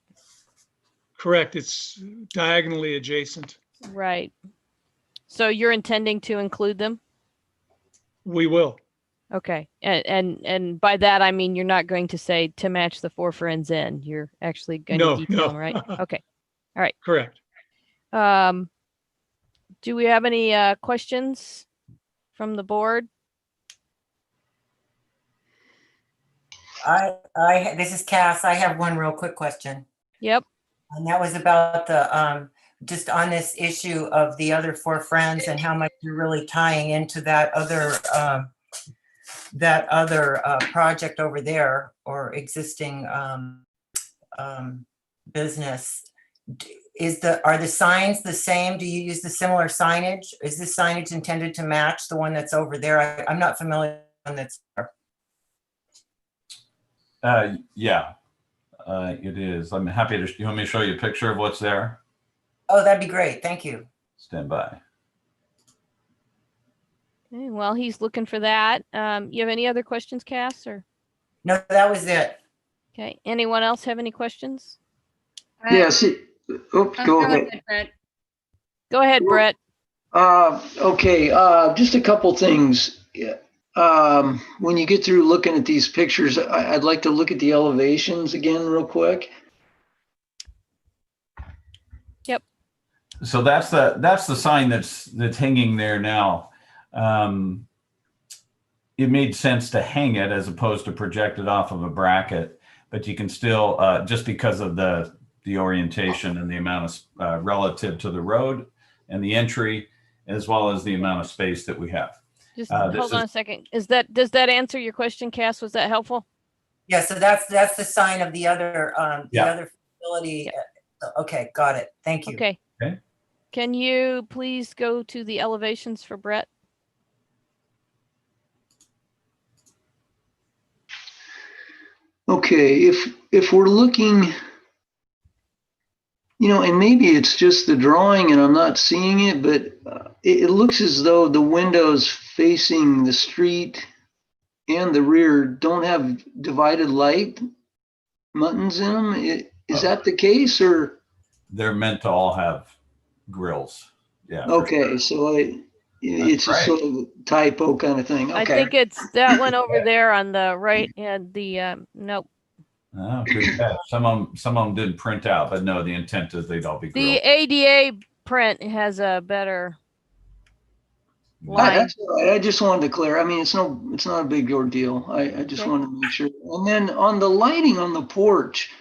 Correct. It's diagonally adjacent. Right. So you're intending to include them? We will. Okay. And by that, I mean, you're not going to say to match the Four Friends Inn. You're actually going to detail them, right? Okay. All right. Correct. Do we have any questions from the board? This is Cass. I have one real quick question. Yep. And that was about the, just on this issue of the other Four Friends and how much you're really tying into that other project over there or existing business. Are the signs the same? Do you use the similar signage? Is this signage intended to match the one that's over there? I'm not familiar with the one that's there. Yeah, it is. I'm happy to, you want me to show you a picture of what's there? Oh, that'd be great. Thank you. Stand by. Okay, well, he's looking for that. You have any other questions, Cass? Or no, that was it. Okay. Anyone else have any questions? Yes. Oops, go ahead. Go ahead, Brett. Okay, just a couple things. When you get through looking at these pictures, I'd like to look at the elevations again real quick. Yep. So that's the sign that's hanging there now. It made sense to hang it as opposed to project it off of a bracket, but you can still, just because of the orientation and the amount of relative to the road and the entry, as well as the amount of space that we have. Just hold on a second. Does that answer your question, Cass? Was that helpful? Yeah, so that's the sign of the other Yeah. the other facility. Okay, got it. Thank you. Okay. Okay. Can you please go to the elevations for Brett? Okay, if we're looking, and maybe it's just the drawing and I'm not seeing it, but it looks as though the windows facing the street and the rear don't have divided light buttons in them. Is that the case, or? They're meant to all have grills. Yeah. Okay, so it's a sort of typo kind of thing. Okay. I think it's that one over there on the right and the nope. Oh, good catch. Some of them didn't print out, but no, the intent is they'd all be grilled. The ADA print has a better line. That's all right. I just wanted to clear. I mean, it's not a big ordeal. I just wanted to make sure. And then on the lighting on the porch,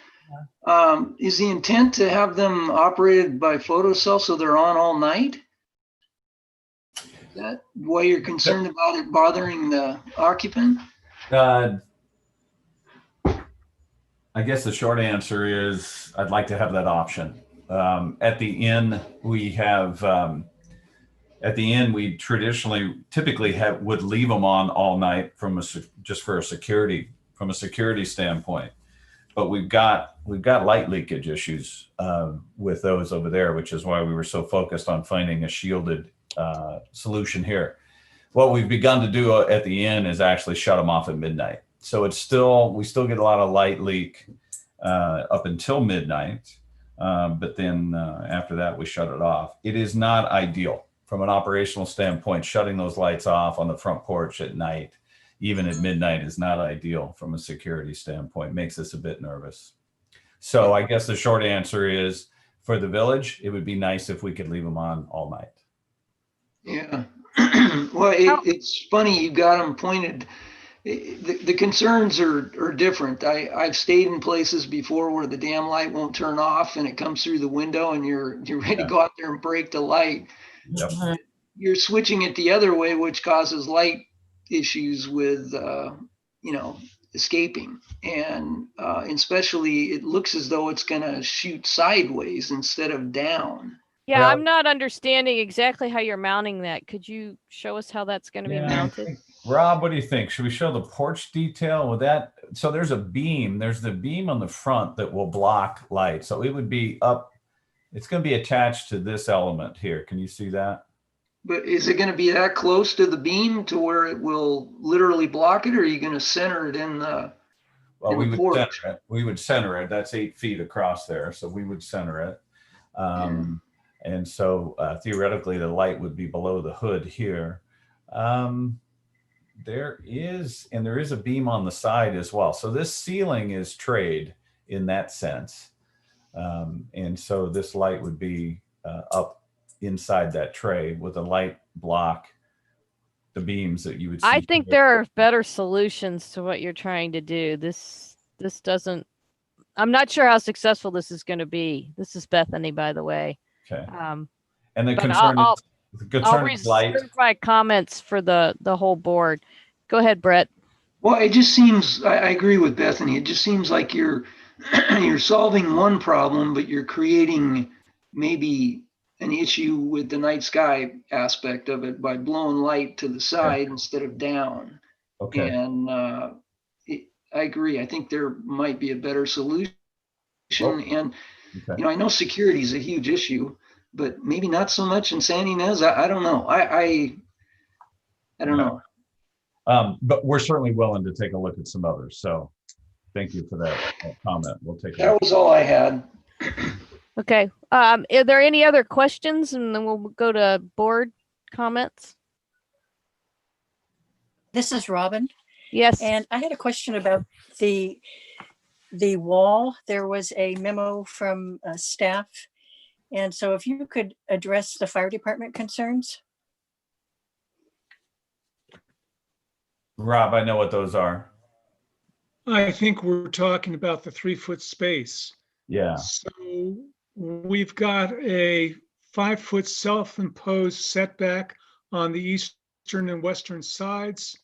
is the intent to have them operated by photocell so they're on all night? Is that why you're concerned about it bothering the occupant? I guess the short answer is I'd like to have that option. At the inn, we have, at the inn, we typically would leave them on all night just for from a security standpoint. But we've got light leakage issues with those over there, which is why we were so focused on finding a shielded solution here. What we've begun to do at the inn is actually shut them off at midnight. So we still get a lot of light leak up until midnight, but then after that we shut it off. It is not ideal from an operational standpoint. Shutting those lights off on the front porch at night, even at midnight, is not ideal from a security standpoint. Makes us a bit nervous. So I guess the short answer is, for the village, it would be nice if we could leave them on all night. Yeah. Well, it's funny you got them pointed. The concerns are different. I've stayed in places before where the damn light won't turn off and it comes through the window and you're ready to go out there and break the light. Yep. You're switching it the other way, which causes light issues with, escaping. And especially it looks as though it's going to shoot sideways instead of down. Yeah, Well, I'm not understanding exactly how you're mounting that. Could you show us how that's going to be mounted? Rob, what do you think? Should we show the porch detail with that? So there's a beam. There's the beam on the front that will block light. So it would be up. It's going to be attached to this element here. Can you see that? But is it going to be that close to the beam to where it will literally block it, or are you going to center it in the Well, in we the would porch? center it. We would center it. That's 8 feet across there. So we would center it. And so theoretically, the light would be below the hood here. There is a beam on the side as well. So this ceiling is trade in that sense. And so this light would be up inside that tray with a light block the beams that you would see. I think there are better solutions to what you're trying to do. This doesn't, I'm not sure how successful this is going to be. This is Bethany, by the way. Okay. And the but concern I'll is light. reserve my comments for the whole board. Go ahead, Brett. Well, it just seems, I agree with Bethany. It just seems like you're solving one problem, but you're creating maybe an issue with the night sky aspect of it by blowing light to the side instead of down. Okay. And I agree. I think there might be a better solution. And I know security is a huge issue, but maybe not so much in San Ynez. I don't know. I don't know. But we're certainly willing to take a look at some others. So thank you for that comment. We'll take that was all I had. Okay. Are there any other questions? And then we'll go to board comments. This is Robin. Yes. And I had a question about the wall. There was a memo from staff. And so if you could address the fire department concerns. Rob, I know what those are. I think we're talking about the 3-foot space. Yeah. So we've got a 5-foot self-imposed setback on the eastern and western sides,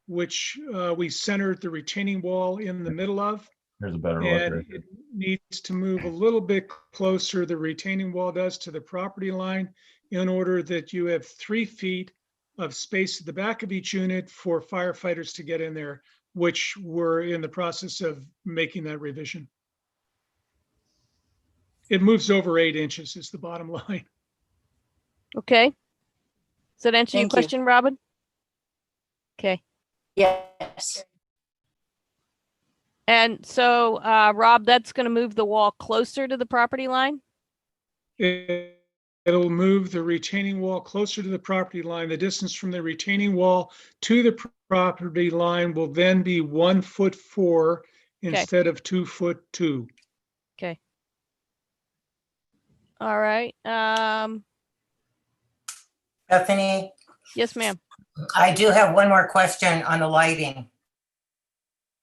which we centered the retaining wall in the middle of. Here's a better look. And Right there. it needs to move a little bit closer, the retaining wall does, to the property line, in order that you have 3 feet of space at the back of each unit for firefighters to get in there, which we're in the process of making that revision. It moves over 8 inches is the bottom line. Okay. Does that answer your Thank you. question, Robin? Okay. Yes. And so, Rob, that's going to move the wall closer to the property line? It'll move the retaining wall closer to the property line. The distance from the retaining wall to the property line will then be 1'4" instead of 2'2". Okay. All right. Bethany, Yes, ma'am. I do have one more question on the lighting,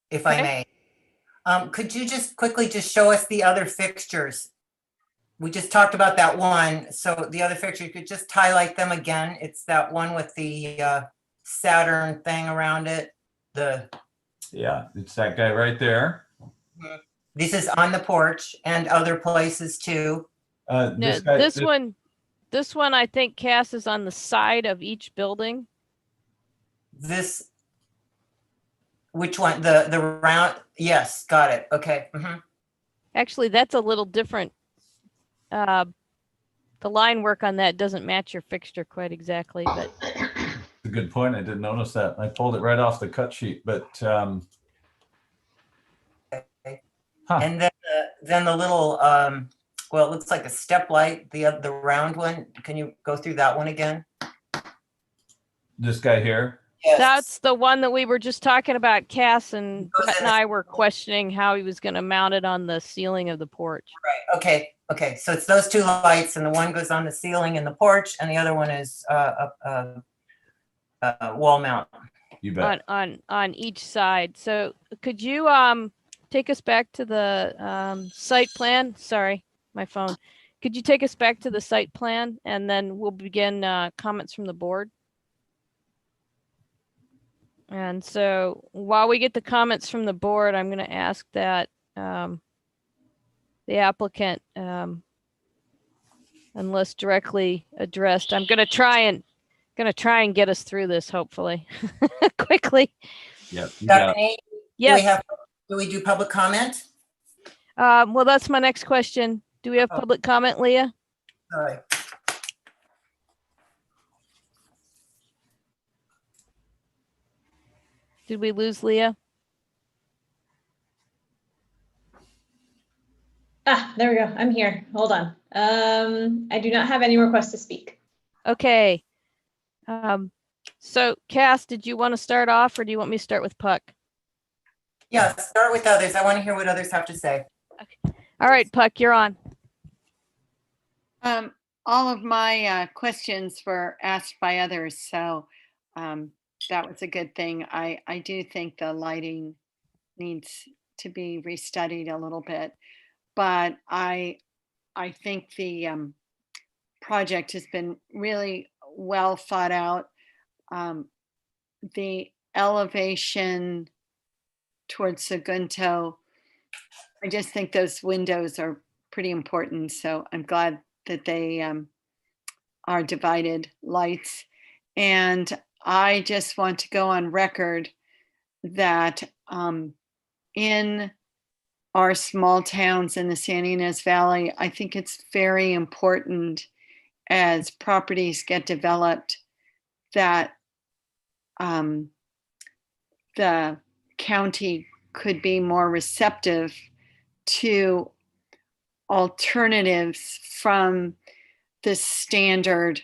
if I may. Could you just quickly just show us the other fixtures? We just talked about that one. So the other fixture, you could just highlight them again. It's that one with the Saturn thing around it. Yeah, it's that guy right there. This is on the porch and other places too. No, this one, I think Cass is on the side of each building. Which one? The round? Yes, got it. Okay. Actually, that's a little different. The line work on that doesn't match your fixture quite exactly, but A good point. I didn't notice that. I pulled it right off the cut sheet, but And then the little well, it looks like a step light, the round one. Can you go through that one again? this guy here. Yes. that's the one that we were just talking about. Cass and Pat and I were questioning how he was going to mount it on the ceiling of the porch. Right. Okay. So it's those two lights, and the one goes on the ceiling in the porch, and the other one is a wall mount. You bet. On each side. So could you take us back to the site plan? Sorry, my phone. Could you take us back to the site plan, and then we'll begin comments from the board? And so while we get the comments from the board, I'm going to ask that the applicant, unless directly addressed, I'm going to try and get us through this, hopefully, quickly. Yep. Stephanie, Yes. Do we do public comment? Well, that's my next question. Do we have public comment, Leah? All right. Did we lose Leah? There we go. I'm here. Hold on. I do not have any requests to speak. Okay. So Cass, did you want to start off, or do you want me to start with Puck? Yeah, start with others. I want to hear what others have to say. All right, Puck, you're on. All of my questions were asked by others, so that was a good thing. I do think the lighting needs to be restudied a little bit, but I think the project has been really well thought out. The elevation towards Sagunto, I just think those windows are pretty important. So I'm glad that they are divided lights. And I just want to go on record that in our small towns in the San Ynez Valley, I think it's very important as properties get developed that the county could be more receptive to alternatives from the standard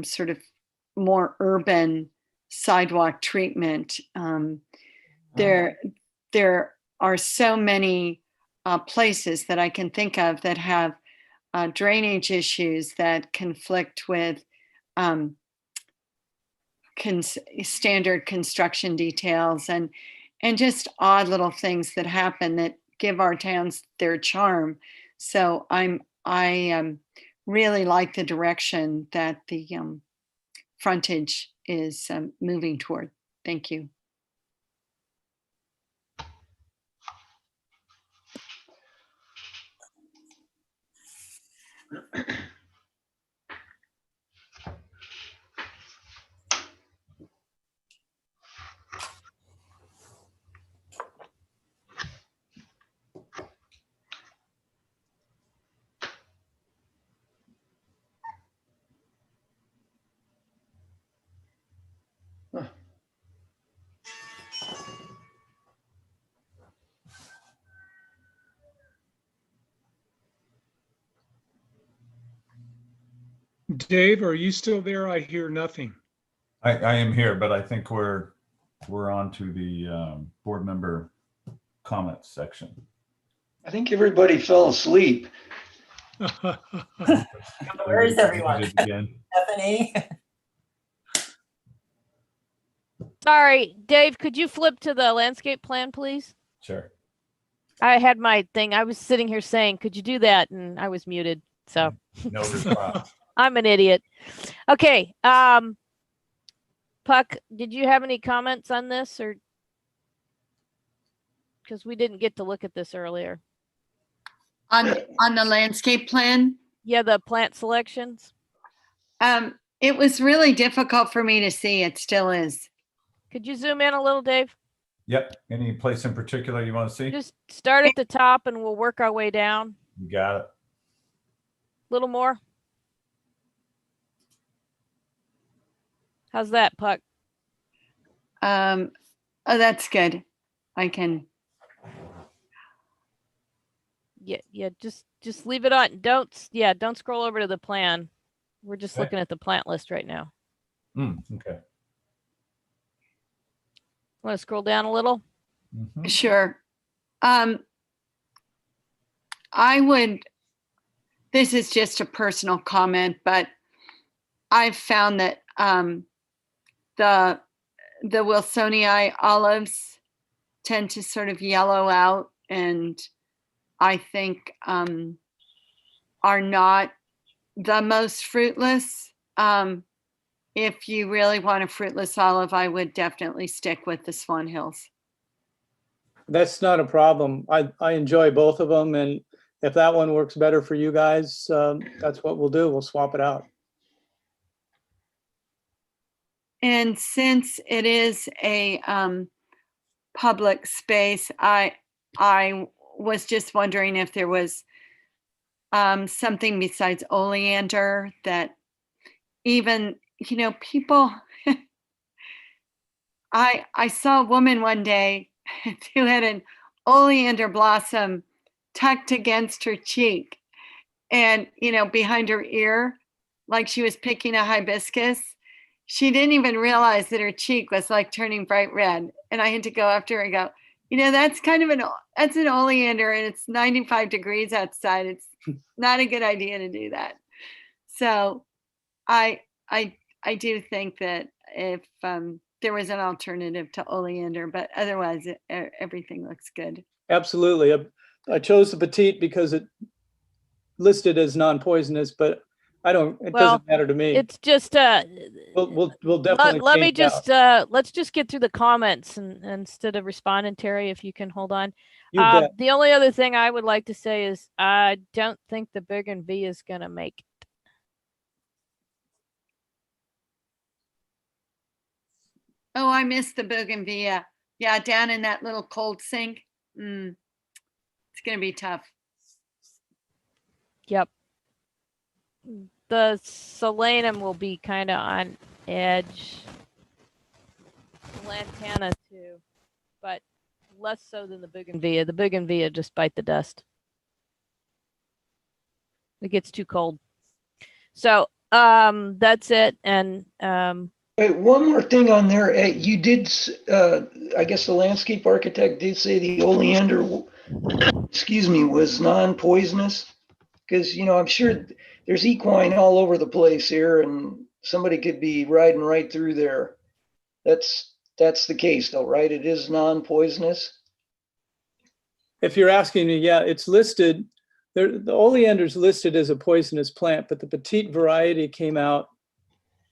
sort of more urban sidewalk treatment. There are so many places that I can think of that have drainage issues that conflict with standard construction details and just odd little things that happen that give our towns their charm. So I really like the direction that the frontage is moving toward. Thank you. Dave, are you still there? I hear nothing. I am here, but I think we're on to the board member comments section. I think everybody fell asleep. Where is everyone? Again. Stephanie? Sorry, Dave, could you flip to the landscape plan, please? Sure. I had my thing. I was sitting here saying, could you do that? And I was muted. So No response. I'm an idiot. Okay. Puck, did you have any comments on this, or? because we didn't get to look at this earlier. On the landscape plan, Yeah, the plant selections. it was really difficult for me to see. It still is. Could you zoom in a little, Dave? Yep. Any place in particular you want to see? Just start at the top and we'll work our way down. You got it. A little more. How's that, Puck? Oh, that's good. I can. Yeah, just leave it on. Don't scroll over to the plan. We're just Okay. looking at the plant list right now. Okay. Want to scroll down a little? Sure. I would, this is just a personal comment, but I've found that the Wilsonii olives tend to sort of yellow out, and I think are not the most fruitless. If you really want a fruitless olive, I would definitely stick with the Swan Hills. That's not a problem. I enjoy both of them, and if that one works better for you guys, that's what we'll do. We'll swap it out. And since it is a public space, I was just wondering if there was something besides oleander that even, you know, people, I saw a woman one day who had an oleander blossom tucked against her cheek and, you know, behind her ear, like she was picking a hibiscus. She didn't even realize that her cheek was like turning bright red. And I had to go after her and go, you know, that's kind of that's an oleander and it's 95 degrees outside. It's not a good idea to do that. So I do think that if there was an alternative to oleander, but otherwise everything looks good. Absolutely. I chose the petite because it listed as non-poisonous, but it doesn't matter to me. It's just we'll definitely let me change it just out. let's just get through the comments and instead of responding, Terry, if you can hold on. You bet. The only other thing I would like to say is I don't think the bougainvillea is gonna make it. Oh, I missed the bougainvillea. Yeah, down in that little cold sink. It's gonna be tough. Yep. The solanum will be kind of on edge. Lantana too, but less so than the bougainvillea. The bougainvillea just bite the dust. It gets too cold. So that's it. And Hey, one more thing on there. You did, I guess the landscape architect did say the oleander, was non-poisonous. Because, you know, I'm sure there's equine all over the place here and somebody could be riding right through there. That's the case though, right? It is non-poisonous. If you're asking me, yeah, it's listed. The oleander is listed as a poisonous plant, but the petite variety came out.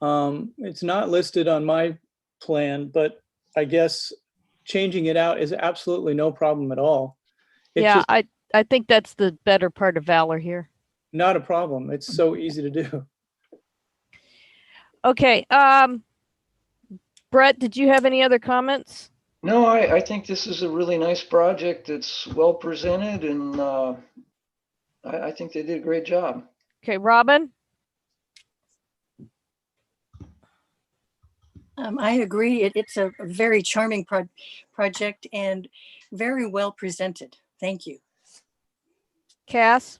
It's not listed on my plan, but I guess changing it out is absolutely no problem at all. It's yeah, just I think that's the better part of valor here. not a problem. It's so easy to do. Okay. Brett, did you have any other comments? No, I think this is a really nice project. It's well presented and I think they did a great job. Okay, Robin? I agree. It's a very charming project and very well presented. Thank you. Cass?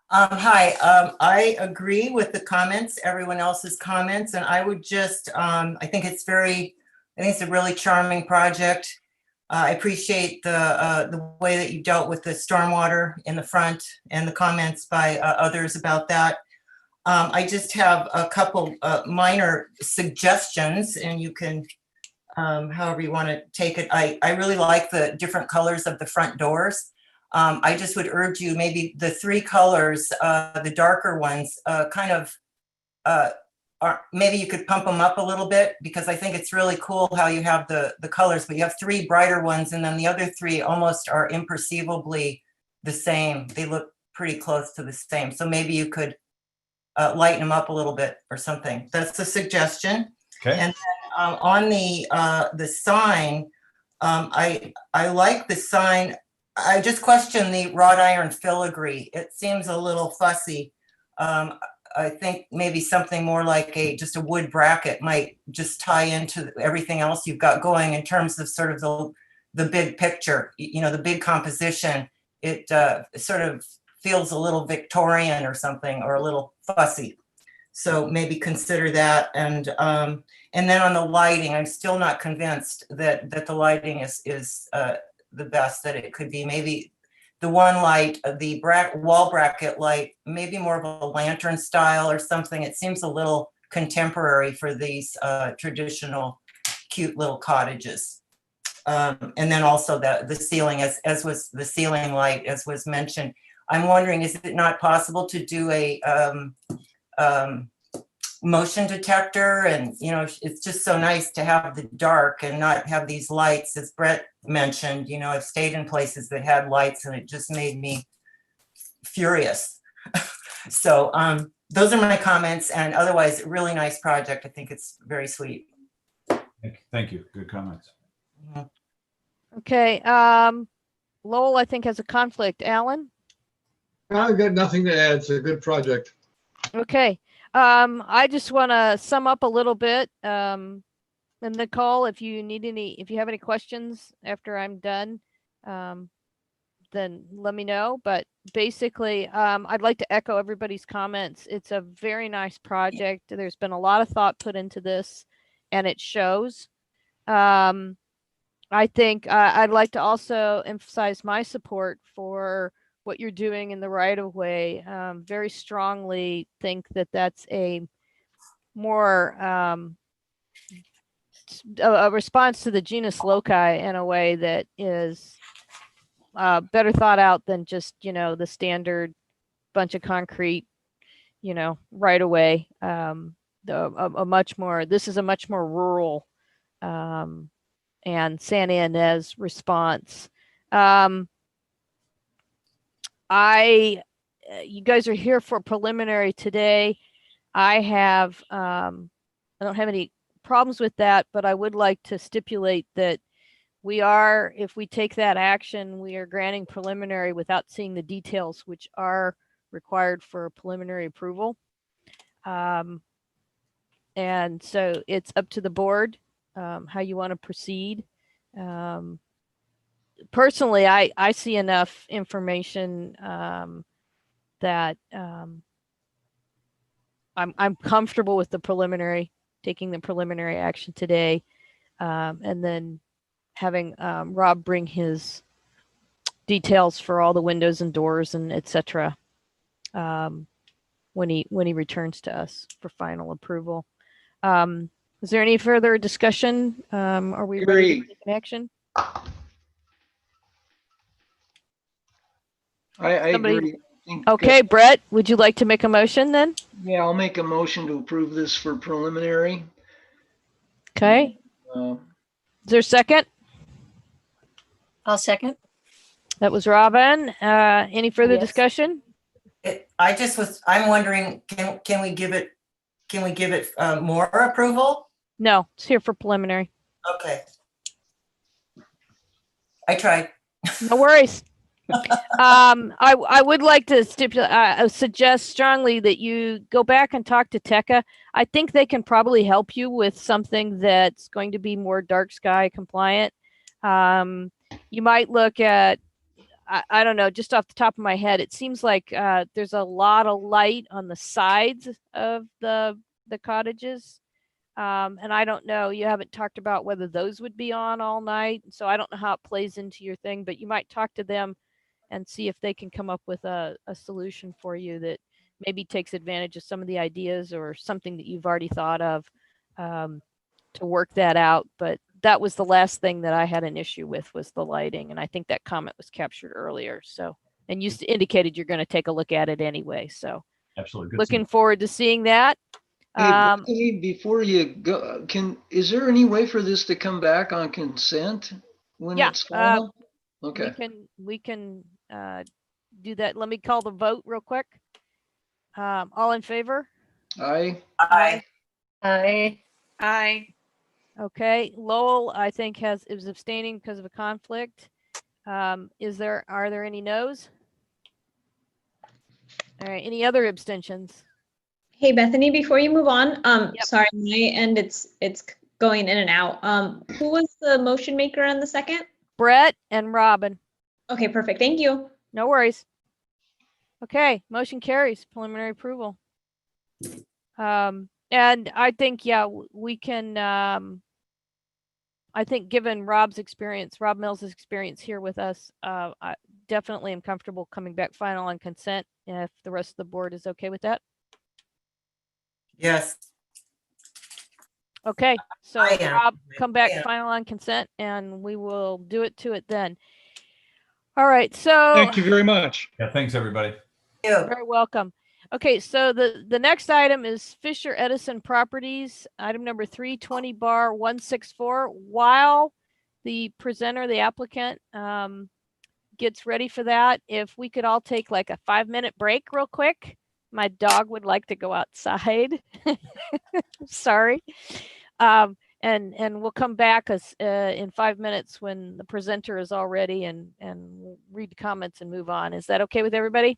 Hi, I agree with the comments, everyone else's comments, and I would just, I think it's a really charming project. I appreciate the way that you dealt with the stormwater in the front and the comments by others about that. I just have a couple minor suggestions, and you can, however you want to take it. I really like the different colors of the front doors. I just would urge you, maybe the three colors, the darker ones, kind of maybe you could pump them up a little bit, because I think it's really cool how you have the colors, but you have 3 brighter ones and then the other 3 almost are imperceivably the same. They look pretty close to the same. So maybe you could lighten them up a little bit or something. That's a suggestion. Okay. And then, on the sign, I like the sign. I just question the wrought iron filigree. It seems a little fussy. I think maybe something more like just a wood bracket might just tie into everything else you've got going in terms of sort of the big picture, the big composition. It sort of feels a little Victorian or something, or a little fussy. So maybe consider that. And then on the lighting, I'm still not convinced that the lighting is the best that it could be. Maybe the one light, the wall bracket light, maybe more of a lantern style or something. It seems a little contemporary for these traditional cute little cottages. And then also the ceiling, as was the ceiling light, as was mentioned. I'm wondering, is it not possible to do a motion detector? And it's just so nice to have the dark and not have these lights, as Brett mentioned. I've stayed in places that had lights and it just made me furious. So those are my comments, and otherwise really nice project. I think it's very sweet. Thank you. Good comments. Okay. Lowell, I think, has a conflict. Alan? I've got nothing to add. It's a good project. Okay. I just want to sum up a little bit. And Nicole, if you have any questions after I'm done, then let me know. But basically, I'd like to echo everybody's comments. It's a very nice project. There's been a lot of thought put into this, and it shows. I think I'd like to also emphasize my support for what you're doing in the right of way. Very strongly think that that's a more a response to the genus loci in a way that is better thought out than just the standard bunch of concrete right away. This is a much more rural and Santa Ynez response. You guys are here for preliminary today. I don't have any problems with that, but I would like to stipulate that if we take that action, we are granting preliminary without seeing the details, which are required for preliminary approval. And so it's up to the board how you want to proceed. Personally, I see enough information that I'm comfortable with taking the preliminary action today, and then having Rob bring his details for all the windows and doors and etc. When he returns to us for final approval. Is there any further discussion? Are we ready to take an action? I agree. Okay, Brett, would you like to make a motion then? Yeah, I'll make a motion to approve this for preliminary. Okay. Is there a second? I'll second. That was Robin. Any further Yes. discussion? I'm wondering, can we give it more approval? No, it's here for preliminary. Okay. I tried. No worries. I would like to suggest strongly that you go back and talk to Tekka. I think they can probably help you with something that's going to be more dark sky compliant. You might look at, I don't know, just off the top of my head, it seems like there's a lot of light on the sides of the cottages. And I don't know, you haven't talked about whether those would be on all night. So I don't know how it plays into your thing, but you might talk to them and see if they can come up with a solution for you that maybe takes advantage of some of the ideas or something that you've already thought of to work that out. But that was the last thing that I had an issue with, was the lighting. And I think that comment was captured earlier. So, and you indicated you're going to take a look at it anyway. So absolutely. Good looking forward to seeing that. Hey, Um, Bethany, before you go, is there any way for this to come back on consent when yeah, it's final? Okay. we can do that. Let me call the vote real quick. All in favor? Aye. Aye. Aye. Okay, Lowell, I think is abstaining because of a conflict. Are there any no's? All right, any other abstentions? Hey, Bethany, before you move on, Yep. sorry, my end, it's going in and out. Who was the motion maker on the second? Brett and Robin. Okay, perfect. Thank you. No worries. Okay, motion carries, preliminary approval. And I think, yeah, we can, I think given Rob Mills' experience here with us, I definitely am comfortable coming back final on consent if the rest of the board is okay with that. Yes. Okay, so I am. Rob, come back I am. final on consent and we will do it to it then. All right, so. Thank you very much. Yeah, thanks, everybody. Very welcome. Okay, so the next item is Fisher Edison Properties, item number 320 bar 164. While the presenter, the applicant, gets ready for that, if we could all take like a 5-minute break real quick. My dog would like to go outside. Sorry. And we'll come back in 5 minutes when the presenter is all ready and we'll read the comments and move on. Is that okay with everybody?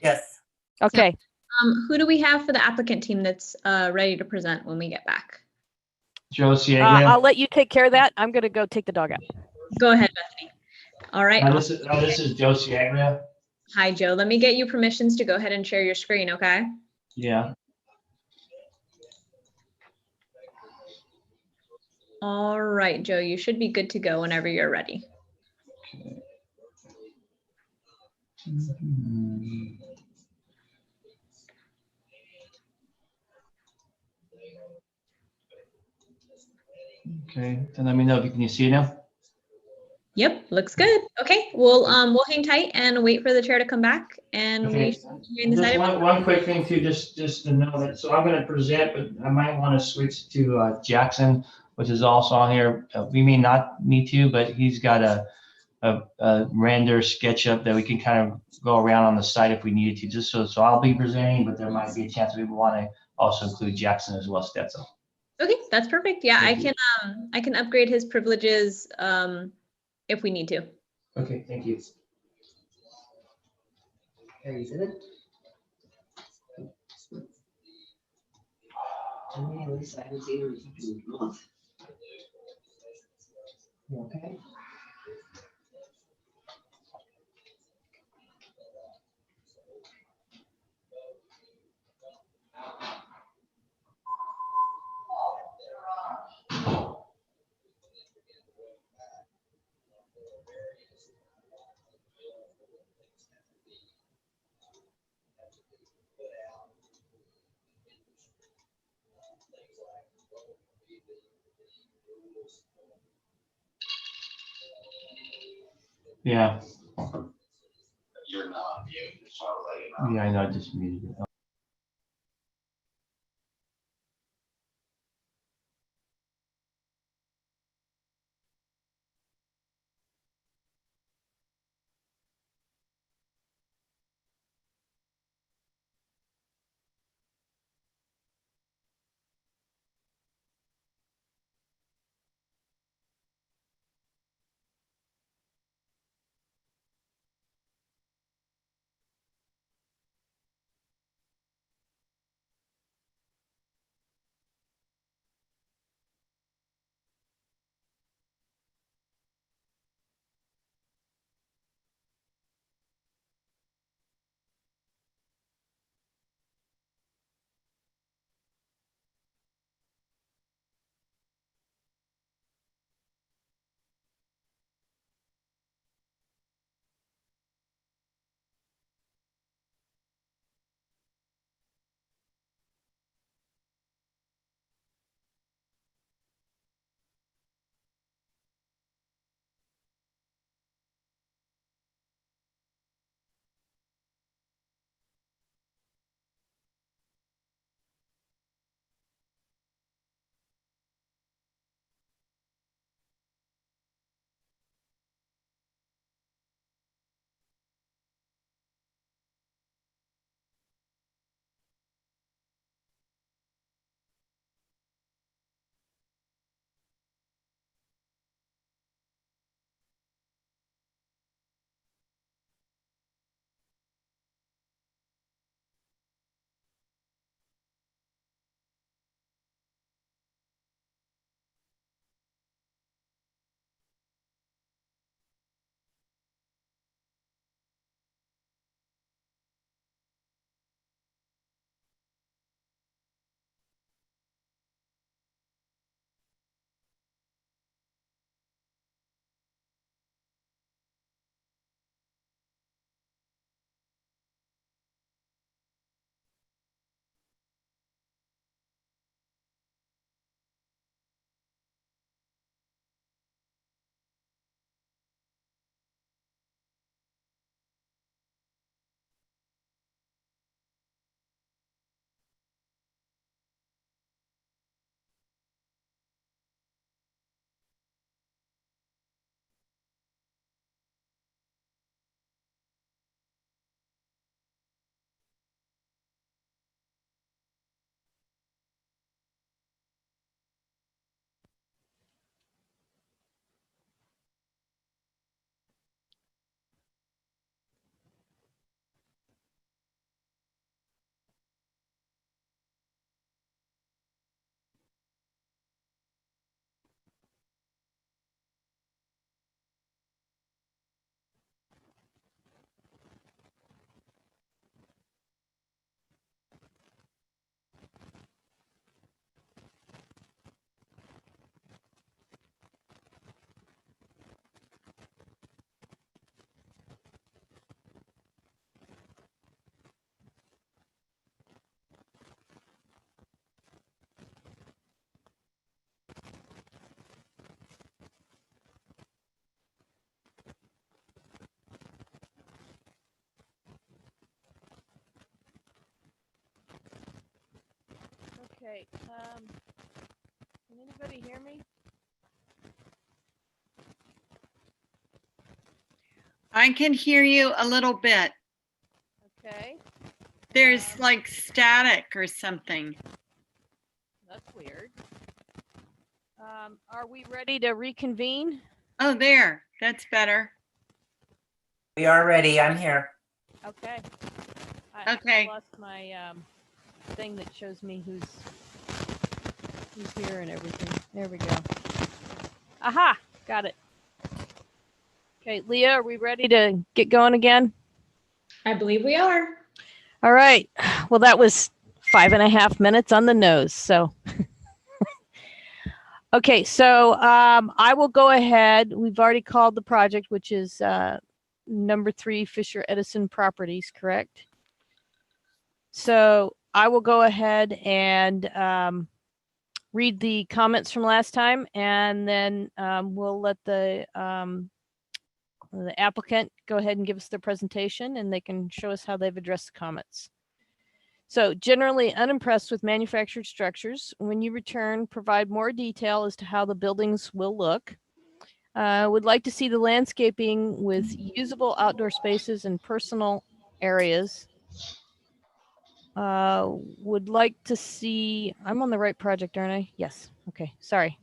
Yes. Okay. Who do we have for the applicant team that's ready to present when we get back? Joe Sieglia. I'll let you take care of that. I'm going to go take the dog out. Go ahead, Bethany. All right. This is Joe Sieglia. Hi, Joe. Let me get you permissions to go ahead and share your screen, okay? Yeah. All right, Joe, you should be good to go whenever you're ready. Okay, then let me know if you can see it now. Yep, looks good. Okay, we'll hang tight and wait for the chair to come back and we Okay. should be hearing this Just item. one quick thing too, just to know that, so I'm gonna present, but I might want to switch to Jackson, which is also on here. We may not need to, but he's got a render SketchUp that we can kind of go around on the site if we needed to, just so I'll be presenting, but there might be a chance we want to also include Jackson as well, Stetzel. Okay, that's perfect. Yeah, Thank you. I can upgrade his privileges if we need to. Okay, thank you. Okay. Yeah, You're not on mute, just want to let you know. yeah, I know, I just muted it. Okay, can anybody hear me? I can hear you a little bit. Okay, There's like static or something. that's weird. Are we ready to reconvene? Oh, there, that's better. We are ready. I'm here. Okay. Okay. I lost my thing that shows me who's here and everything. There we go. Aha, got it. Okay, Leah, are we ready to get going again? I believe we are. All right. Well, that was 5.5 minutes on the nose. So, okay. So I will go ahead. We've already called the project, which is number 3 Fisher Edison Properties, correct? So I will go ahead and read the comments from last time, and then we'll let the applicant go ahead and give us their presentation, and they can show us how they've addressed the comments. So generally unimpressed with manufactured structures. When you return, provide more detail as to how the buildings will look. Would like to see the landscaping with usable outdoor spaces and personal areas. Would like to see, I'm on the right project, aren't I? Yes. Okay. Sorry.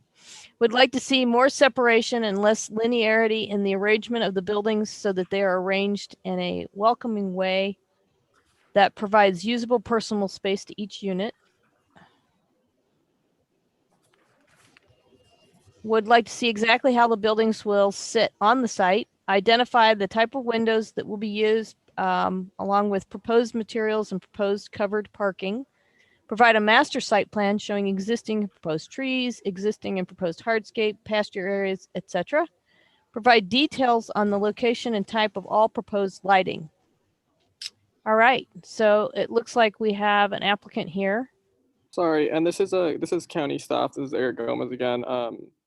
Would like to see more separation and less linearity in the arrangement of the buildings so that they are arranged in a welcoming way that provides usable personal space to each unit. Would like to see exactly how the buildings will sit on the site, identify the type of windows that will be used, along with proposed materials and proposed covered parking. Provide a master site plan showing existing and proposed trees, existing and proposed hardscape, pasture areas, etc. Provide details on the location and type of all proposed lighting. All right, so it looks like we have an applicant here. Sorry, and this is county staff. This is Eric Gomez again.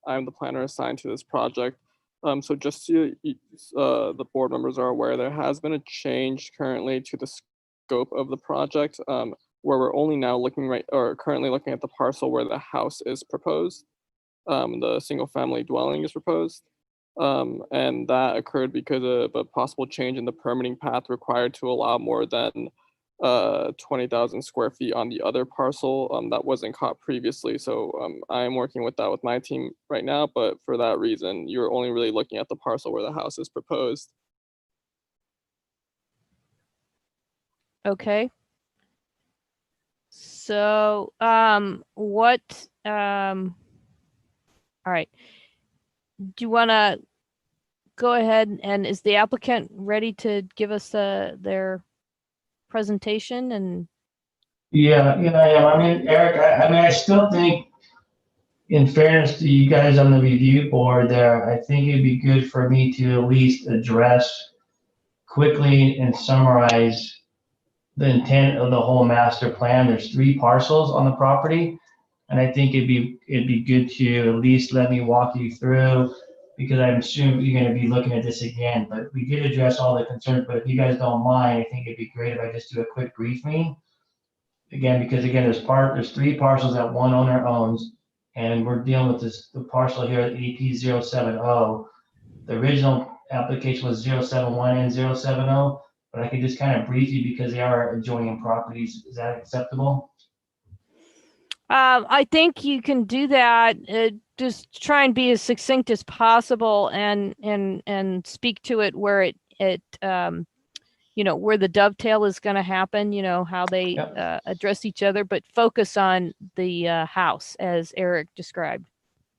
I'm the planner assigned to this project. So just so the board members are aware, there has been a change currently to the scope of the project, where we're only now currently looking at the parcel where the house is proposed. The single family dwelling is proposed. And that occurred because of a possible change in the permitting path required to allow more than 20,000 square feet on the other parcel that wasn't caught previously. So I am working with that with my team right now, but for that reason, you're only really looking at the parcel where the house is proposed. Okay. So all right. Do you want to go ahead and is the applicant ready to give us their presentation? And Yeah, I am. I mean, Eric, I still think, in fairness to you guys on the review board there, I think it'd be good for me to at least address quickly and summarize the intent of the whole master plan. There's 3 parcels on the property, and I think it'd be good to at least let me walk you through, because I'm assuming you're going to be looking at this again. But we did address all the concerns. But if you guys don't mind, I think it'd be great if I just do a quick briefing. Again, because there's 3 parcels that one owner owns, and we're dealing with the parcel here at AP 070. The original application was 071 and 070, but I could just kind of brief you because they are adjoining properties. Is that acceptable? I think you can do that. Just try and be as succinct as possible and speak to it where it where the dovetail is going to happen, how they address each other, but focus on the house as Eric described.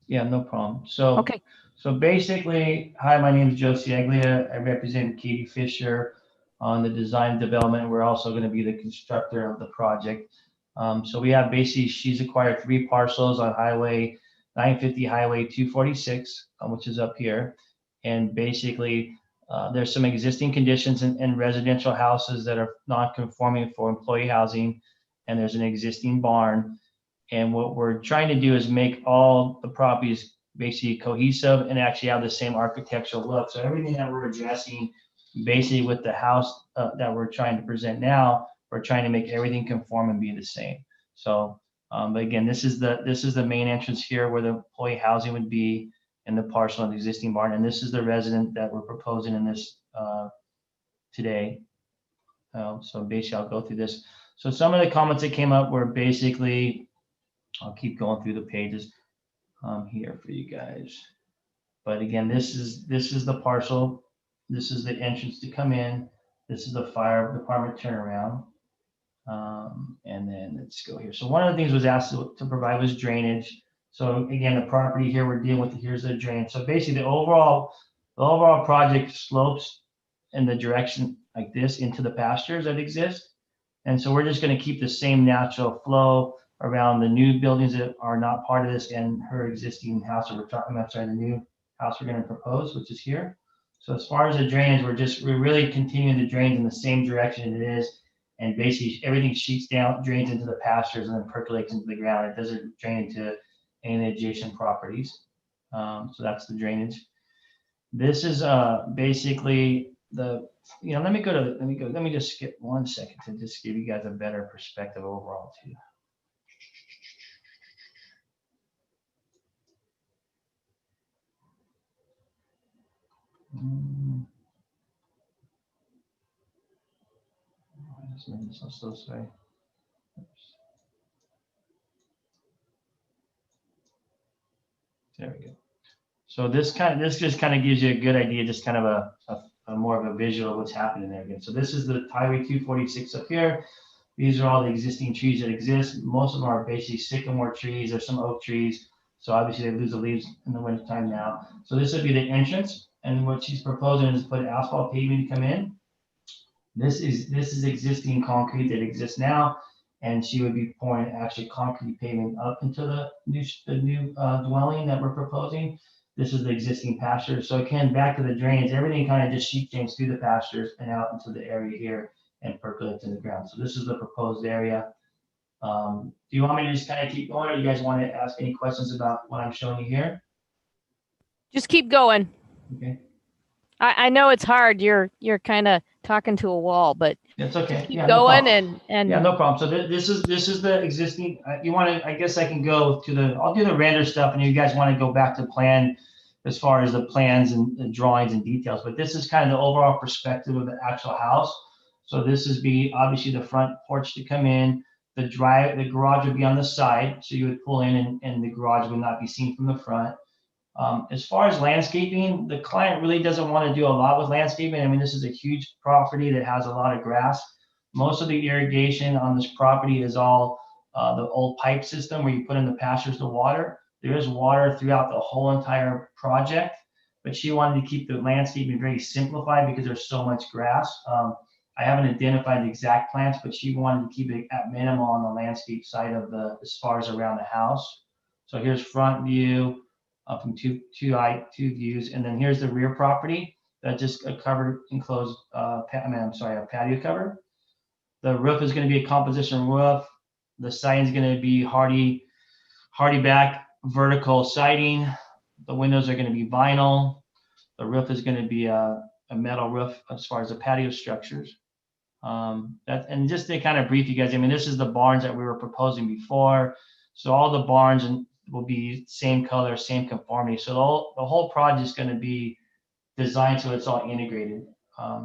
Yeah, no problem. So, okay. So basically, hi, my name is Joe Ciaglia. I represent Katie Fisher on the design development. We're also going to be the constructor of the project. So we have basically, she's acquired 3 parcels on Highway 950, Highway 246, which is up here. And basically, there's some existing conditions in residential houses that are non-conforming for employee housing, and there's an existing barn. And what we're trying to do is make all the properties basically cohesive and actually have the same architectural look. So everything that we're addressing basically with the house that we're trying to present now, we're trying to make everything conform and be the same. So But again, this is the main entrance here where the employee housing would be in the parcel of the existing barn. And this is the resident that we're proposing in this today. So basically I'll go through this. So some of the comments that came up were basically, I'll keep going through the pages here for you guys. But again, this is the parcel. This is the entrance to come in. This is the fire department turnaround. And then let's go here. So one of the things was asked to provide was drainage. So again, the property here we're dealing with, here's the drain. So basically the overall project slopes in the direction like this into the pastures that exist. And so we're just going to keep the same natural flow around the new buildings that are not part of this and her existing house that we're talking about, sorry, the new house we're going to propose, which is here. So as far as the drainage, we're really continuing the drains in the same direction it is. And basically everything sheets down, drains into the pastures and then percolates into the ground. It doesn't drain into any adjacent properties. So that's the drainage. This is basically the, let me just skip 1 second to just give you guys a better perspective overall too. I'm so sorry. Oops. There we go. So this just kind of gives you a good idea, just kind of a more of a visual of what's happening there again. So this is the Highway 246 up here. These are all the existing trees that exist. Most of them are basically sycamore trees. There's some oak trees. So obviously they lose the leaves in the wintertime now. So this would be the entrance. And what she's proposing is put asphalt paving to come in. This is existing concrete that exists now. And she would be pouring actually concrete paving up into the new dwelling that we're proposing. This is the existing pasture. So again, back to the drains, everything kind of just sheet drains through the pastures and out into the area here and percolates in the ground. So this is the proposed area. Do you want me to just kind of keep going, or you guys want to ask any questions about what I'm showing you here? Just keep going. Okay. I know it's hard. You're kind of talking to a wall, but it's okay. Keep yeah, going no and yeah, no problem. So this is the existing. You want to? I guess I can go to the. I'll do the render stuff, and you guys want to go back to plan as far as the plans and the drawings and details. But this is kind of the overall perspective of the actual house. So this is obviously the front porch to come in. The garage would be on the side, so you would pull in, and the garage would not be seen from the front. As far as landscaping, the client really doesn't want to do a lot with landscaping. I mean, this is a huge property that has a lot of grass. Most of the irrigation on this property is all the old pipe system where you put in the pastures to water. There is water throughout the whole entire project, but she wanted to keep the landscaping very simplified because there's so much grass. I haven't identified the exact plants, but she wanted to keep it at minimal on the landscape side of as far as around the house. So here's front view from two views, and then here's the rear property that just a covered enclosed a patio cover. The roof is going to be a composition roof. The siding is going to be hardy back vertical siding. The windows are going to be vinyl. The roof is going to be a metal roof as far as the patio structures. And just to kind of brief you guys, I mean, this is the barns that we were proposing before. So all the barns will be same color, same conformity. So the whole project is going to be designed so it's all integrated.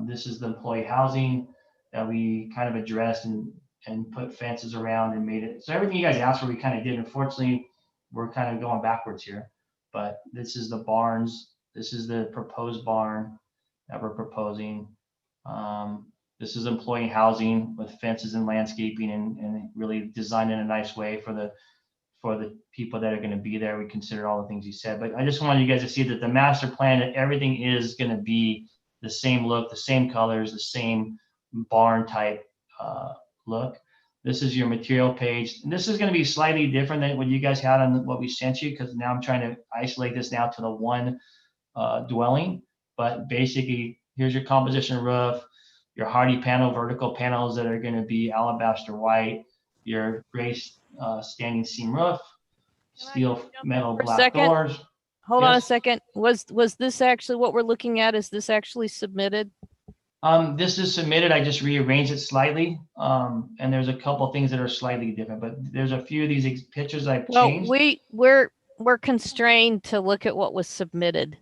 This is the employee housing that we kind of addressed and put fences around and made it. So everything you guys asked for, we kind of did. Unfortunately, we're kind of going backwards here. But this is the barns. This is the proposed barn that we're proposing. This is employee housing with fences and landscaping and really designed in a nice way for the people that are going to be there. We consider all the things you said, but I just wanted you guys to see that the master plan, that everything is going to be the same look, the same colors, the same barn type look. This is your material page. And this is going to be slightly different than what you guys had on what we sent you, because now I'm trying to isolate this now to the one dwelling. But basically, here's your composition roof, your hardy panel, vertical panels that are going to be alabaster white, your gray standing seam roof, steel metal black doors. Hold on a second. Was this actually what we're looking at? Is this actually submitted? This is submitted. I just rearranged it slightly. And there's a couple things that are slightly different, but there's a few of these pictures I've Well, changed. we're constrained to look at what was submitted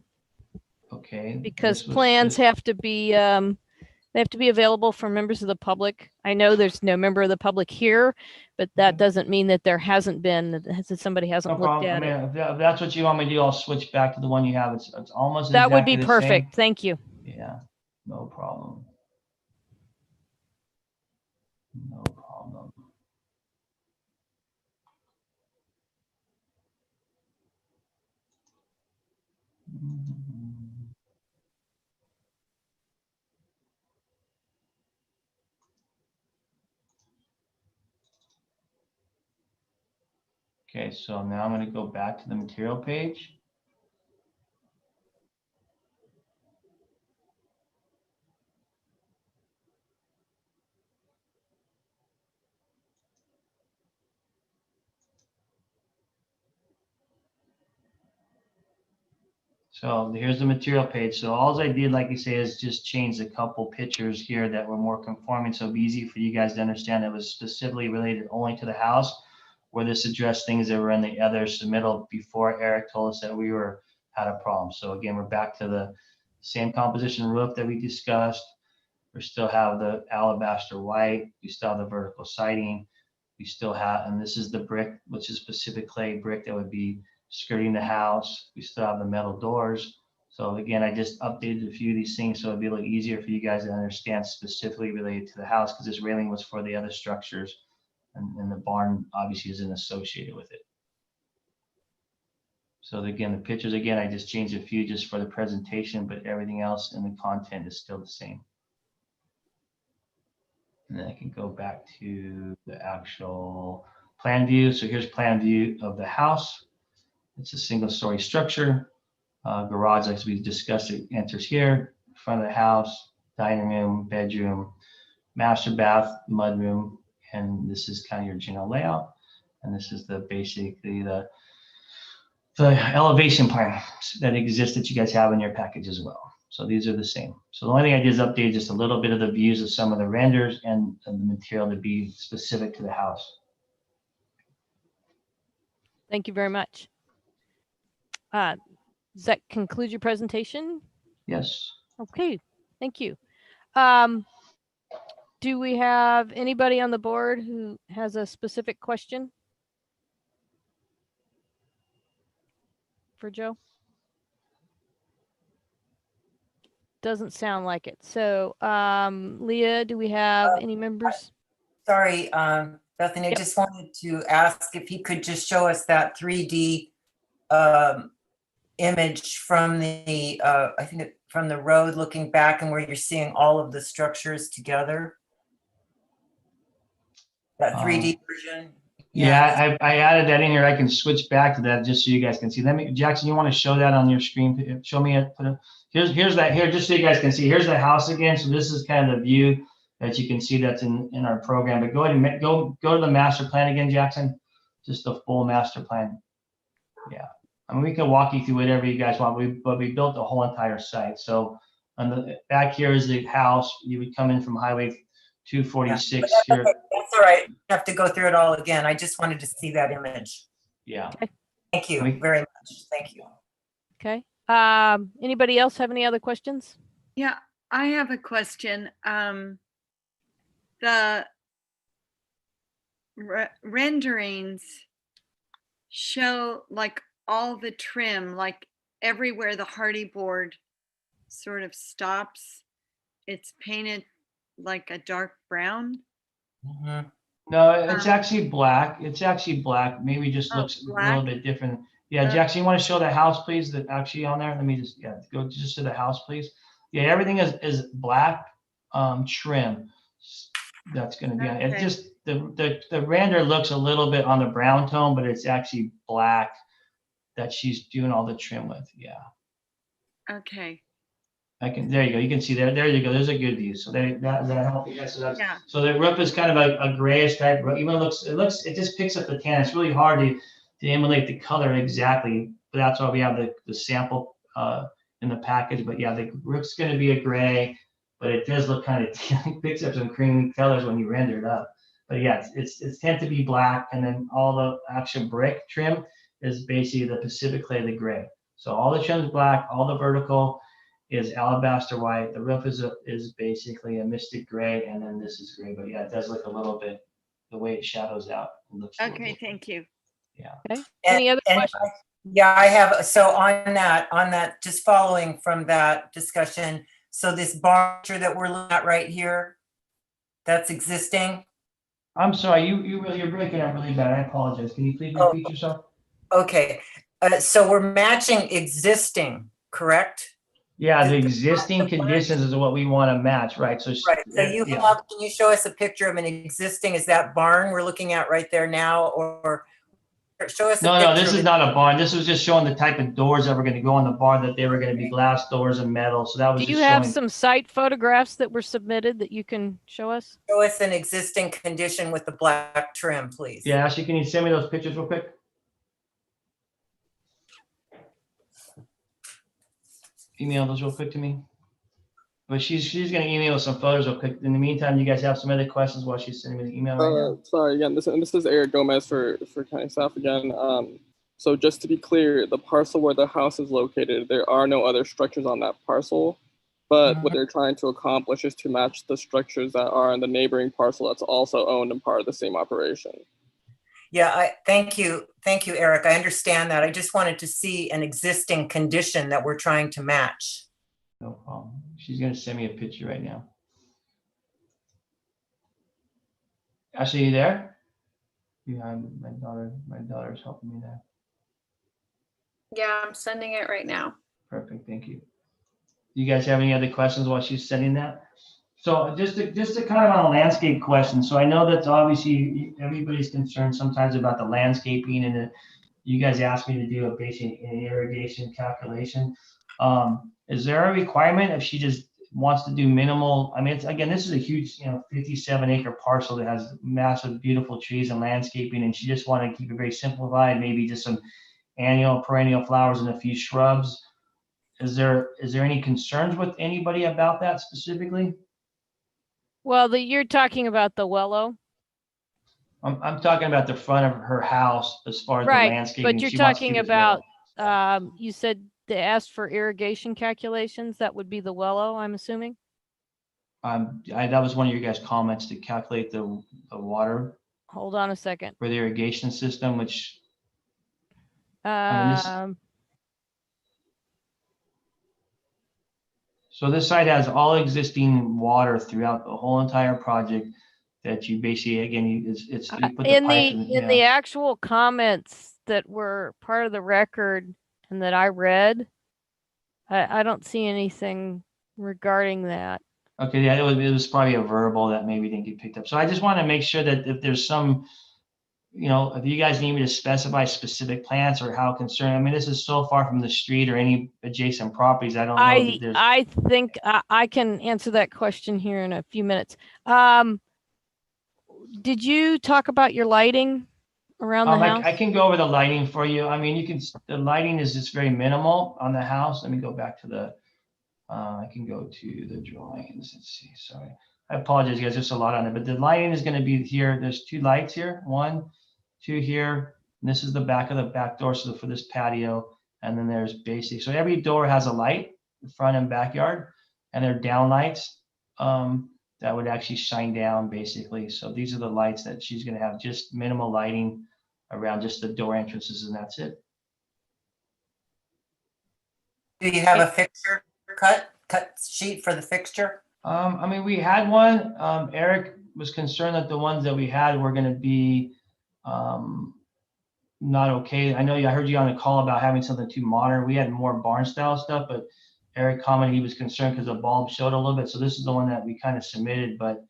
Okay. because this was- plans have to be they have to be available for members of the public. I know there's no member of the public here, but that doesn't mean that there hasn't been, that somebody hasn't No looked problem. at I it. mean, if that's what you want me to do, I'll switch back to the one you have. It's almost That would be exactly the same. perfect. Thank you. Yeah, no problem. No problem. Okay, so now I'm going to go back to the material page. So here's the material page. So all I did, like you say, is just change a couple pictures here that were more conforming. So it'd be easy for you guys to understand it was specifically related only to the house, where this addressed things that were in the other submittal before Eric told us that we had a problem. So again, we're back to the same composition roof that we discussed. We still have the alabaster white. We still have the vertical siding. We still have, and this is the brick, which is specific clay brick that would be skirting the house. We still have the metal doors. So again, I just updated a few of these things so it'd be a little easier for you guys to understand specifically related to the house, because this railing was for the other structures, and the barn obviously isn't associated with it. So again, the pictures, again, I just changed a few just for the presentation, but everything else in the content is still the same. And then I can go back to the actual plan view. So here's plan view of the house. It's a single story structure. Garage, as we discussed, it enters here, front of the house, dining room, bedroom, master bath, mudroom, and this is kind of your general layout. And this is basically the elevation plan that exists that you guys have in your package as well. So these are the same. So the only thing I did is update just a little bit of the views of some of the renders and the material to be specific to the house. Thank you very much. Does that conclude your presentation? Yes. Okay, thank you. Do we have anybody on the board who has a specific question for Joe? Doesn't sound like it. So, Leah, do we have any members? Sorry, Bethany, I Yep. just wanted to ask if he could just show us that 3D image from the, I think from the road looking back and where you're seeing all of the structures together. That 3D version. Yeah, I added that in here. I can switch back to that just so you guys can see. Let me, Jackson, you want to show that on your screen? Show me it. Here's that here, just so you guys can see. Here's the house again. So this is kind of the view that you can see that's in our program. But go ahead and go to the master plan again, Jackson. Just the full master plan. Yeah, I mean we can walk you through whatever you guys want. But we built the whole entire site. So on the back here is the house. You would come in from Highway 246 here. Okay. That's all right. I have to go through it all again. I just wanted to see that image. Yeah. Okay. Thank you very much. Thank you. Okay. Anybody else have any other questions? Yeah, I have a question. The renderings show like all the trim, like everywhere the hardy board sort of stops, it's painted like a dark brown. No, it's actually black. It's actually black. Maybe just looks a little bit different. Yeah, Jackson, you want to show the house, please? That actually on there. Let me just go just to the house, please. Yeah, everything is black trim. That's going to be on it. Just the render looks a little bit on the brown tone, but it's actually black that she's doing all the trim with. Yeah. Okay. There you go. You can see there. There you go. There's a good view. So that help you guys. So the roof is kind of a grayish type. Even it just picks up the tan. It's really hard to emulate the color exactly. But that's why we have the sample in the package. But yeah, the roof's going to be a gray, but it does look kind of, it picks up some creamy colors when you render it up. But yeah, it's tend to be black, and then all the actual brick trim is basically the Pacific clay, the gray. So all the trim's black, all the vertical is alabaster white. The roof is basically a mystic gray, and then this is gray. But yeah, it does look a little bit, the way it shadows out. It looks a little Okay, bit- thank you. Yeah. Okay. Any other questions? Yeah, I have, so on that, just following from that discussion, so this barn that we're looking at right here, that's existing? I'm sorry, you're breaking up really bad. I apologize. Can you please repeat yourself? Okay, so we're matching existing, correct? Yeah, the existing conditions is what we want to match, right? So Right, so you yeah. have, can you show us a picture of an existing, is that barn we're looking at right there now, or show us a No, picture this of is it. not a barn. This was just showing the type of doors that were going to go on the barn, that they were going to be glass doors and metal. So that was Do you just have showing. some site photographs that were submitted that you can show us? Show us an existing condition with the black trim, please. Yeah, Ashley, can you send me those pictures real quick? Email those real quick to me. But she's going to email some photos real quick. In the meantime, you guys have some other questions while she's sending me the email right now? Sorry again. This is Eric Gomez for county staff again. So just to be clear, the parcel where the house is located, there are no other structures on that parcel. But what they're trying to accomplish is to match the structures that are in the neighboring parcel that's also owned and part of the same operation. Yeah, thank you, Eric. I understand that. I just wanted to see an existing condition that we're trying to match. No problem. She's going to send me a picture right now. Ashley, you there? Yeah, my daughter's helping me there. Yeah, I'm sending it right now. Perfect, thank you. You guys have any other questions while she's sending that? So just to kind of on a landscape question. So I know that's obviously everybody's concerned sometimes about the landscaping, and you guys asked me to do a basic irrigation calculation. Is there a requirement if she just wants to do minimal? I mean, again, this is a huge, 57-acre parcel that has massive, beautiful trees and landscaping, and she just wanted to keep it very simplified, maybe just some annual, perennial flowers and a few shrubs. Is there any concerns with anybody about that specifically? Well, you're talking about the Wello. I'm talking about the front of her house as far as the Right, landscaping. but you're She wants to talking keep it about, you said they asked for irrigation calculations. That would be the Wello, I'm assuming? that was one of your guys' comments, to calculate the water Hold on a second. for the irrigation system, which, I mean, so this site has all existing water throughout the whole entire project that you basically, again, you put the pipe in the actual comments that were part of the record and that I read, I don't see anything regarding that. Okay, yeah, it was probably a verbal that maybe didn't get picked up. So I just want to make sure that if there's some, if you guys need me to specify specific plants or how concerned, I mean, this is so far from the street or any adjacent properties. I don't know if there's. I think I can answer that question here in a few minutes. Did you talk about your lighting around the house? I can go over the lighting for you. I mean, the lighting is just very minimal on the house. Let me go back to I can go to the drawings. Let's see, sorry. I apologize, guys, there's a lot on it, but the lighting is going to be here. There's 2 lights here, 1, 2 here. And this is the back of the back door, so for this patio. And then there's basic. So every door has a light, the front and backyard, and they're down lights that would actually shine down basically. So these are the lights that she's going to have, just minimal lighting around just the door entrances, and that's it. Do you have a fixture cut sheet for the fixture? I mean, we had one. Eric was concerned that the ones that we had were going to be not okay. I heard you on the call about having something too modern. We had more barn style stuff, but Eric commented he was concerned because the bulb showed a little bit. So this is the one that we kind of submitted, but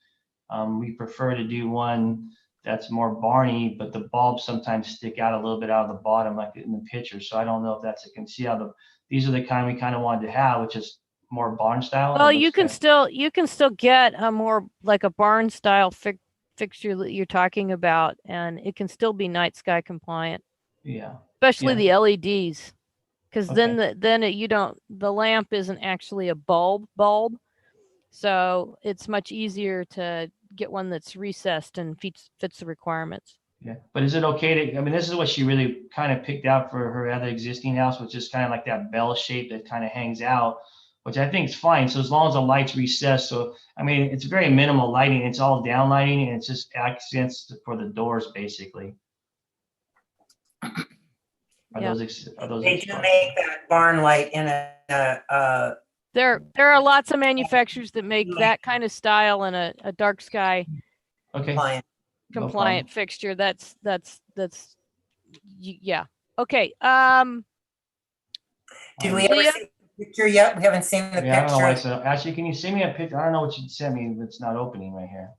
we prefer to do one that's more barny, but the bulbs sometimes stick out a little bit out of the bottom, like in the picture. So I don't know if that's, you can see how these are the kind we kind of wanted to have, which is more barn style. Well, you can still get a more like a barn style fixture that you're talking about, and it can still be night sky compliant. Yeah. Especially the LEDs, because then the lamp isn't actually a bulb, So it's much easier to get one that's recessed and fits the requirements. Yeah, but is it okay to, I mean, this is what she really kind of picked out for her other existing house, which is kind of like that bell shape that kind of hangs out, which I think is fine. So as long as the light's recessed, so, I mean, it's very minimal lighting. It's all down lighting and it's just accents for the doors, basically. Are Yeah. They do make that barn light in a There are lots of manufacturers that make that kind of style in a dark sky Okay. compliant fixture. That's yeah. Okay. Did we ever Leah? see the picture yet? We haven't seen the Yeah, I don't know why picture. it's actually, can you send me a picture? I don't know what you sent me. It's not opening right here.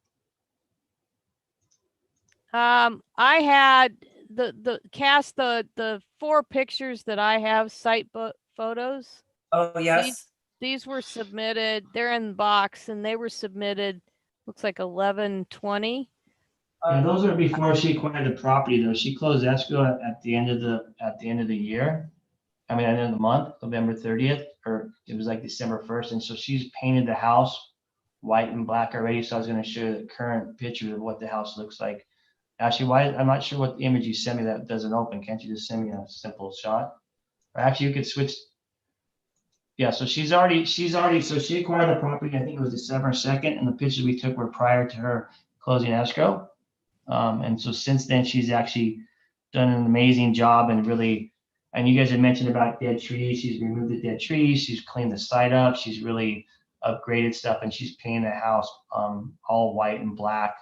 I had the 4 pictures that I have site photos. Oh, yes. These were submitted. They're in the box and they were submitted. Looks like 11/20. Yeah, those are before she acquired the property though. She closed escrow at the end of the year. I mean, at the end of the month, November 30th, or it was like December 1st. And so she's painted the house white and black already. So I was going to show you the current picture of what the house looks like. Actually, I'm not sure what image you sent me that doesn't open. Can't you just send me a simple shot? Or actually, you could switch. Yeah, so she's already, so she acquired the property, I think it was December 2nd, and the pictures we took were prior to her closing escrow. And so since then, she's actually done an amazing job and really, and you guys had mentioned about dead trees. She's removed the dead trees. She's cleaned the site up. She's really upgraded stuff, and she's painted the house all white and black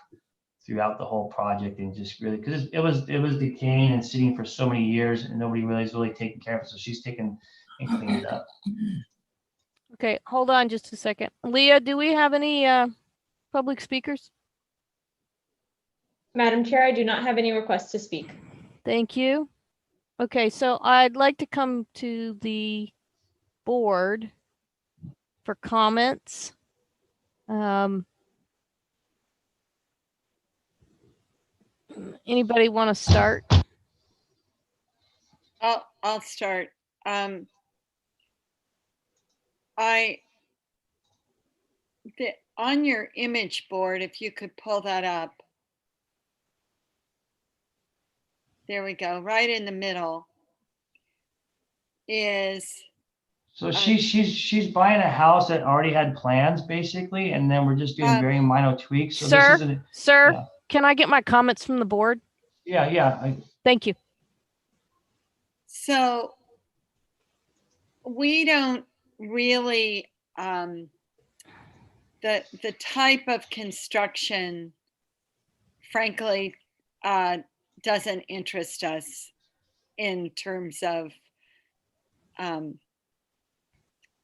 throughout the whole project, and just really, because it was decaying and sitting for so many years, and nobody really is really taking care of it. So she's taken and cleaned it up. Okay, hold on just a second. Leah, do we have any public speakers? Madam Chair, I do not have any requests to speak. Thank you. Okay, so I'd like to come to the board for comments. Anybody want to start? I'll start. On your image board, if you could pull that up. There we go, right in the middle is. So she's buying a house that already had plans basically, and then we're just doing very minor tweaks. So Sir, this isn't, sir, yeah. can I get my comments from the board? Yeah. Thank you. So we don't really, the type of construction, frankly, doesn't interest us in terms of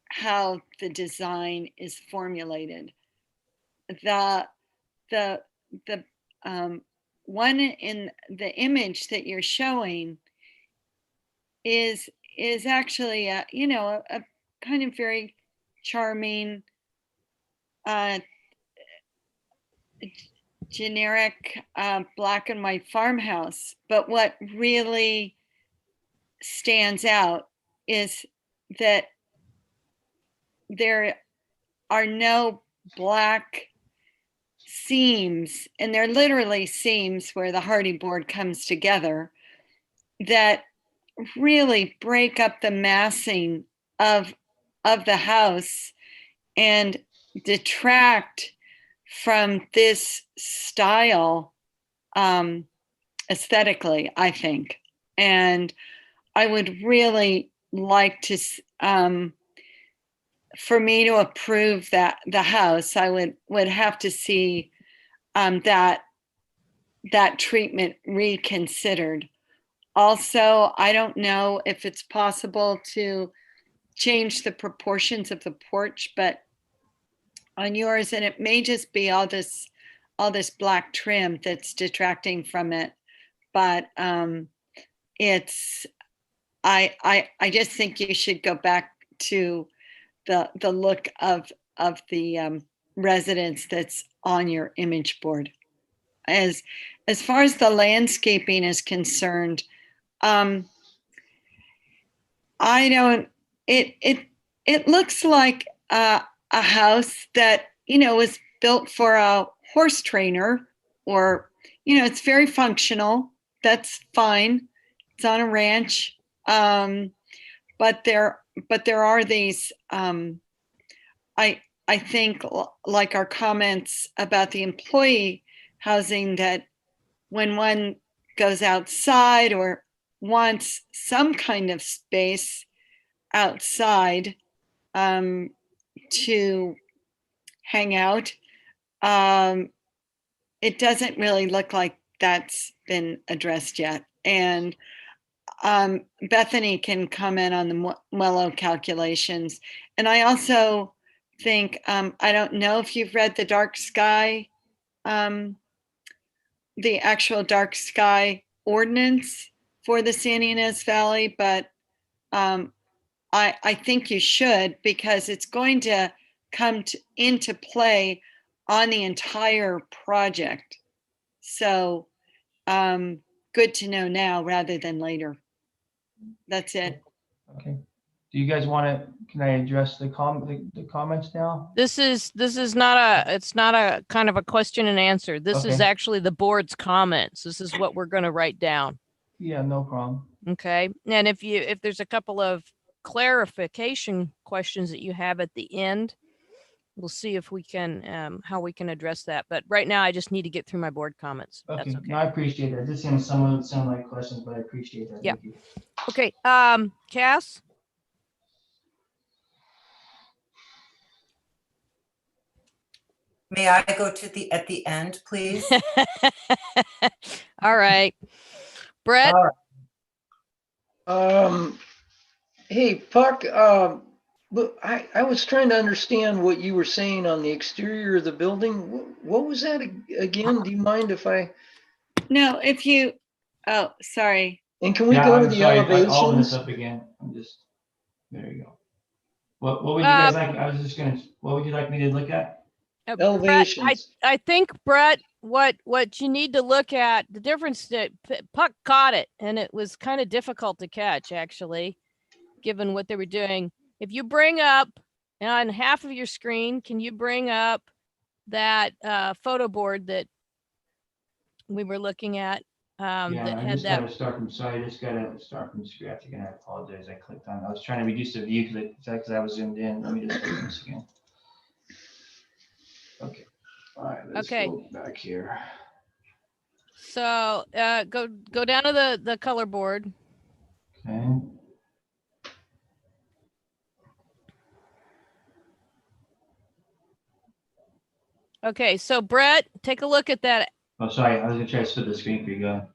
how the design is formulated. The one in the image that you're showing is actually a kind of very charming generic black and white farmhouse. But what really stands out is that there are no black seams, and they're literally seams where the hardy board comes together, that really break up the massing of the house and detract from this style aesthetically, I think. And I would really like to, for me to approve that the house, I would have to see that treatment reconsidered. Also, I don't know if it's possible to change the proportions of the porch, but on yours, and it may just be all this black trim that's detracting from it, but it's, I just think you should go back to the look of the residence that's on your image board. As far as the landscaping is concerned, it looks like a house that was built for a horse trainer, or, it's very functional. That's fine. It's on a ranch. But there are these, I think, like our comments about the employee housing, that when one goes outside or wants some kind of space outside to hang out, it doesn't really look like that's been addressed yet. And Bethany can comment on the Mello calculations. And I also think, I don't know if you've read the dark sky, the actual dark sky ordinance for the San Ynez Valley, but I think you should, because it's going to come into play on the entire project. So good to know now rather than later. That's it. Okay. Do you guys want to, can I address the comments now? This is not it's not a kind of a question and answer. This is Okay. actually the board's comments. This is what we're going to write down. Yeah, no problem. Okay. And if there's a couple of clarification questions that you have at the end, we'll see if we can, how we can address that. But right now I just need to get through my board comments. Okay. That's okay. No, I appreciate that. This is some of my questions, but I appreciate that. Yeah. Thank you. Okay. Cass? May I go to at the end, please? All right. Brett? Hey, Puck, look, I was trying to understand what you were saying on the exterior of the building. What was that again? Do you mind if I? No, if you, oh, sorry. And can we go to the elevations? I'll open this up again. There you go. What would you guys like? What would you like me to look at? Elevations. Brett, I think, Brett, what you need to look at, the difference that Puck caught it, and it was kind of difficult to catch, actually, given what they were doing. If you bring up on half of your screen, can you bring up that photo board that we were looking at? Yeah, that I had just that. gotta start from, sorry, I just gotta start from scratch again. I apologize. I clicked on, I was trying to reduce the view because I was zoomed in. Let me just open this again. Okay. All right, let's go back here. So go down to the color board. Okay. Okay, so Brett, take a look at that. Oh, sorry, I was gonna try to split the screen for you. Go.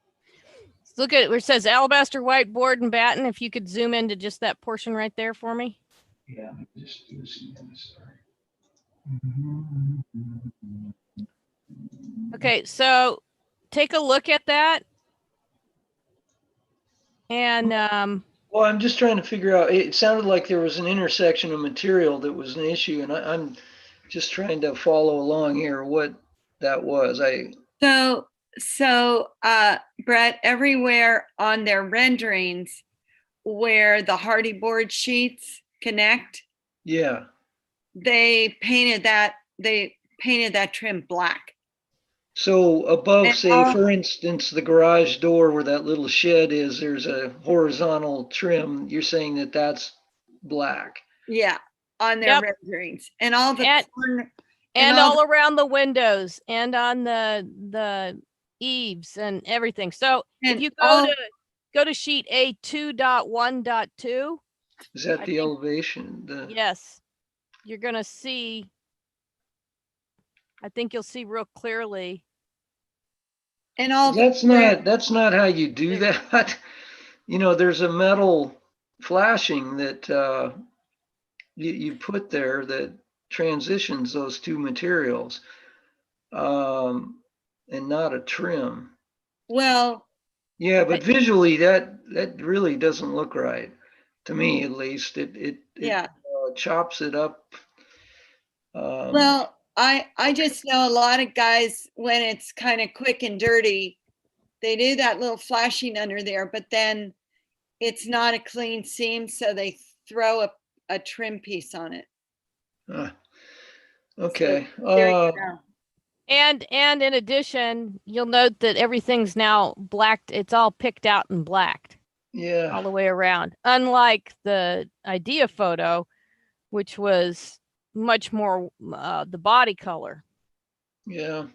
Look at where it says alabaster whiteboard and batten. If you could zoom into just that portion right there for me. Yeah, let me just do this again. Sorry. Okay, so take a look at that. And well, I'm just trying to figure out, it sounded like there was an intersection of material that was an issue, and I'm just trying to follow along here what that was. So Brett, everywhere on their renderings where the hardy board sheets connect, yeah, they painted that trim black. So above, say, for instance, the garage door where that little shed is, there's a horizontal trim. You're saying that that's black. Yeah, on their renderings, and all the corner, and all around the windows and on the eaves and everything. So if you go to sheet A2.1.2. Is that the elevation? Yes, you're gonna see. I think you'll see real clearly. And all that's not how you do that. You know, there's a metal flashing that you put there that transitions those two materials, and not a trim. Well, yeah, but visually that really doesn't look right to me, at least. It chops it up. Well, I just know a lot of guys, when it's kind of quick and dirty, they do that little flashing under there, but then it's not a clean seam, so they throw a trim piece on it. Okay. There you go. And in addition, you'll note that everything's now blacked. It's all picked out and blacked Yeah. all the way around. Unlike the idea photo, which was much more the body color. Yeah.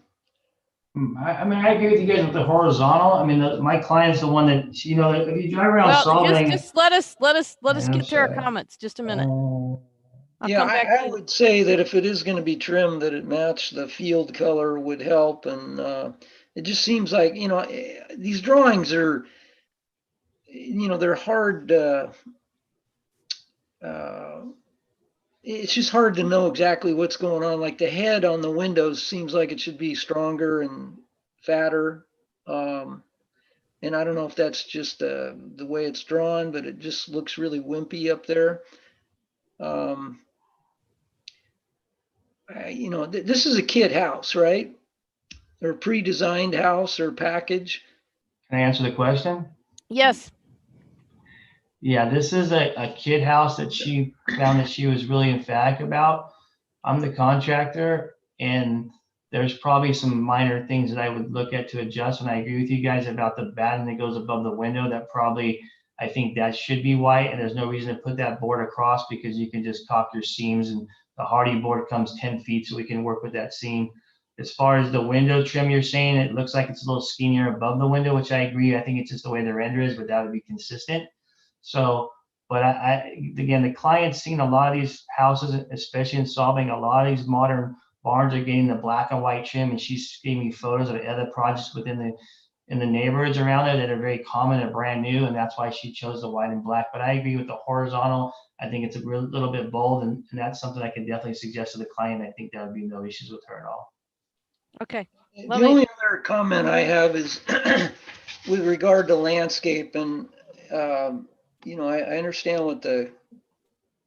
I mean, I agree with you guys with the horizontal. I mean, my client's the one that, you know, if you drive around Well, solving. just let us I'm get through our sorry. comments. Just a minute. I'll Yeah, come back I to you. would say that if it is going to be trimmed, that it match the field color would help. And it just seems like, you know, these drawings are, you know, they're hard. It's just hard to know exactly what's going on. Like the head on the windows seems like it should be stronger and fatter. And I don't know if that's just the way it's drawn, but it just looks really wimpy up there. You know, this is a kit house, right? Or pre-designed house or package. Can I answer the question? Yes. Yeah, this is a kid house that she found that she was really emphatic about. I'm the contractor, and there's probably some minor things that I would look at to adjust. And I agree with you guys about the batting that goes above the window. That probably, I think that should be white, and there's no reason to put that board across because you can just caulk your seams, and the hardy board comes 10 feet, so we can work with that seam. As far as the window trim, you're saying it looks like it's a little skinnier above the window, which I agree. I think it's just the way the render is, but that would be consistent. So, but again, the client's seen a lot of these houses, especially in solving. A lot of these modern barns are getting the black and white trim, and she's giving me photos of other projects within the neighborhoods around there that are very common and brand new, and that's why she chose the white and black. But I agree with the horizontal. I think it's a little bit bold, and that's something I can definitely suggest to the client. I think that would be no issues with her at all. Okay. The only other comment I have is with regard to landscape, and you know, I understand what the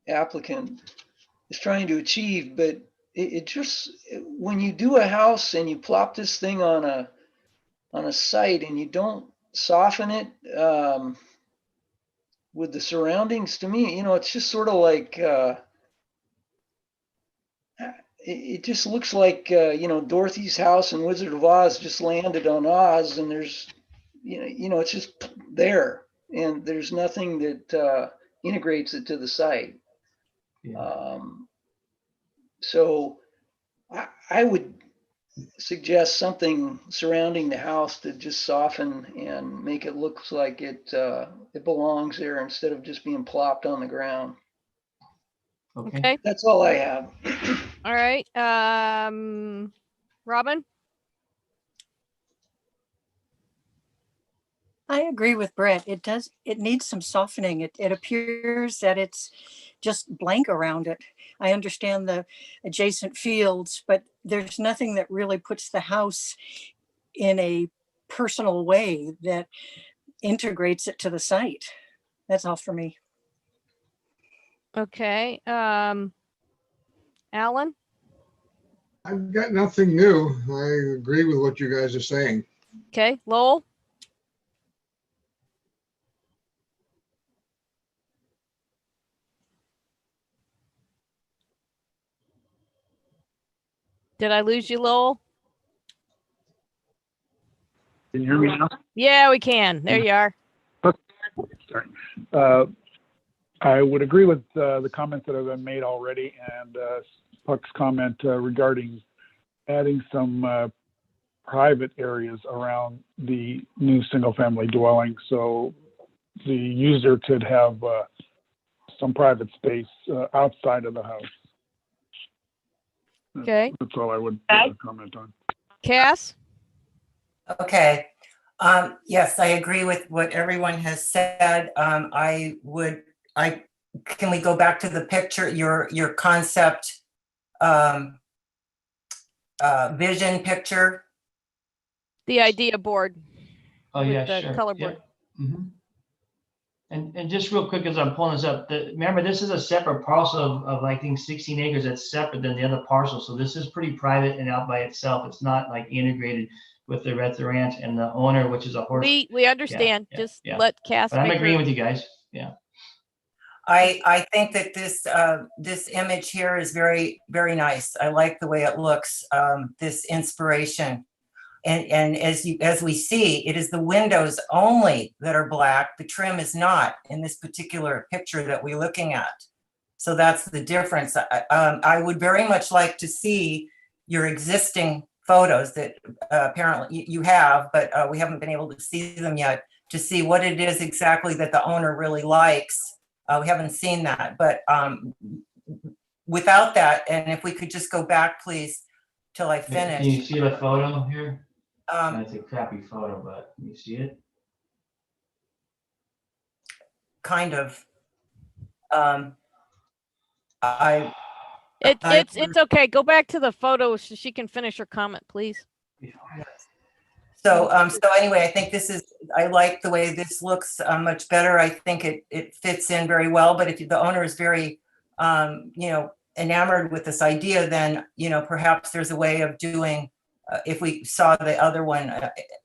applicant is trying to achieve, but it just, when you do a house and you plop this thing on a site and you don't soften it with the surroundings, to me, you know, it's just sort of like it just looks like you know, Dorothy's house in Wizard of Oz just landed on Oz, and there's you know, it's just there, and there's nothing that integrates it to the site. So I would suggest something surrounding the house to just soften and make it look like it belongs there instead of just being plopped on the ground. Okay. That's all I have. All right. Robin? I agree with Brett. It needs some softening. It appears that it's just blank around it. I understand the adjacent fields, but there's nothing that really puts the house in a personal way that integrates it to the site. That's all for me. Okay. Alan? I've got nothing new. I agree with what you guys are saying. Okay. Lowell? Did I lose you, Lowell? Can you hear me now? Yeah, we can. There you are. Sorry. I would agree with the comments that have been made already, and Puck's comment regarding adding some private areas around the new single-family dwelling, so the user could have some private space outside of the house. Okay. That's all I would comment on. Cass? Okay. Yes, I agree with what everyone has said. Can we go back to the picture, your concept vision picture? The idea board. Oh, yeah, with the sure. color Yeah. board. Mhm. And just real quick, as I'm pulling this up, remember, this is a separate parcel of I think 16 acres that's separate than the other parcel. So this is pretty private and out by itself. It's not like integrated with the rest of the ranch and the owner, which is a horse. We understand. Just let Cass But I'm make agreeing her- with you guys. Yeah. I think that this image here is very, very nice. I like the way it looks, this inspiration. And as we see, it is the windows only that are black. The trim is not in this particular picture that we're looking at. So that's the difference. I would very much like to see your existing photos that apparently you have, but we haven't been able to see them yet, to see what it is exactly that the owner really likes. We haven't seen that, but without that, and if we could just go back, please, till I finish. Can you see the photo here? That's a crappy photo, but can you see it? Kind of. It's okay. Go back to the photo so she can finish her comment, please. So anyway, I think I like the way this looks much better. I think it fits in very well, but if the owner is very, enamored with this idea, then, perhaps there's a way of doing, if we saw the other one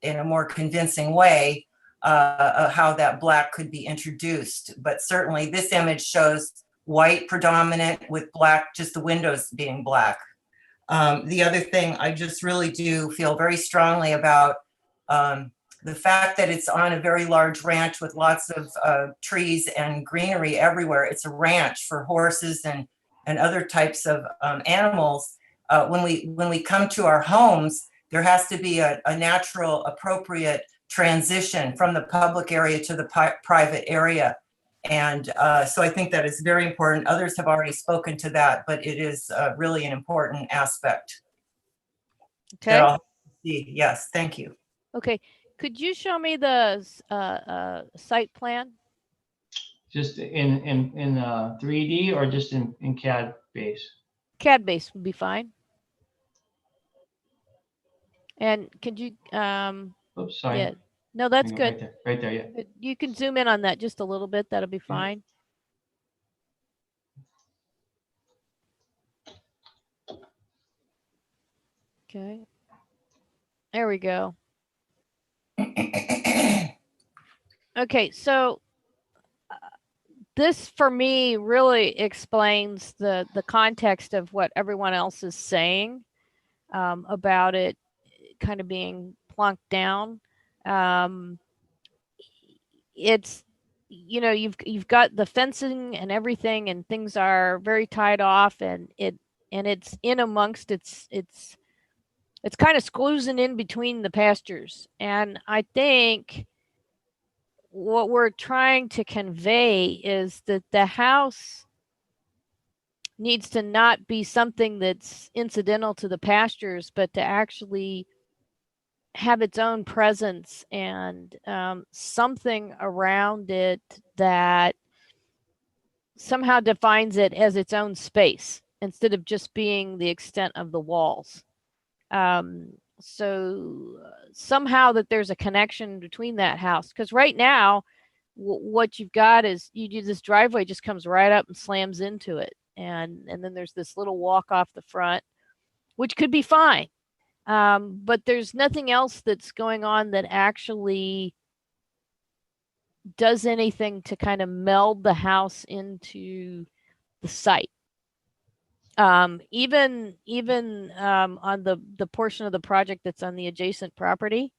in a more convincing way, how that black could be introduced. But certainly this image shows white predominant with black, just the windows being black. The other thing, I just really do feel very strongly about the fact that it's on a very large ranch with lots of trees and greenery everywhere. It's a ranch for horses and other types of animals. When we come to our homes, there has to be a natural, appropriate transition from the public area to the private area. And so I think that is very important. Others have already spoken to that, but it is really an important aspect. Okay. Yes, thank you. Okay. Could you show me the site plan? Just in 3D or just in CAD base? CAD base would be fine. And could you Oops, sorry. Yeah. No, that's good. Right there, yeah. You can zoom in on that just a little bit. That'll be fine. Okay. There we go. Okay, so this for me really explains the context of what everyone else is saying about it kind of being plunked down. It's, you've got the fencing and everything, and things are very tied off, and it's in amongst it's kind of squoozing in between the pastures. And I think what we're trying to convey is that the house needs to not be something that's incidental to the pastures, but to actually have its own presence and something around it that somehow defines it as its own space instead of just being the extent of the walls. So somehow that there's a connection between that house, because right now what you've got is this driveway just comes right up and slams into it, and then there's this little walk off the front, which could be fine, but there's nothing else that's going on that actually does anything to kind of meld the house into the site. Even on the portion of the project that's on the adjacent property,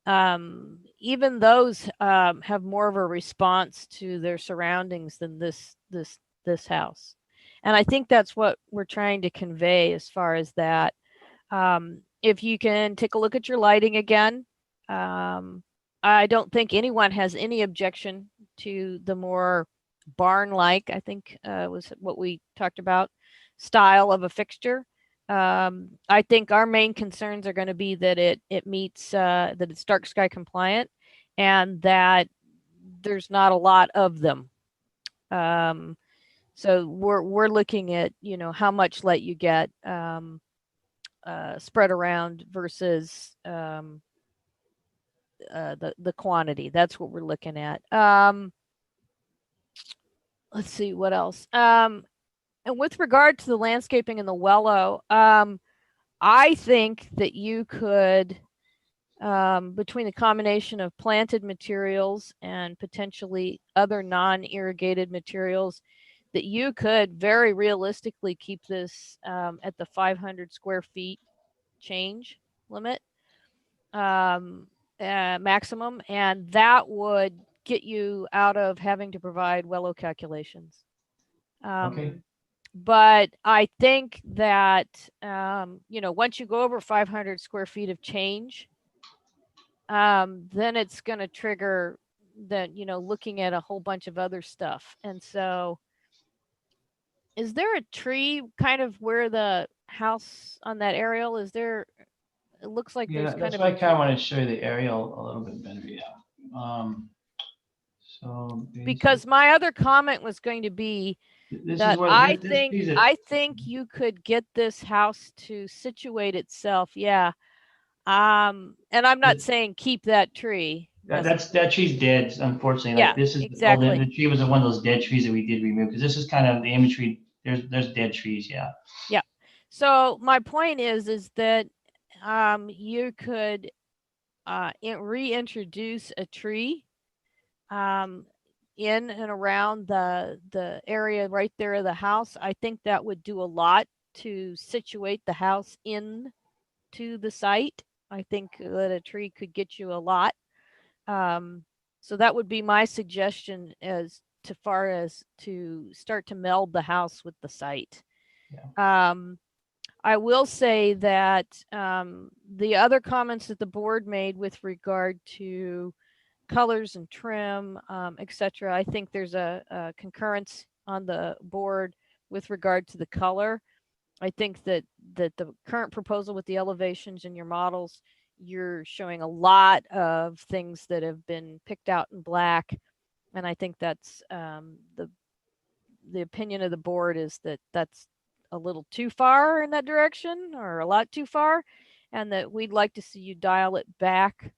even those have more of a response to their surroundings than this house. And I think that's what we're trying to convey as far as that. If you can take a look at your lighting again, I don't think anyone has any objection to the more barn-like, I think was what we talked about, style of a fixture. I think our main concerns are going to be that it meets that it's dark sky compliant, and that there's not a lot of them. So we're looking at how much light you get spread around versus the quantity. That's what we're looking at. Let's see what else. And with regard to the landscaping and the Wello, I think that you could between the combination of planted materials and potentially other non-irrigated materials, that you could very realistically keep this at the 500 square feet change limit maximum, and that would get you out of having to provide Wello calculations. Okay. But I think that, once you go over 500 square feet of change, then it's going to trigger that, looking at a whole bunch of other stuff. And so is there a tree kind of where the house on that aerial, it looks like Yeah, there's kind that's of why I a kind of want to show you the aerial a little bit better. Yeah. So because my other comment was going to be this that is what I this piece of, think you could get this house to situate itself. Yeah. And I'm not saying keep that tree. that tree's dead, unfortunately. Yeah, Like this is exactly. the tree was one of those dead trees that we did remove, because this is kind of the imagery. There's dead trees. Yeah. Yeah. So my point is that you could reintroduce a tree in and around the area right there of the house. I think that would do a lot to situate the house in to the site. I think that a tree could get you a lot. So that would be my suggestion as to far as to start to meld the house with the site. Yeah. I will say that the other comments that the board made with regard to colors and trim, etc., I think there's a concurrence on the board with regard to the color. I think that the current proposal with the elevations and your models, you're showing a lot of things that have been picked out in black, and I think that's the opinion of the board is that that's a little too far in that direction, or a lot too far, and that we'd like to see you dial it back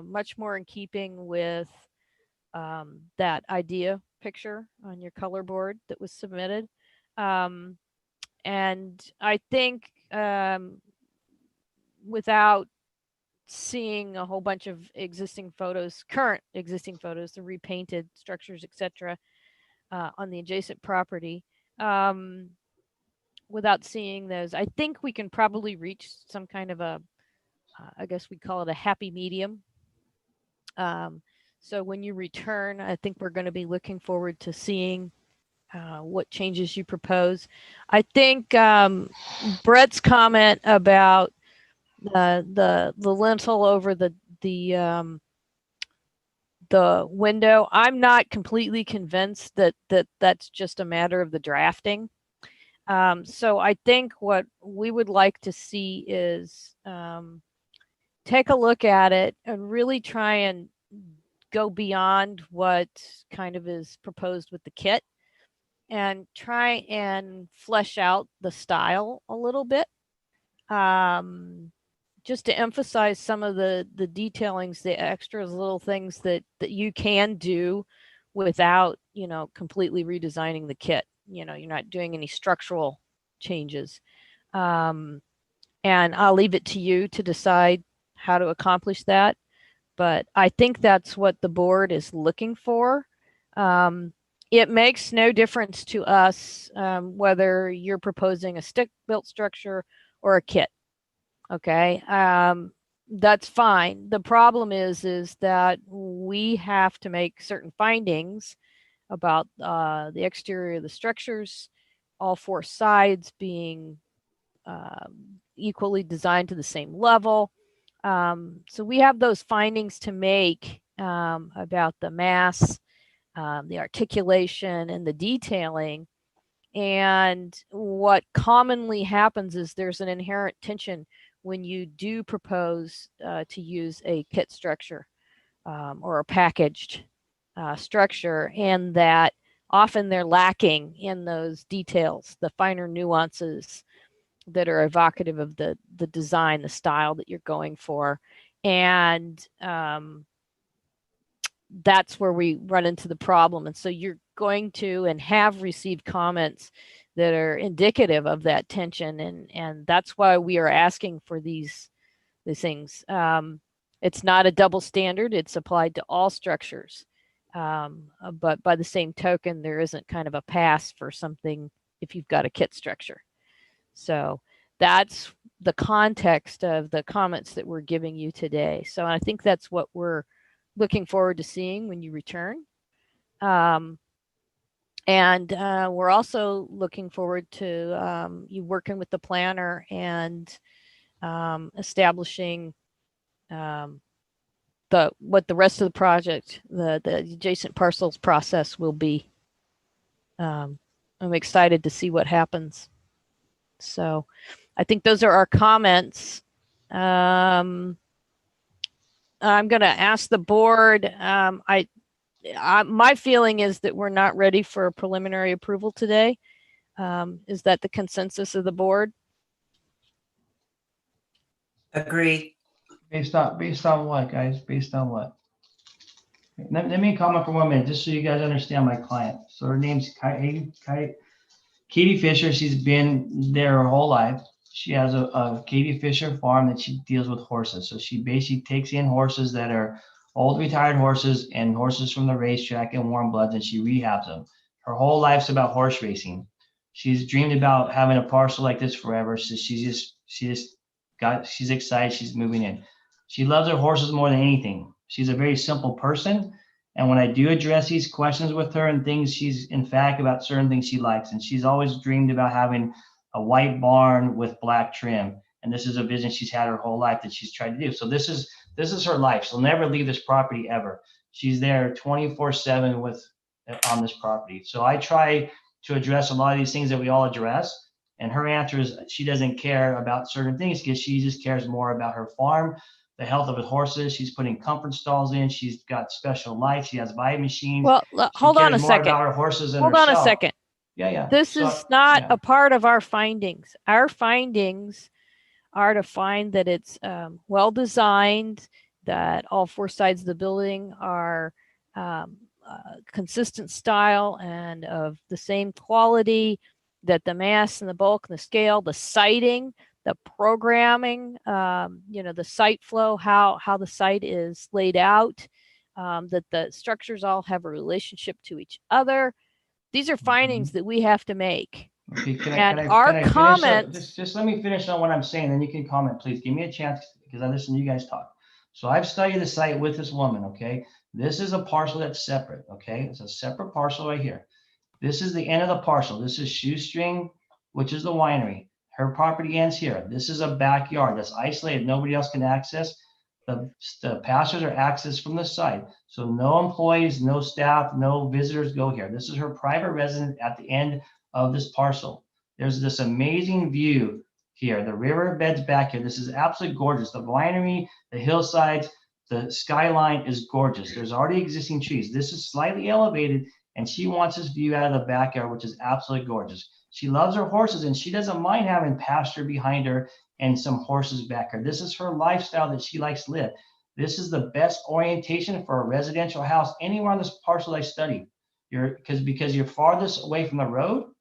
much more in keeping with that idea picture on your color board that was submitted. And I think without seeing a whole bunch of existing photos, current existing photos, the repainted structures, etc., on the adjacent property, without seeing those, I think we can probably reach some kind of a, I guess we call it a happy medium. So when you return, I think we're going to be looking forward to seeing what changes you propose. I think Brett's comment about the lintel over the window, I'm not completely convinced that that's just a matter of the drafting. So I think what we would like to see is take a look at it and really try and go beyond what kind of is proposed with the kit, and try and flesh out the style a little bit, just to emphasize some of the detailings, the extras, little things that you can do without, completely redesigning the kit. You're not doing any structural changes. And I'll leave it to you to decide how to accomplish that. But I think that's what the board is looking for. It makes no difference to us whether you're proposing a stick-built structure or a kit. Okay, that's fine. The problem is that we have to make certain findings about the exterior of the structures, all four sides being equally designed to the same level. So we have those findings to make about the mass, the articulation, and the detailing. And what commonly happens is there's an inherent tension when you do propose to use a kit structure or a packaged structure, and that often they're lacking in those details, the finer nuances that are evocative of the design, the style that you're going for. And that's where we run into the problem. And so you're going to and have received comments that are indicative of that tension. And that's why we are asking for these things. It's not a double standard. It's applied to all structures. But by the same token, there isn't kind of a pass for something if you've got a kit structure. So that's the context of the comments that we're giving you today. So I think that's what we're looking forward to seeing when you return. And we're also looking forward to you working with the planner and establishing what the rest of the project, the adjacent parcels process will be. I'm excited to see what happens. So I think those are our comments. I'm going to ask the board. My feeling is that we're not ready for a preliminary approval today. Is that the consensus of the board? Agree. Based on what, guys? Based on what? Let me comment for 1 minute, just so you guys understand my client. So her name's Katie Fisher. She's been there her whole life. She has a Katie Fisher farm that she deals with horses. So she basically takes in horses that are old retired horses and horses from the racetrack and warm bloods, and she rehabs them. Her whole life's about horse racing. She's dreamed about having a parcel like this forever. So she's excited. She's moving in. She loves her horses more than anything. She's a very simple person. And when I do address these questions with her and things, she's emphatic about certain things she likes. And she's always dreamed about having a white barn with black trim. And this is a vision she's had her whole life that she's tried to do. So this is her life. She'll never leave this property ever. She's there 24/7 on this property. So I try to address a lot of these things that we all address. And her answer is she doesn't care about certain things because she just cares more about her farm, the health of the horses. She's putting comfort stalls in. She's got special lights. She has vitamin machines. Well, hold on a second. About her horses and hold herself. on a second. Yeah. This is not a part of our findings. Our findings are to find that it's well designed, that all four sides of the building are consistent style and of the same quality, that the mass and the bulk and the scale, the siting, the programming, the site flow, how the site is laid out, that the structures all have a relationship to each other. These are findings that we have to make. Okay, can I comments. Just let me finish on what I'm saying, then you can comment, please. Give me a chance because I listen to you guys talk. So I've studied the site with this woman, okay? This is a parcel that's separate, okay? It's a separate parcel right here. This is the end of the parcel. This is Shoestring, which is the winery. Her property ends here. This is a backyard that's isolated. Nobody else can access. The pastures are accessed from the side. So no employees, no staff, no visitors go here. This is her private residence at the end of this parcel. There's this amazing view here. The river beds back here. This is absolutely gorgeous. The winery, the hillsides, the skyline is gorgeous. There's already existing trees. This is slightly elevated, and she wants this view out of the backyard, which is absolutely gorgeous. She loves her horses, and she doesn't mind having pasture behind her and some horses back here. This is her lifestyle that she likes to live. This is the best orientation for a residential house anywhere on this parcel I studied. Because you're farthest away from the road,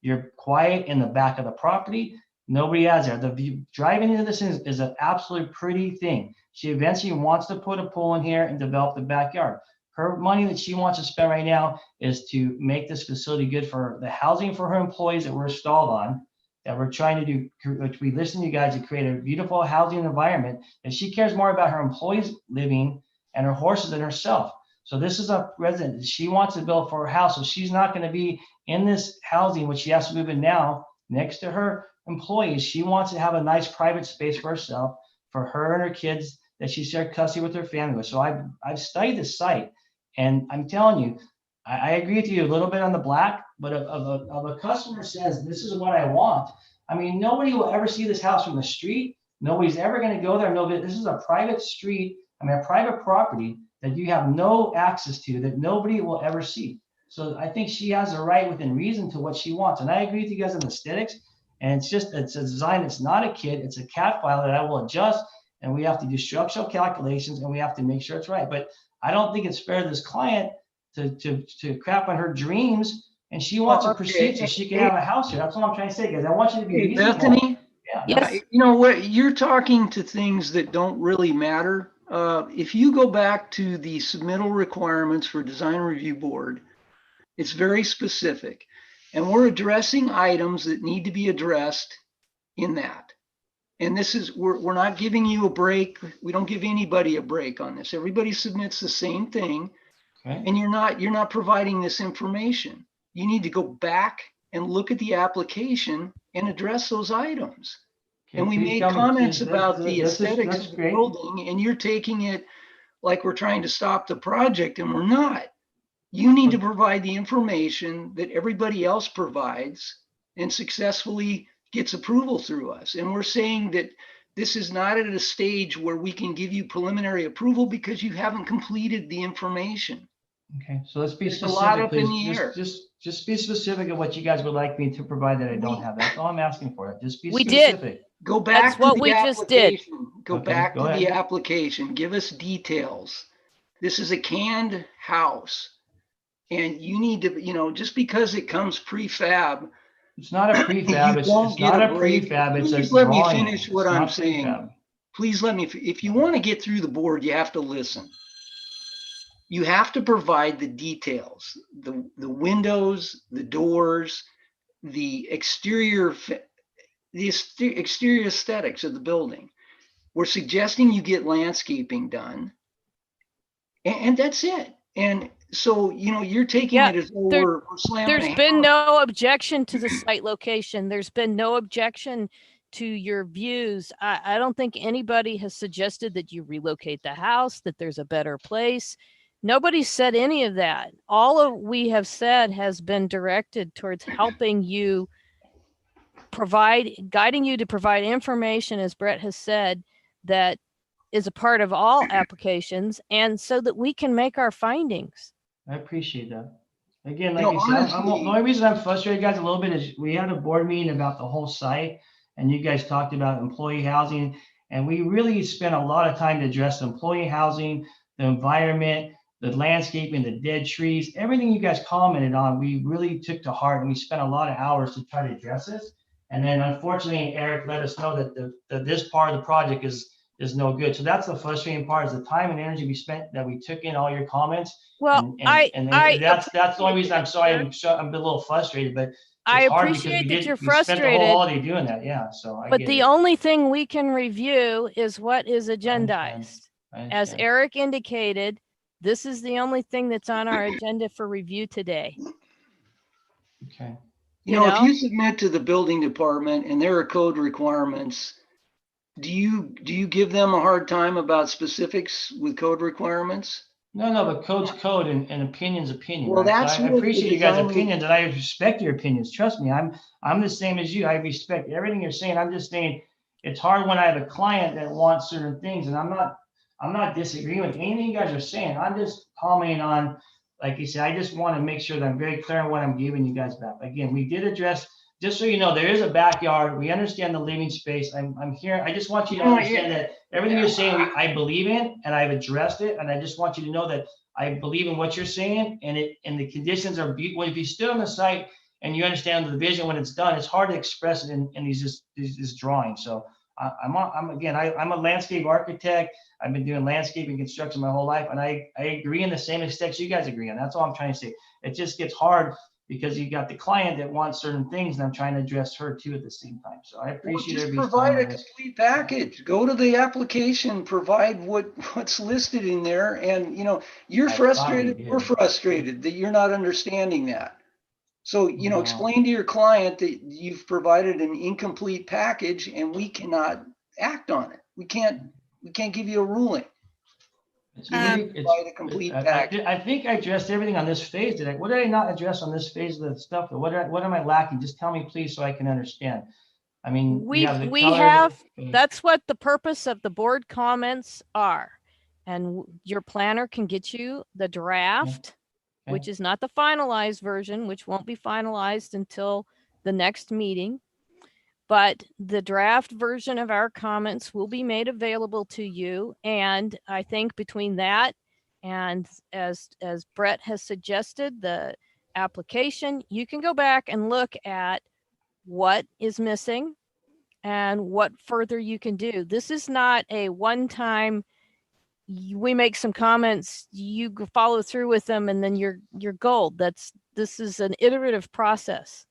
you're quiet in the back of the property. Nobody has there. The view driving into this is an absolutely pretty thing. She eventually wants to put a pool in here and develop the backyard. Her money that she wants to spend right now is to make this facility good for the housing for her employees that we're stalled on, that we're trying to do, which we listen to you guys to create a beautiful housing environment. And she cares more about her employees living and her horses than herself. So this is a resident she wants to build for her house. So she's not going to be in this housing, which she has to move in now, next to her employees. She wants to have a nice private space for herself, for her and her kids that she shared custody with her family with. So I've studied this site, and I'm telling you, I agree with you a little bit on the black, but if a customer says, this is what I want, I mean, nobody will ever see this house from the street. Nobody's ever going to go there. This is a private street, a private property that you have no access to, that nobody will ever see. So I think she has a right within reason to what she wants. And I agree with you guys on the aesthetics. And it's a design. It's not a kit. It's a CAD file that I will adjust. And we have to do structural calculations, and we have to make sure it's right. But I don't think it's fair to this client to crap on her dreams. And she wants to proceed so she can have a house here. That's what I'm trying to say, guys. I want you to be reasonable. Bethany, Yeah. Yes. you know what? You're talking to things that don't really matter. if you go back to the submittal requirements for design review board, it's very specific. And we're addressing items that need to be addressed in that. And this is, we're not giving you a break. We don't give anybody a break on this. Everybody submits the same thing. Okay. And you're not providing this information. You need to go back and look at the application and address those items. Okay, And we please made tell me, comments please, about the aesthetics that's of the great. building, and you're taking it like we're trying to stop the project, and we're not. You need to provide the information that everybody else provides and successfully gets approval through us. And we're saying that this is not at a stage where we can give you preliminary approval because you haven't completed the information. Okay, so let's be There's a specific, lot up in please. the air. Just be specific of what you guys would like me to provide that I don't have. That's all I'm asking for. Just be We did. specific. Go back That's to what the we just did. application. Go Okay, back go to the ahead. application. Give us details. This is a canned house. And you need to, just because it comes prefab. It's not a prefab. It's not a prefab. It's a Please let me drawing. finish what It's I'm not saying. prefab. Please let me, if you want to get through the board, you have to listen. You have to provide the details, the windows, the doors, the exterior aesthetics of the building. We're suggesting you get landscaping done, and that's it. And so, you're taking Yeah, it as though there- we're slamming a There's hammer. been no objection to the site location. There's been no objection to your views. I don't think anybody has suggested that you relocate the house, that there's a better place. Nobody's said any of that. All of we have said has been directed towards helping you guiding you to provide information, as Brett has said, that is a part of all applications, and so that we can make our findings. I appreciate that. Again, like No, you said, the honestly- only reason I'm frustrated, guys, a little bit is we had a board meeting about the whole site, and you guys talked about employee housing, and we really spent a lot of time to address the employee housing, the environment, the landscaping, the dead trees, everything you guys commented on, we really took to heart, and we spent a lot of hours to try to address this. And then unfortunately, Eric let us know that this part of the project is no good. So that's the frustrating part, is the time and energy we spent, that we took in all your comments. Well, And that's the only reason I'm sorry, I'm a little frustrated, but I it's hard because appreciate that you're we spent the whole frustrated, holiday doing that. Yeah, so I but get the it. only thing we can review is what is agendized. I As understand. Eric indicated, this is the only thing that's on our agenda for review today. Okay. If you submit to the building department and there are code requirements, do you give them a hard time about specifics with code requirements? No, but code's code and opinion's opinion. Well, right? So that's I what the appreciate you guys' design- opinions, and I respect your opinions. Trust me, I'm the same as you. I respect everything you're saying. I'm just saying it's hard when I have a client that wants certain things, and I'm not disagreeing with anything you guys are saying. I'm just commenting on, like you said, I just want to make sure that I'm very clear on what I'm giving you guys back. Again, we did address, just so you know, there is a backyard. We understand the living space. I'm here. I just want you to understand that everything you're saying, I believe in, and I've addressed it. And I just want you to know that I believe in what you're saying, and the conditions are beautiful. If you stood on the site and you understand the vision when it's done, it's hard to express it in these drawings. So I'm a landscape architect. I've been doing landscaping construction my whole life, and I agree in the same aesthetics you guys agree on. That's all I'm trying to say. It just gets hard because you got the client that wants certain things, and I'm trying to address her too at the same time. So I appreciate Just everybody's provide time a on this. complete package. Go to the application, provide what's listed in there, and you're I thought frustrated. we did. We're frustrated that you're not understanding that. So No. explain to your client that you've provided an incomplete package, and we cannot act on it. We can't give you a ruling. It's You pretty- need to provide a complete package. I think I addressed everything on this phase. What did I not address on this phase of the stuff? What am I lacking? Just tell me, please, so I can understand. I mean, We the have, colors. that's what the purpose of the board comments are. And your planner can get you the draft, Okay. which is not the finalized version, which won't be finalized until the next meeting. But the draft version of our comments will be made available to you. And I think between that and as Brett has suggested, the application, you can go back and look at what is missing and what further you can do. This is not a one-time we make some comments, you follow through with them, and then you're gold. This is an iterative process.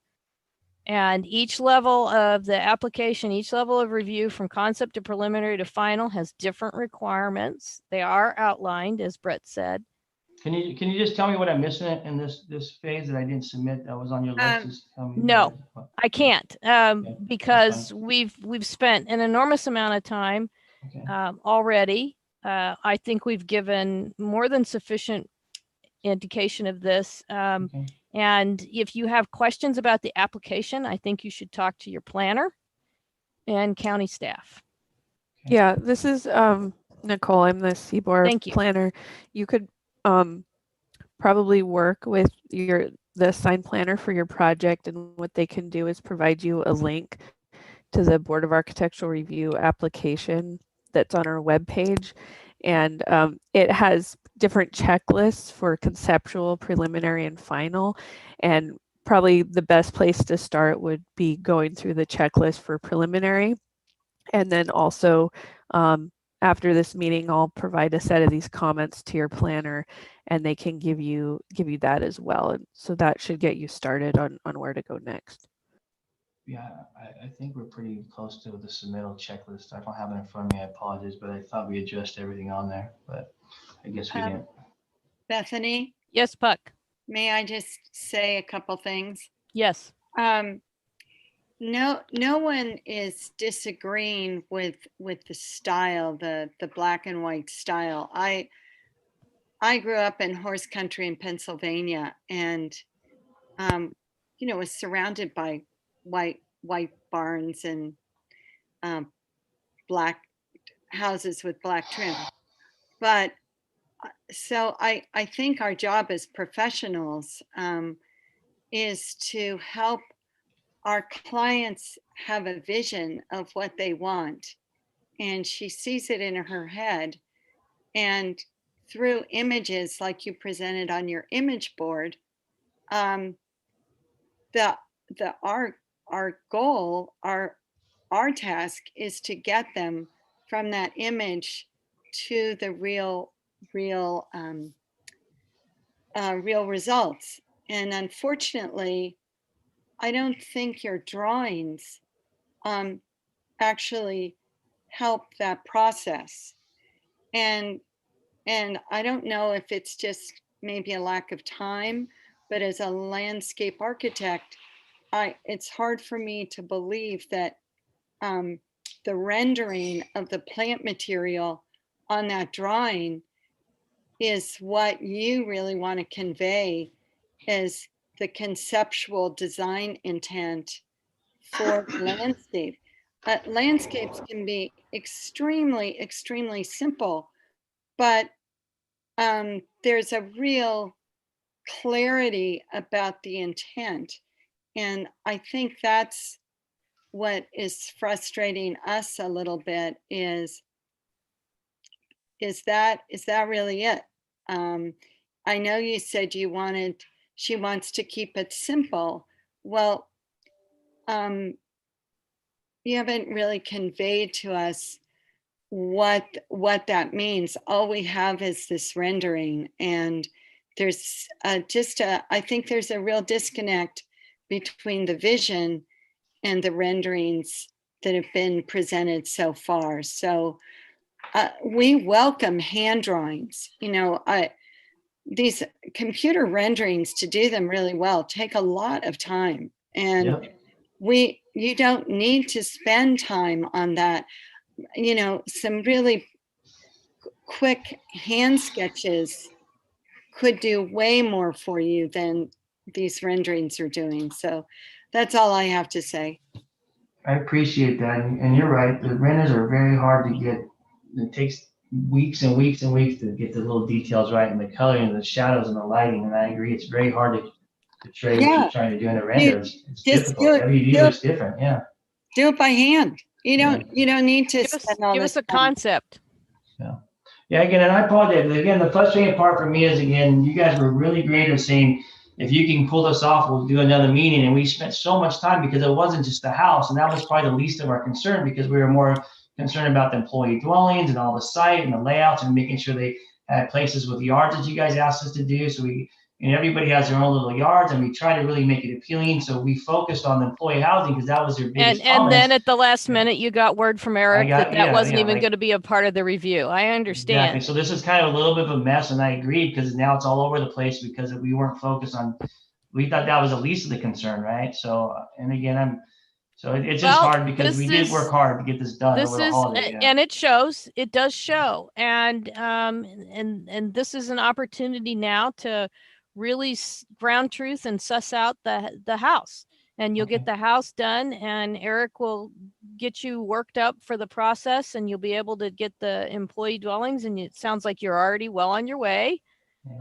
And each level of the application, each level of review from concept to preliminary to final has different requirements. They are outlined, as Brett said. Can you just tell me what I'm missing in this phase that I didn't submit that was on your list? Just tell me. No, I can't, because we've spent an enormous amount of time already. I think we've given more than sufficient indication of this. And if you have questions about the application, I think you should talk to your planner and county staff. Yeah, this is Nicole. I'm the CBOR Thank you. planner. You could probably work with the assigned planner for your project, and what they can do is provide you a link to the Board of Architectural Review application that's on our webpage. And it has different checklists for conceptual, preliminary, and final. And probably the best place to start would be going through the checklist for preliminary. And then also after this meeting, I'll provide a set of these comments to your planner, and they can give you that as well. And so that should get you started on where to go next. Yeah, I think we're pretty close to the submittal checklist. I don't have it in front of me. I apologize, but I thought we addressed everything on there, but I guess we didn't. Bethany? Yes, Puck. May I just say a couple things? Yes. No one is disagreeing with the style, the black and white style. I grew up in horse country in Pennsylvania, and was surrounded by white barns and black houses with black trim. But so I think our job as professionals is to help our clients have a vision of what they want, and she sees it in her head, and through images like you presented on your image board, our goal, our task is to get them from that image to the real results. And unfortunately, I don't think your drawings actually help that process. And I don't know if it's just maybe a lack of time, but as a landscape architect, it's hard for me to believe that the rendering of the plant material on that drawing is what you really want to convey as the conceptual design intent for landscape. Landscapes can be extremely, extremely simple, but there's a real clarity about the intent. And I think that's what is frustrating us a little bit is that really it? I know you said she wants to keep it simple. Well, you haven't really conveyed to us what that means. All we have is this rendering, and there's I think there's a real disconnect between the vision and the renderings that have been presented so far. So we welcome hand drawings. These computer renderings, to do them really well, take a lot of time, and you don't need to spend time on that. Some really quick hand sketches could do way more for you than these renderings are doing. So that's all I have to say. I appreciate that. And you're right. The renders are very hard to get. It takes weeks and weeks and weeks to get the little details right, and the coloring and the shadows and the lighting. And I agree, it's very hard to portray what you're trying to do in a render. It's difficult. Every view is different. Yeah. Do it by hand. You don't need to give us a concept. Yeah, again, and I apologize. Again, the frustrating part for me is, again, you guys were really great at saying, if you can pull this off, we'll do another meeting. And we spent so much time because it wasn't just the house. And that was probably the least of our concern, because we were more concerned about the employee dwellings and all the site and the layouts and making sure they had places with yards that you guys asked us to do. So and everybody has their own little yards, and we try to really make it appealing. So we focused on the employee housing because that was their biggest And then comments. at the last minute, you got word from Eric that wasn't even like, going to be a part of the review. I understand. Exactly. So this is kind of a little bit of a mess, and I agreed because now it's all over the place because we weren't focused on. We thought that was the least of the concern, right? So, and again, it's just hard because we did work hard to get this done over the holiday. Yeah. And it shows. It does show, and this is an opportunity now to really ground truth and suss out the house. And you'll get the house done, and Eric will get you worked up for the process, and you'll be able to get the employee dwellings. And it sounds like you're already well on your way,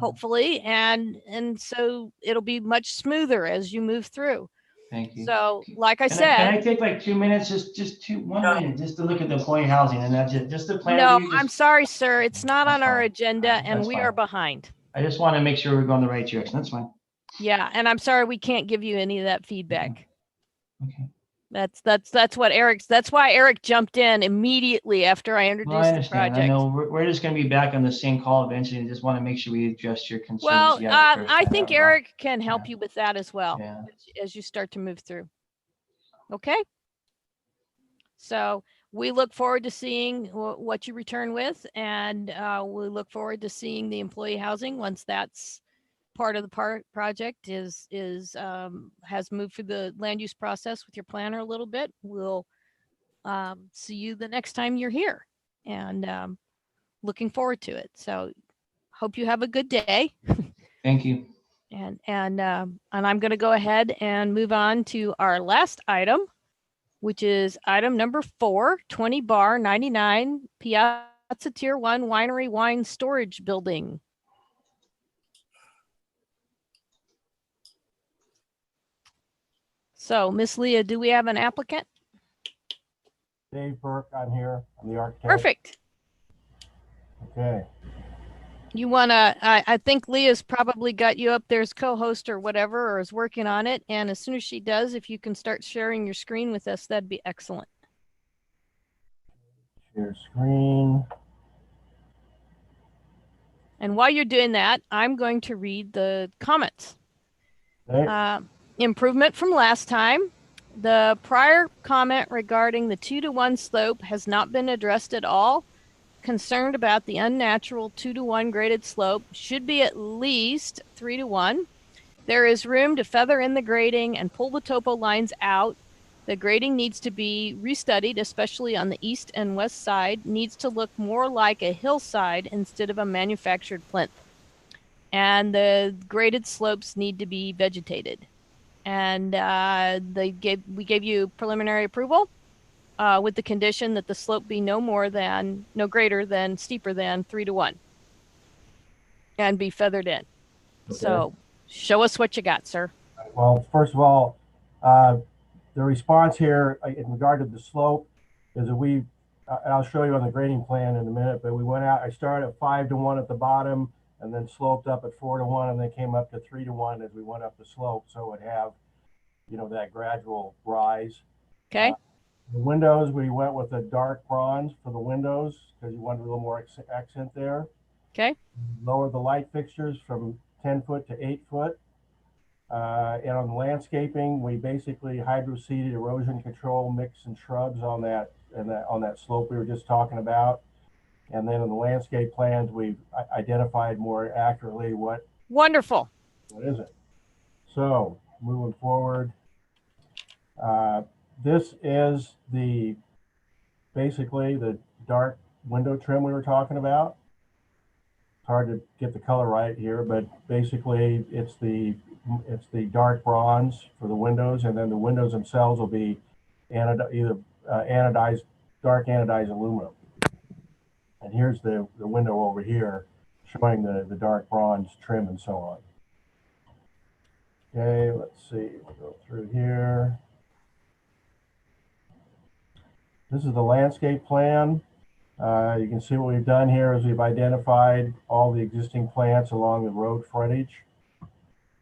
hopefully. And so it'll be much smoother as you move through. Thank you. So, like I said, can I take like 2 minutes, just 1 minute, just to look at the employee housing, and that's it, just the plan. No, I'm sorry, sir. It's not on our agenda, and That's we fine. are behind. I just want to make sure we're going the right direction. That's fine. Yeah, and I'm sorry we can't give you any of that feedback. Okay. That's why Eric jumped in immediately after I introduced Well, I the understand. project. I know we're just going to be back on the same call eventually, and just want to make sure we address your concerns. Well, I think Eric Eric can help you with that as well as you start to move through. Okay. So we look forward to seeing what you return with, and we look forward to seeing the employee housing once that's part of the project has moved through the land use process with your planner a little bit. We'll see you the next time you're here, and looking forward to it. So hope you have a good day. Thank you. And I'm going to go ahead and move on to our last item, which is item number 4, 20 bar 99 Piazza Tier 1 Winery Wine Storage Building. So, Miss Leah, do we have an applicant? Dave Burke, I'm here. I'm the architect. Perfect. Okay. You want to, I think Leah's probably got you up there as co-host or whatever, or is working on it. And as soon as she does, if you can start sharing your screen with us, that'd be excellent. Share screen. And while you're doing that, I'm going to read the comments. Okay. Improvement from last time. The prior comment regarding the 2-to-1 slope has not been addressed at all. Concerned about the unnatural 2-to-1 graded slope, should be at least 3-to-1. There is room to feather in the grading and pull the topo lines out. The grading needs to be restudied, especially on the east and west side. Needs to look more like a hillside instead of a manufactured plinth. And the graded slopes need to be vegetated. And we gave you preliminary approval with the condition that the slope be no greater than, steeper than 3-to-1, and be feathered in. Okay. So show us what you got, sir. Well, first of all, the response here in regard to the slope is that and I'll show you on the grading plan in a minute, but we went out, I started at 5-to-1 at the bottom, and then sloped up at 4-to-1, and then came up to 3-to-1 as we went up the slope. So it would have, that gradual rise. Okay. The windows, we went with a dark bronze for the windows because you wanted a little more accent there. Okay. Lowered the light fixtures from 10 foot to 8 foot. And on the landscaping, we basically hydro-seeded erosion control mix and shrubs on that slope we were just talking about. And then in the landscape plans, we've identified more accurately what. Wonderful. What is it? So moving forward, this is basically the dark window trim we were talking about. It's hard to get the color right here, but basically it's the dark bronze for the windows, and then the windows themselves will be anodized, dark anodized aluminum. And here's the window over here showing the dark bronze trim and so on. Okay, let's see, we'll go through here. This is the landscape plan. You can see what we've done here is we've identified all the existing plants along the road frontage.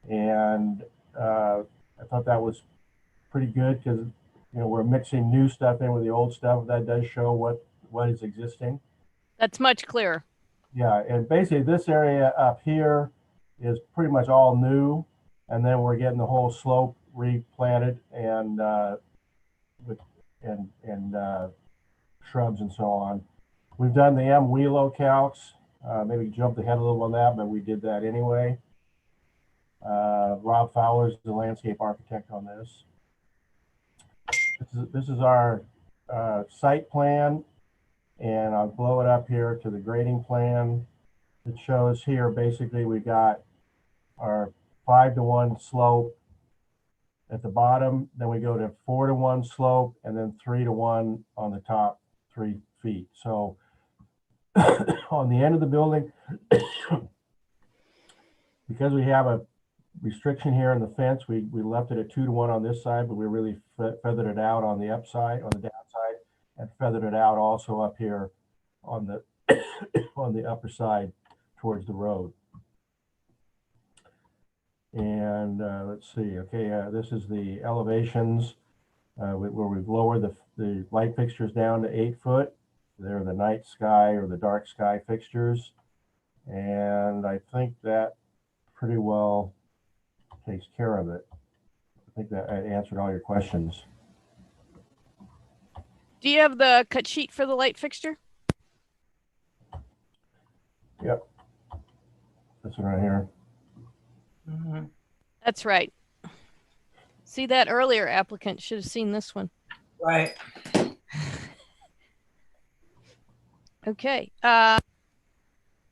And I thought that was pretty good because we're mixing new stuff in with the old stuff. That does show what is existing. That's much clearer. Yeah, and basically this area up here is pretty much all new, and then we're getting the whole slope replanted and shrubs and so on. We've done the Wheelo calcs. Maybe jumped ahead a little on that, but we did that anyway. Rob Fowler's the landscape architect on this. This is our site plan, and I'll blow it up here to the grading plan. It shows here basically we got our 5-to-1 slope at the bottom, then we go to 4-to-1 slope, and then 3-to-1 on the top 3 feet. So on the end of the building, because we have a restriction here in the fence, we left it at 2-to-1 on this side, but we really feathered it out on the upside, on the downside, and feathered it out also up here on the on the upper side towards the road. And let's see, okay, this is the elevations where we've lowered the light fixtures down to 8 foot. They're the night sky or the dark sky fixtures. And I think that pretty well takes care of it. I think that I answered all your questions. Do you have the cut sheet for the light fixture? Yep. This one right here. Mhm. That's right. See that earlier applicant should have seen this one. Right. Okay. Oh,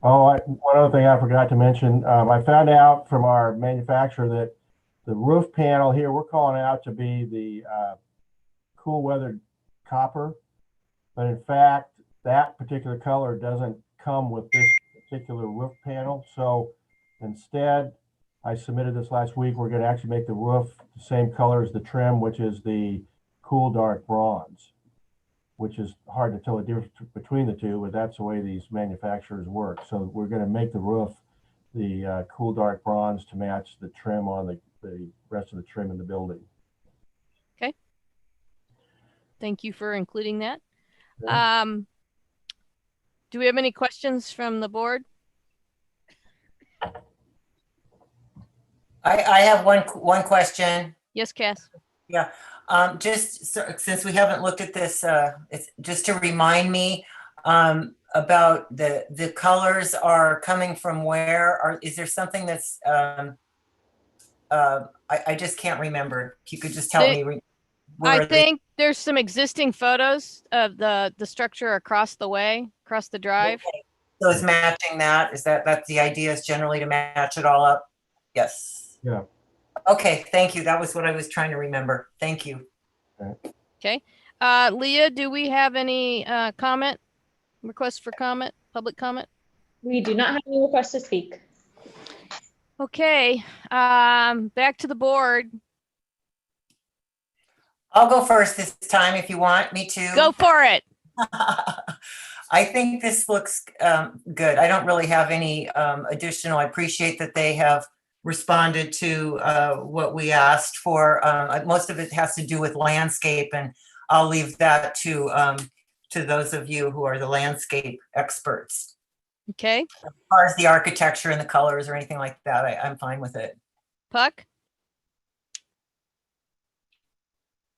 one other thing I forgot to mention. I found out from our manufacturer that the roof panel here, we're calling out to be the cool weathered copper. But in fact, that particular color doesn't come with this particular roof panel. So instead, I submitted this last week. We're going to actually make the roof the same color as the trim, which is the cool dark bronze, which is hard to tell the difference between the two, but that's the way these manufacturers work. So we're going to make the roof the cool dark bronze to match the trim on the rest of the trim in the building. Okay. Thank you for including that. Okay. Do we have any questions from the board? I have one question. Yes, Cass. Yeah, since we haven't looked at this, it's just to remind me about the colors are coming from where? Is there something that's I just can't remember. If you could just tell me. I think there's some existing photos of the structure across the way, across the drive. Okay. So is matching that? That's the idea, is generally to match it all up? Yes. Yeah. Okay, thank you. That was what I was trying to remember. Thank you. Okay. Leah, do we have any requests for comment, public comment? We do not have any requests to speak. Okay, back to the board. I'll go first this time if you want me to. Go for it. I think this looks good. I don't really have any additional. I appreciate that they have responded to what we asked for. Most of it has to do with landscape, and I'll leave that to those of you who are the landscape experts. Okay. As far as the architecture and the colors or anything like that, I'm fine with it. Puck?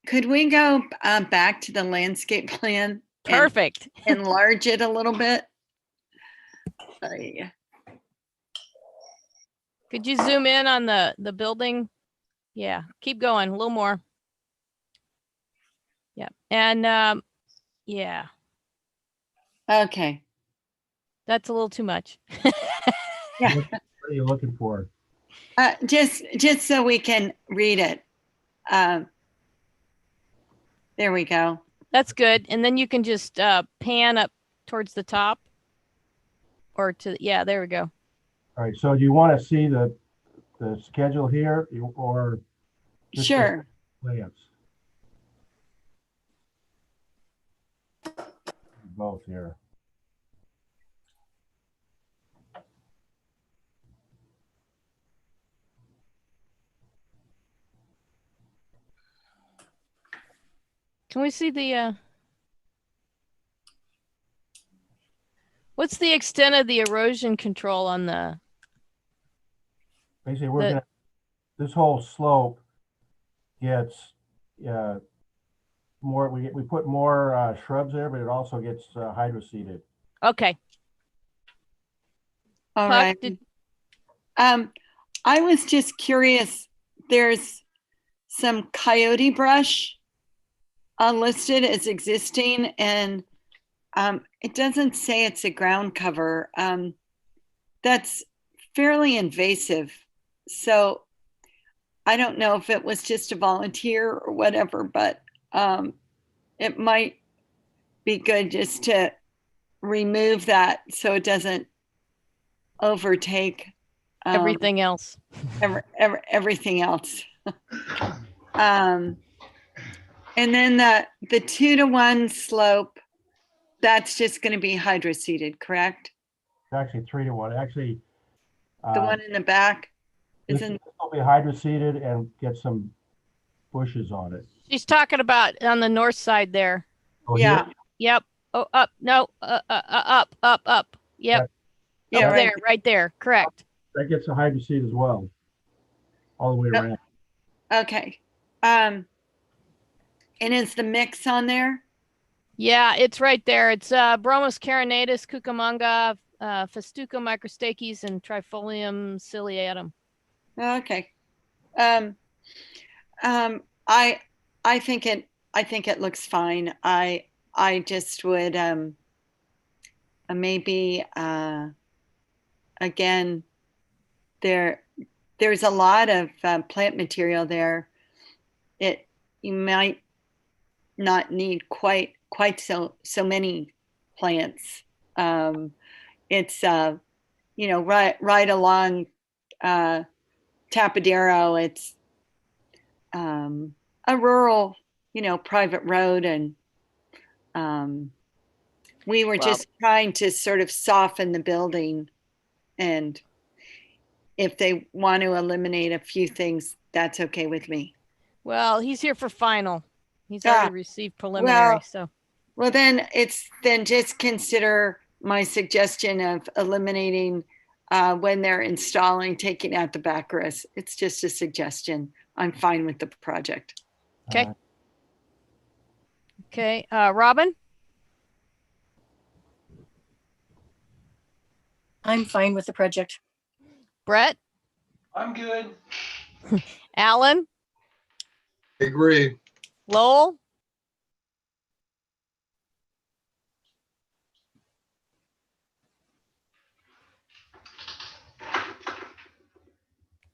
Could we go back to the landscape plan? Perfect. Enlarge it a little bit. Yeah. Could you zoom in on the building? Yeah, keep going, a little more. Yeah, and yeah. Okay. That's a little too much. Yeah. What are you looking for? Just so we can read it. There we go. That's good. And then you can just pan up towards the top or to, yeah, there we go. All right, so do you want to see the schedule here or just the Sure. plans? Both here. Can we see the, what's the extent of the erosion control on the, Basically, we're gonna, this whole slope gets, more, we put more shrubs there, but it also gets hydroseeded. okay. All Puck, right. did- I was just curious, there's some coyote brush listed as existing, and it doesn't say it's a ground cover. That's fairly invasive. So I don't know if it was just a volunteer or whatever, but it might be good just to remove that so it doesn't overtake everything else. Everything else. And then the 2-to-1 slope, that's just going to be hydroseeded, correct? It's actually 3-to-1. Actually, The one in the back this isn't. will be hydroseeded and get some bushes on it. She's talking about on the north side there. Oh, Yeah. here? Yep. Oh, up. No, up. Yep. Yeah, Up right. there, right there. Correct. That gets a hydroseed as well, all the way around. Okay. And is the mix on there? Yeah, it's right there. It's Bromus carinatus, Cucamonga, Festuca microstachys, and Trifolium ciliatum. Okay. I think it looks fine. I just would maybe again, there's a lot of plant material there. You might not need quite so many plants. It's right along Tapadero. It's a rural, private road, and we were just trying to sort of soften the building, and if they want to eliminate a few things, that's okay with me. Well, he's here for final. He's already received preliminary, so. Well, then just consider my suggestion of eliminating when they're installing, taking out the backrest. It's just a suggestion. I'm fine with the project. Okay. Okay, Robin? I'm fine with the project. Brett? I'm good. Alan? Agree. Lowell?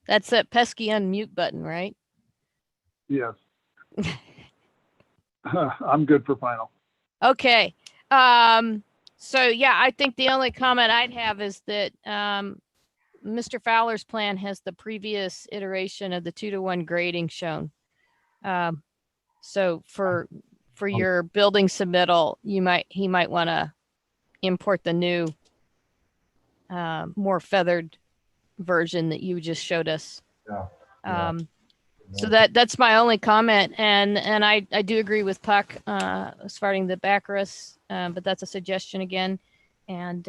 That's that pesky unmute button, right? Yes. I'm good for final. Okay. So yeah, I think the only comment I'd have is that Mr. Fowler's plan has the previous iteration of the 2-to-1 grading shown. So for your building submittal, he might want to import the new more feathered version that you just showed us. Yeah. So that's my only comment, and I do agree with Puck as far as the backrest, but that's a suggestion again, and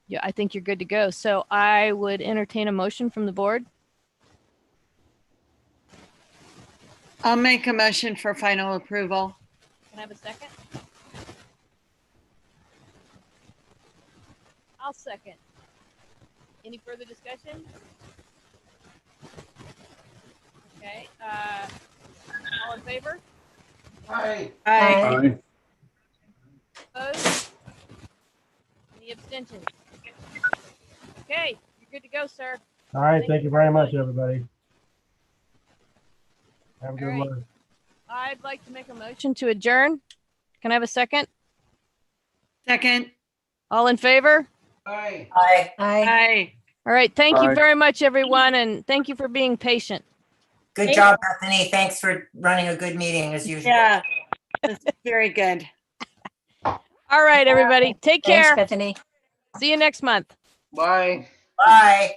yeah, I think you're good to go. So I would entertain a motion from the board. I'll make a motion for final approval. Can I have a second? I'll second. Any further discussion? Okay, all in favor? Aye. Aye. Opposed? Any abstentions? Okay, you're good to go, sir. All right, thank you very much, everybody. Have a good one. I'd like to make a motion to adjourn. Can I have a second? Second. All in favor? Aye. Aye. Aye. All right, thank you Aye. very much, everyone, and thank you for being patient. Good job, Bethany. Thanks for running a good meeting as usual. Yeah, that's very good. All right, everybody, take Thanks, care. Bethany. See you next month. Bye. Bye.